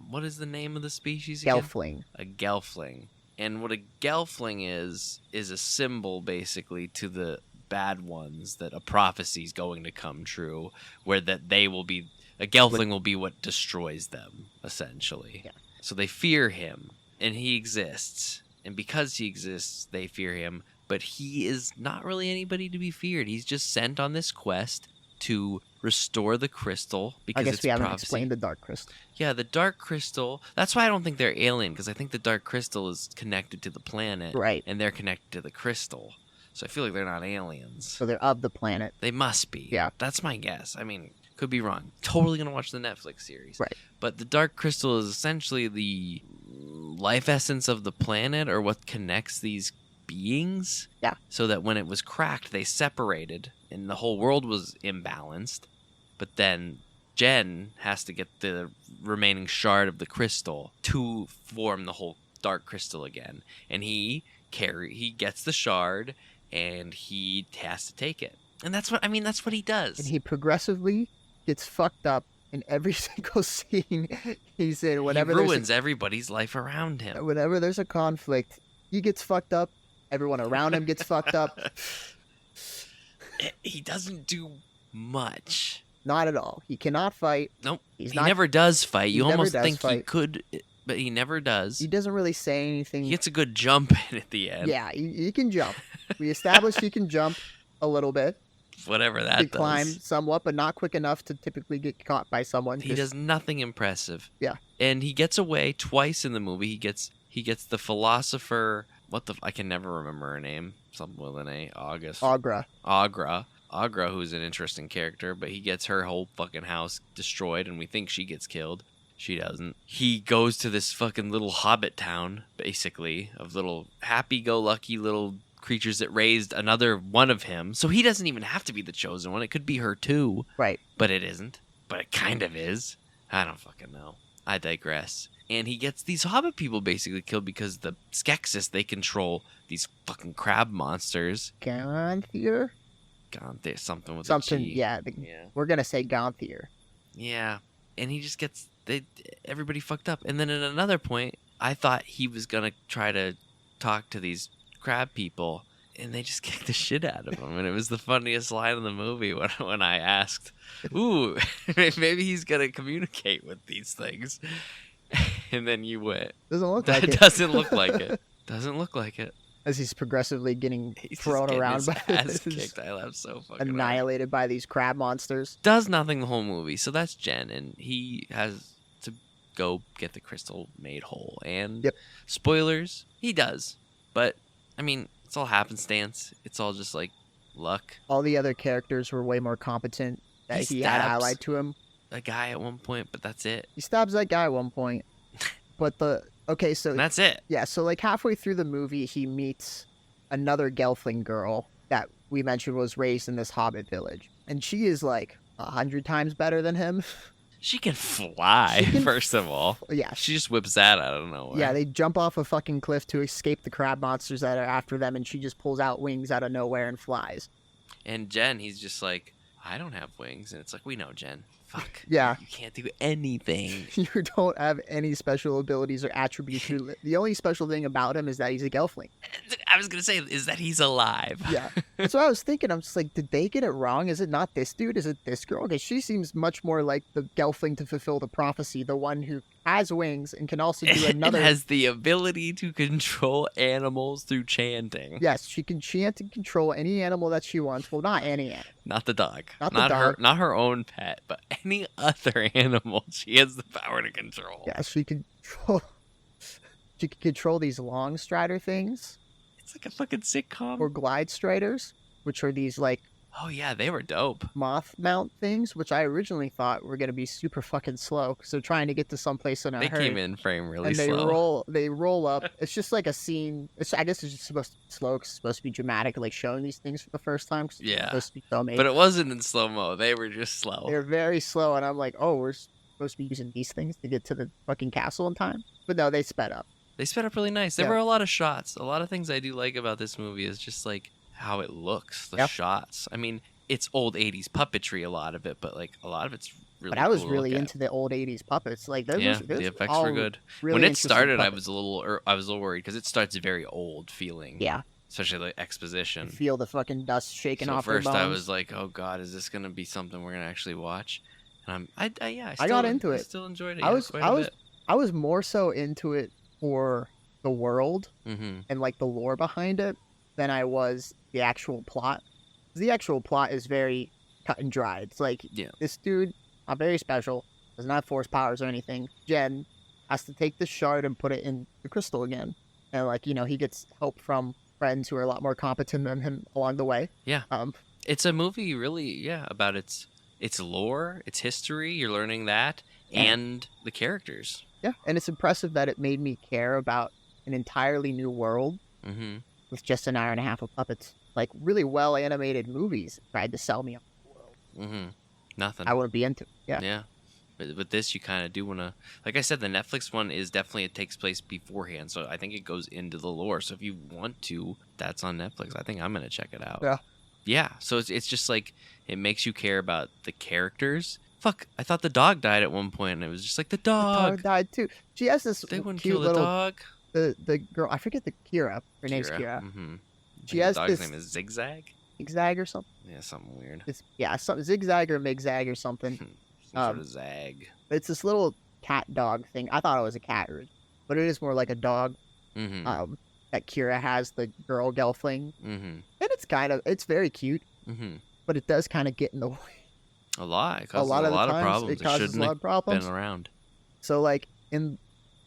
what is the name of the species again? Gelfling. A gelfling. And what a gelfling is a symbol, basically, to the bad ones that a prophecy is going to come true, where that they will be, a gelfling will be what destroys them, essentially. Yeah. So they fear him, and he exists. And because he exists, they fear him. But he is not really anybody to be feared. He's just sent on this quest to restore the crystal because I guess it's we haven't prophecy. explained the Dark Crystal. Yeah, the Dark Crystal. That's why I don't think they're alien, because I think the Dark Crystal is connected to the planet. Right. And they're connected to the crystal. So I feel like they're not aliens. So they're of the planet. They must be. Yeah. That's my guess. I mean, could be wrong. Totally going to watch the Netflix series. Right. But the dark crystal is essentially the life essence of the planet, or what connects these beings. Yeah. So that when it was cracked, they separated and the whole world was imbalanced. But then Jen has to get the remaining shard of the crystal to form the whole dark crystal again. And he gets the shard and he has to take it. And that's what he does. And he progressively gets fucked up in every single scene he's in. Whenever he ruins everybody's life around him. Whenever there's a conflict, he gets fucked up. Everyone around him gets fucked up. He doesn't do much. Not at all. He cannot fight. Nope. He never does fight. You almost think fight. he could, but he never does. He doesn't really say anything. He gets a good jump in at the end. Yeah, he can jump. We established he can jump a little bit. Whatever that He does. climb somewhat, but not quick enough to typically get caught by someone. He does nothing impressive. Yeah. And he gets away twice in the movie. He gets the philosopher. I can never remember her name. Something with an A. Agra, who's an interesting character, but he gets her whole fucking house destroyed, and we think she gets killed. She doesn't. He goes to this fucking little hobbit town, basically, of little happy-go-lucky little creatures that raised another one of him. So he doesn't even have to be the chosen one. It could be her too. Right. But it isn't. But it kind of is. I don't fucking know. I digress. And he gets these hobbit people basically killed because the Skeksis, they control these fucking crab monsters. Ganthier? There's something with something, a G. yeah. We're going to say Ganthier. Yeah. And he just gets everybody fucked up. And then at another point, I thought he was going to try to talk to these crab people, and they just kicked the shit out of him. And it was the funniest line in the movie when I asked, ooh, maybe he's going to communicate with these things. And then you went. Doesn't look like it. Doesn't look like it. Doesn't look like it. As he's progressively getting He's thrown getting around his by ass kicked. I laughed so fucking hard. annihilated by these crab monsters. Does nothing the whole movie. So that's Jen, and he has to go get the crystal made whole. And Yep. Spoilers, he does. But I mean, it's all happenstance. It's all just like luck. All the other characters were way more competent that he had stabs allied to him. A guy at one point, but that's it. He stabs that guy at one point. But so And that's it. yeah, so like halfway through the movie, he meets another Gelfling girl that we mentioned was raised in this hobbit village. And she is like 100 times better than him. She can fly, first of all. Yeah. She just whips that out of nowhere. Yeah, they jump off a fucking cliff to escape the crab monsters that are after them, and she just pulls out wings out of nowhere and flies. And Jen, he's just like, I don't have wings. And it's like, we know, Jen. Fuck. Yeah. You can't do anything. You don't have any special abilities or attributes. The only special thing about him is that he's a Gelfling. I was going to say, is that he's alive. Yeah. That's what I was thinking. I'm just like, did they get it wrong? Is it not this dude? Is it this girl? Because she seems much more like the Gelfling to fulfill the prophecy, the one who has wings and can also do another... And has the ability to control animals through chanting. Yes, she can chant and control any animal that she wants. Well, not any animal. Not the dog. Not the dog. Not her own pet, but any other animal she has the power to control. Yeah, she can control these long strider things. It's like a fucking sitcom. Or glide striders, which are these like Oh yeah, they were dope. moth mount things, which I originally thought were gonna be super fucking slow because they're trying to get to someplace in a They hurry. came in frame really And slow. they roll up. It's just like a scene. I guess it's just supposed to be slow because it's supposed to be dramatic, like showing these things for the first time. 'Cause it's Yeah. supposed to be filming. But it wasn't in slow mo. They were just slow. They're very slow, and I'm like, oh, we're supposed to be using these things to get to the fucking castle in time. But no, they sped up. They sped up really nice. There Yeah. were a lot of shots. A lot of things I do like about this movie is just like how it looks, the Yep. shots. I mean, it's old 80s puppetry, a lot of it, but like a lot of it's really But I was cool to really look at. into the old '80s puppets. Like, there's Yeah, there's the effects all were good. really When it interesting started, I puppets. was a little worried because it starts very old feeling. Yeah, Especially the exposition. feel the fucking dust shaking So at off first their bones. I was like, "Oh God, is this gonna be something we're gonna actually watch?" And I got into I it. still enjoyed it. I yeah, was quite I a was bit. I was more so into it for the world Mhm. and like the lore behind it than I was the actual plot. The actual plot is very cut and dry. It's like Yeah. this dude, not very special, does not have force powers or anything. Jen has to take the shard and put it in the crystal again, and like he gets help from friends who are a lot more competent than him along the way. Yeah. It's a movie really, about its lore, its history. You're learning that, and the characters. Yeah, and it's impressive that it made me care about an entirely new world with just an hour and a half of puppets. Like, really well animated movies tried to sell me on the world. Nothing. I wouldn't be into it. Yeah. Yeah. But with this, you kind of do want to... Like I said, the Netflix one is definitely... It takes place beforehand, so I think it goes into the lore. So if you want to, that's on Netflix. I think I'm going to check it out. Yeah. Yeah, so it's just like... It makes you care about the characters. Fuck, I thought the dog died at one point, and it was just like, the dog! The dog died, too. She has this They wouldn't cute kill the little... dog. The girl... I forget Kira. Her name's Kira. She has the dog's this... name is Zigzag? Zigzag or something? Yeah, something weird. Something Zigzag or Migzag or something. Some sort of zag. It's this little cat dog thing. I thought it was a cat, but it is more like a dog. That Kira has, the girl Gelfling. And it's very cute. But it does kind of get in the way. A lot. It causes a lot of problems. It causes a lot of problems. Been around. So, like, in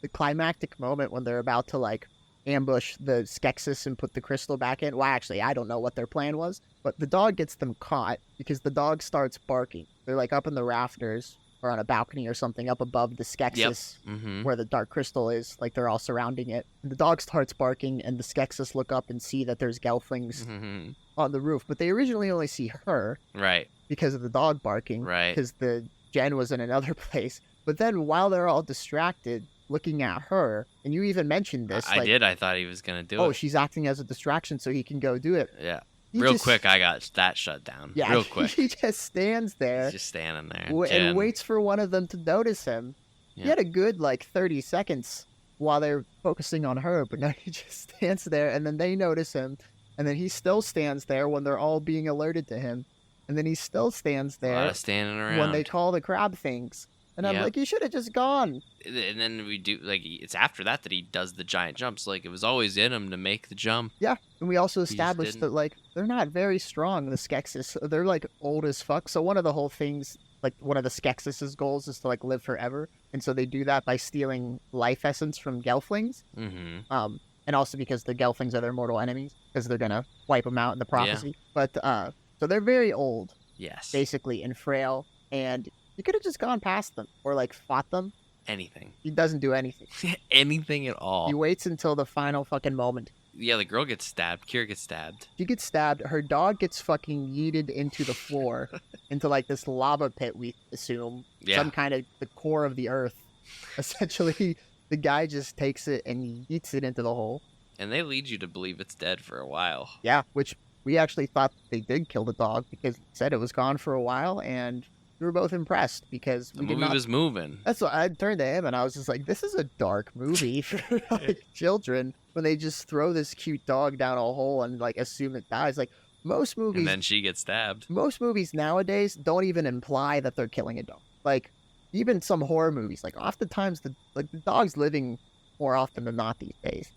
the climactic moment when they're about to, like, ambush the Skeksis and put the crystal back in. Well, actually, I don't know what their plan was, but the dog gets them caught because the dog starts barking. They're, like, up in the rafters or on a balcony or something up above the Skeksis where the dark crystal is. Like, they're all surrounding it. And the dog starts barking, and the Skeksis look up and see that there's Gelflings on the roof. But they originally only see her. Right. Because of the dog barking. Right. Because the Jen was in another place. But then while they're all distracted looking at her, and you even mentioned this. I did. I thought he was going to do it. Oh, she's acting as a distraction so he can go do it. Yeah. Real quick, I got that shut down. Yeah, real quick. He just stands there. He's just standing there. And waits for one of them to notice him. Yeah. He had a good, 30 seconds while they're focusing on her, but now he just stands there, and then they notice him, and then he still stands there when they're all being alerted to him, and then he still stands there a lot of standing around when they call the crab things. And I'm like, you should have just gone. And then we do, it's after that he does the giant jumps. Like, it was always in him to make the jump. Yeah, and we also established that, they're not very strong, the Skeksis. They're, old as fuck. So one of the whole things, one of the Skeksis' goals is to, live forever. And so they do that by stealing life essence from Gelflings. And also because the Gelflings are their mortal enemies, because they're going to wipe them out in the prophecy. Yeah. But, so they're very old. Yes. Basically, and frail. And you could have just gone past them or fought them. Anything. He doesn't do anything. Anything at all. He waits until the final fucking moment. Yeah, the girl gets stabbed. Kira gets stabbed. She gets stabbed. Her dog gets fucking yeeted into the floor, into this lava pit, we assume. Yeah. Some kind of the core of the earth. Essentially, the guy just takes it and yeets it into the hole. And they lead you to believe it's dead for a while. Yeah, which we actually thought they did kill the dog because it said it was gone for a while, and we were both impressed because the movie was moving. That's what I turned to him and I was just like, this is a dark movie for children when they just throw this cute dog down a hole and assume it dies. Most movies, and then she gets stabbed. Most movies nowadays don't even imply that they're killing a dog. Even some horror movies, oftentimes the dog's living more often than not these days.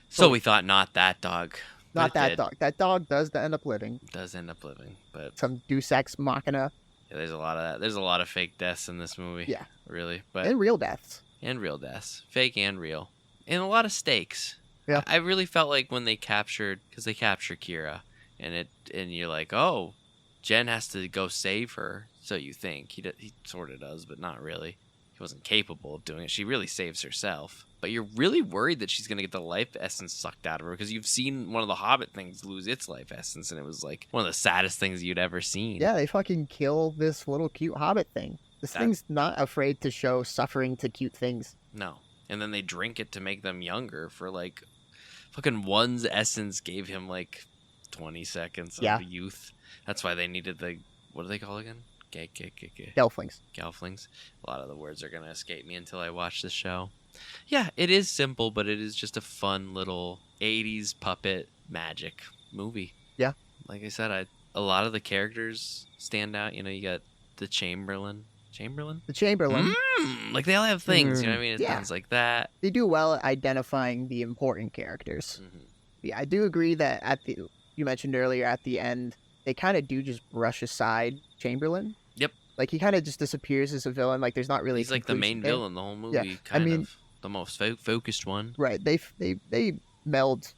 So we thought not that dog. Not that dog. That dog does end up living. Does end up living, but some Deus Ex Machina. Yeah, there's a lot of that. There's a lot of fake deaths in this movie. Yeah, really, and real deaths. And real deaths, fake and real, and a lot of stakes. Yeah, I really felt like when they capture Kira, and you're like, oh, Jen has to go save her. So you think he sort of does, but not really. He wasn't capable of doing it. She really saves herself. But you're really worried that she's going to get the life essence sucked out of her because you've seen one of the Hobbit things lose its life essence, and it was one of the saddest things you'd ever seen. Yeah, they fucking kill this little cute Hobbit thing. This thing's not afraid to show suffering to cute things. No. And then they drink it to make them younger for fucking one's essence gave him 20 seconds of youth. That's why they needed what do they call again? Gelflings. Gelflings. A lot of the words are going to escape me until I watch the show. Yeah, it is simple, but it is just a fun little 80s puppet magic movie. Yeah. Like I said, a lot of the characters stand out. You got the Chamberlain. The Chamberlain. They all have things, you know what I mean? It's things like that. They do well at identifying the important characters. Yeah, I do agree that you mentioned earlier at the end, they kind of do just brush aside Chamberlain. Yep. He kind of just disappears as a villain. There's not really. He's the main villain the whole movie. Yeah. Kind of the most focused one. Right. They meld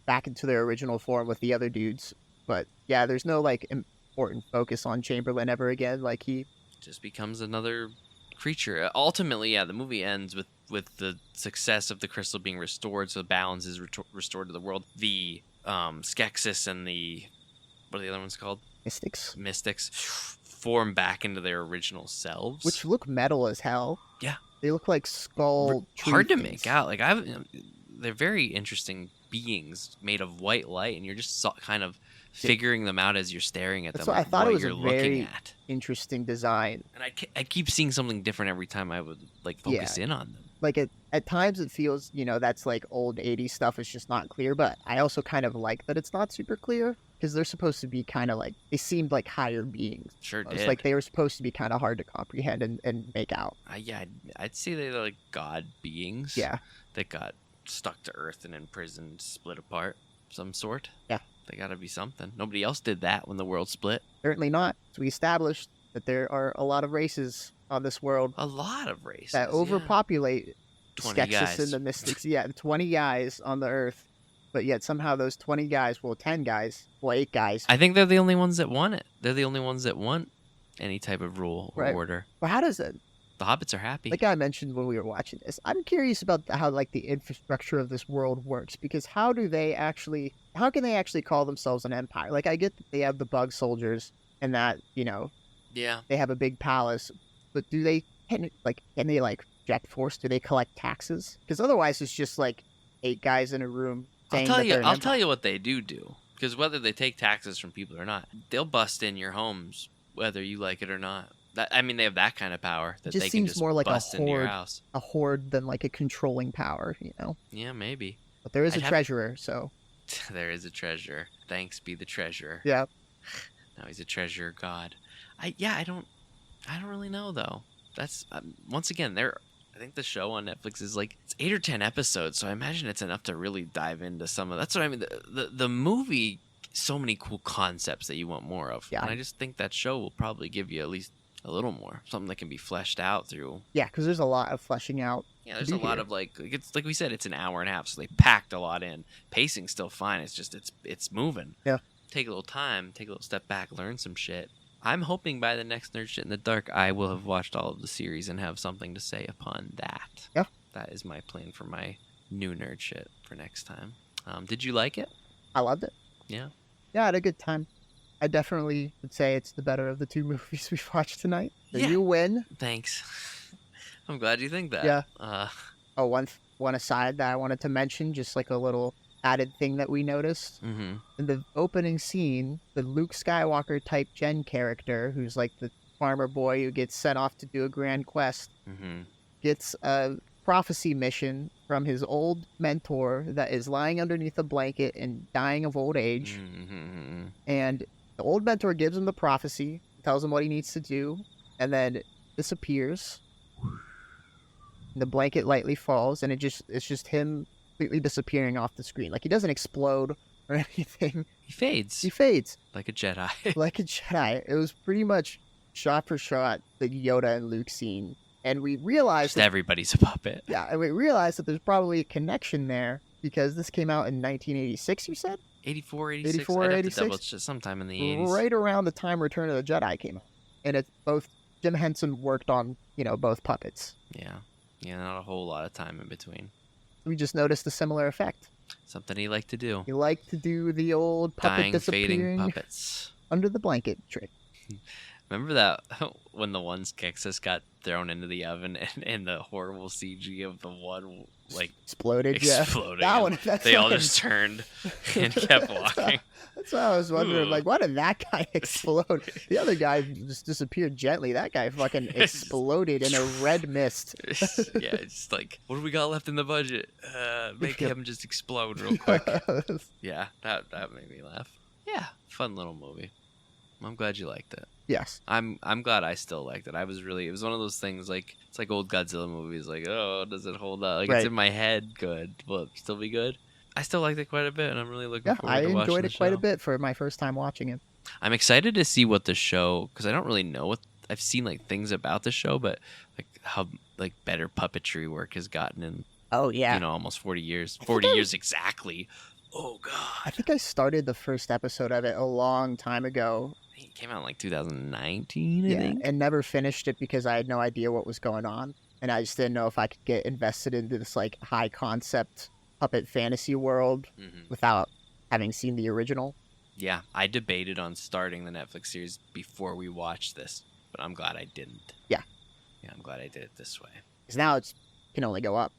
back into their original form with the other dudes. But yeah, there's no like important focus on Chamberlain ever again. Like he just becomes another creature. Ultimately, yeah, the movie ends with the success of the crystal being restored, so the balance is restored to the world. The Skeksis and the, what are the other ones called? Mystics form back into their original selves, which look metal as hell. Yeah, they look like skull. Hard to make out. Like they're very interesting beings made of white light, and you're just kind of figuring them out as you're staring at them. I thought it was a very at. interesting design. And I keep seeing something different every time I would like focus in on them. Like at times it feels, that's like old 80s stuff. It's just not clear. But I also kind of like that it's not super clear because they're supposed to be kind of like, they seemed like higher beings. Sure did. It's like they were supposed to be kind of hard to comprehend and make out. Yeah, I'd say they're like god beings. Yeah. That got stuck to Earth and imprisoned, split apart, some sort. Yeah. They gotta be something. Nobody else did that when the world split. Certainly not. So we established that there are a lot of races on this world. A lot of races. That overpopulate 20 Skeksis guys. and the Mystics. Yeah, 20 guys on the Earth. But yet somehow those 20 guys, 10 guys, 8 guys. I think they're the only ones that want it. They're the only ones that want any type of rule or order. Well, how does it? The hobbits are happy. Like I mentioned when we were watching this, I'm curious about how like the infrastructure of this world works, because how can they actually call themselves an empire? Like I get that they have the bug soldiers and that, yeah, they have a big palace, but can they jet force? Do they collect taxes? Because otherwise it's just like 8 guys in a room saying I'll tell you what they do, because whether they take taxes from people or not, they'll bust in your homes whether you like it or not. They have that kind of power that they can just more like bust into your house. A horde than like a controlling power, Yeah, maybe. But there is a treasurer, so. There is a treasurer. Thanks be the treasurer. Yeah. Now he's a treasurer god. I don't really know though. That's once again I think the show on Netflix is like it's 8 or 10 episodes, so I imagine it's enough to really dive into some of. That's what I mean. The movie, so many cool concepts that you want more of. Yeah. And I just think that show will probably give you at least a little more, something that can be fleshed out through. Yeah, because there's a lot of fleshing out. Yeah, there's a lot of it's like we said, it's an hour and a half, so they packed a lot in. Pacing's still fine. It's just it's moving. Yeah. Take a little time, take a little step back, learn some shit. I'm hoping by the next Nerd Shit in the Dark, I will have watched all of the series and have something to say upon that. Yeah. That is my plan for my new Nerd Shit for next time. Did you like it? I loved it. Yeah. Yeah, I had a good time. I definitely would say it's the better of the 2 movies we've watched tonight. So you win. Thanks. I'm glad you think that. Yeah. One aside that I wanted to mention, just like a little added thing that we noticed. Mm-hmm. In the opening scene, the Luke Skywalker type Jen character, who's like the farmer boy who gets sent off to do a grand quest, gets a prophecy mission from his old mentor that is lying underneath a blanket and dying of old age. And the old mentor gives him the prophecy, tells him what he needs to do, and then disappears. The blanket lightly falls, and it's just him completely disappearing off the screen. Like, he doesn't explode or anything. He fades. Like a Jedi. It was pretty much shot for shot the Yoda and Luke scene. And we realized everybody's a puppet. Yeah, and we realized that there's probably a connection there because this came out in 1986, you said? 84, 86. 84, I'd have 86? to double check sometime in the 80s. Right around the time Return of the Jedi came out. And it's both Jim Henson worked on, both puppets. Yeah. Yeah, not a whole lot of time in between. We just noticed a similar effect. Something he liked to do. He liked to do the old puppet dying, disappearing fading puppets under the blanket trick. Remember that when the one Skeksis got thrown into the oven and the horrible CG of the one exploded. Yeah. That one. They all just turned and kept walking. That's why I was wondering, why did that guy explode? The other guy just disappeared gently. That guy fucking exploded in a red mist. Yeah, it's like, what do we got left in the budget? Make him just explode real quick. Yeah, that made me laugh. Yeah, fun little movie. I'm glad you liked it. Yes. I'm glad I still liked it. It was one of those things it's like old Godzilla movies, does it hold up? It's in my head good. Will it still be good? I still liked it quite a bit, and I'm really looking forward to watching it. I enjoyed it quite a bit for my first time watching it. I'm excited to see what the show, because I don't really know what I've seen things about the show, but how better puppetry work has gotten in. Oh yeah. Almost 40 years. 40 years exactly. Oh I God. think I started the first episode of it a long time ago. It came out in like 2019, I Yeah, think. and never finished it because I had no idea what was going on, and I just didn't know if I could get invested into this like high concept puppet fantasy world Mhm. without having seen the original. Yeah, I debated on starting the Netflix series before we watched this, but I'm glad I didn't. Yeah. Yeah, I'm glad I did it this way. Because now it's can only go up,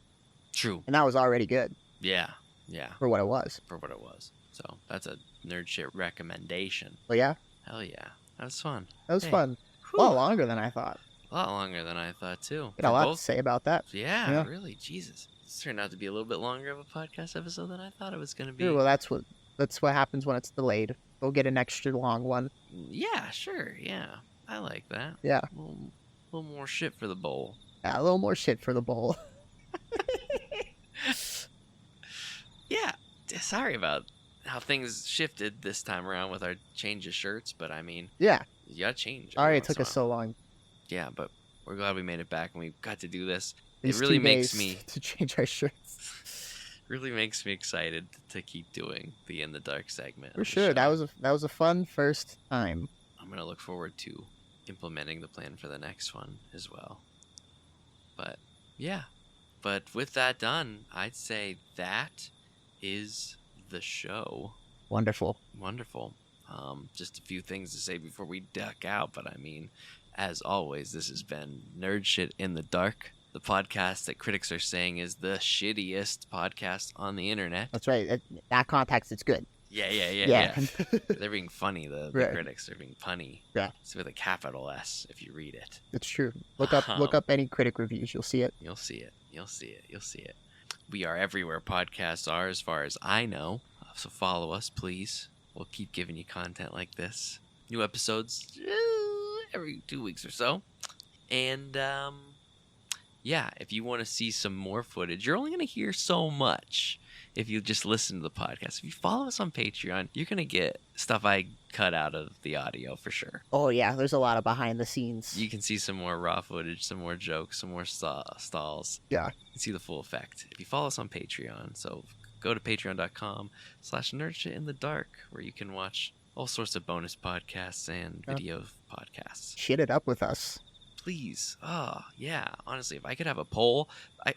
True. and that was already good Yeah. Yeah. for what it was. For what it was. So that's a nerd shit recommendation. But yeah, Hell yeah. That was fun. that was Hey. fun. A Whew. lot longer than I thought. A lot longer than I thought too. Got a For lot both- to say about that. Yeah, Yeah. really. Jesus. This turned out to be a little bit longer of a podcast episode than I thought it was going to be. Sure, well, that's what happens when it's delayed. We'll get an extra long one. Yeah, sure. Yeah. I like that. Yeah, A little more shit for the bowl. a little more shit for the bowl. Yeah. Sorry about how things shifted this time around with our change of shirts, but I mean, Yeah, you gotta change. every sorry it once took in a us so long. while. Yeah, but we're glad we made it back and we got to do this. These it really 2 makes days me to change our shirts. really makes me excited to keep doing the In the Dark segment. For of the sure, that show. was a fun first time. I'm gonna look forward to implementing the plan for the next one as well. But yeah, but with that done, I'd say that is the show. Wonderful. Wonderful. Just a few things to say before we duck out, but I mean, as always, this has been Nerd Shit in the Dark, the podcast that critics are saying is the shittiest podcast on the internet. That's right. That context, it's good. Yeah. They're being funny, the Right. critics. They're being punny. Yeah. It's with a capital S if you read it. It's true. Look up any critic reviews. You'll see it. You'll see it. You'll see it. You'll see it. We are everywhere podcasts are, as far as I know. So follow us, please. We'll keep giving you content like this. New episodes every 2 weeks or so. And yeah, if you want to see some more footage, you're only going to hear so much if you just listen to the podcast. If you follow us on Patreon, you're going to get stuff I cut out of the audio for sure. Oh yeah, there's a lot of behind the scenes. You can see some more raw footage, some more jokes, some more stalls. Yeah. You can see the full effect if you follow us on Patreon. So go to patreon.com/nerdshittinthedark, where you can watch all sorts of bonus podcasts and video podcasts. Shit it up with us. Please. Oh, yeah. Honestly, if I could have a poll,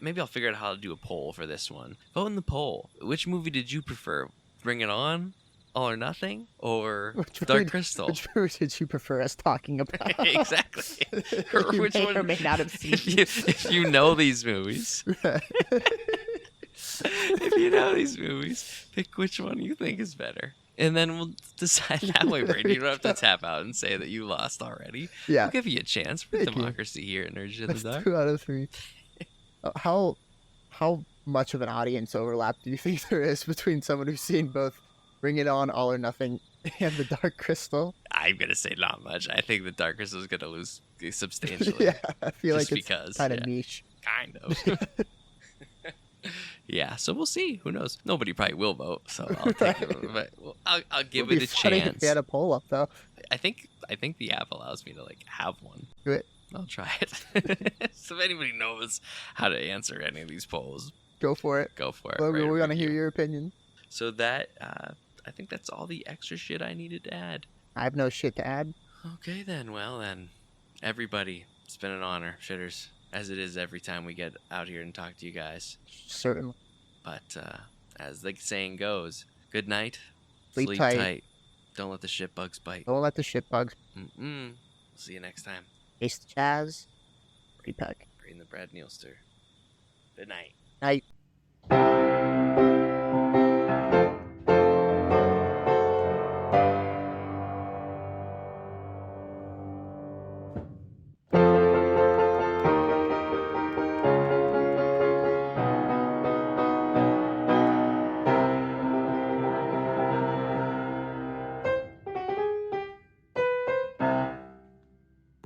maybe I'll figure out how to do a poll for this one. Vote in the poll. Which movie did you prefer? Bring It On, All or Nothing, or Dark Crystal? Which movie did you prefer us talking about? Exactly. Or You which may one? or may not have seen. If you know these movies, if you know these movies, pick which one you think is better. And then we'll decide that way, Brady. You don't have to tap out and say that you lost already. Yeah. We'll give you a chance for Thank you. democracy here at Nerd Shit in That's the Dark. 2 out of 3. How much of an audience overlap do you think there is between someone who's seen both Bring It On, All or Nothing, and The Dark Crystal? I'm going to say not much. I think the Dark Crystal is going to lose substantially. Yeah, I feel Just like it's because, kind of yeah. niche. Kind of. Yeah, so we'll see. Who knows? Nobody probably will vote, so I'll take it. But I'll give Would it be a funny chance. if we had a poll up though. I think the app allows me to have one. Do it. I'll try it. So if anybody knows how to answer any of these polls, Go for it. go for it. Well, Write a we want to hear review. your opinion. So that I think that's all the extra shit I needed to add. I have no shit to add. Okay then. Well then, everybody, it's been an honor, shitters, as it is every time we get out here and talk to you guys. Certainly. But as the saying goes, good night. Sleep tight. Oh. Don't let the shit bugs bite. Don't let the shit bugs. See you next time. Taste the Chaz. Repack. Brain the Brad Neilster. Good night. Night.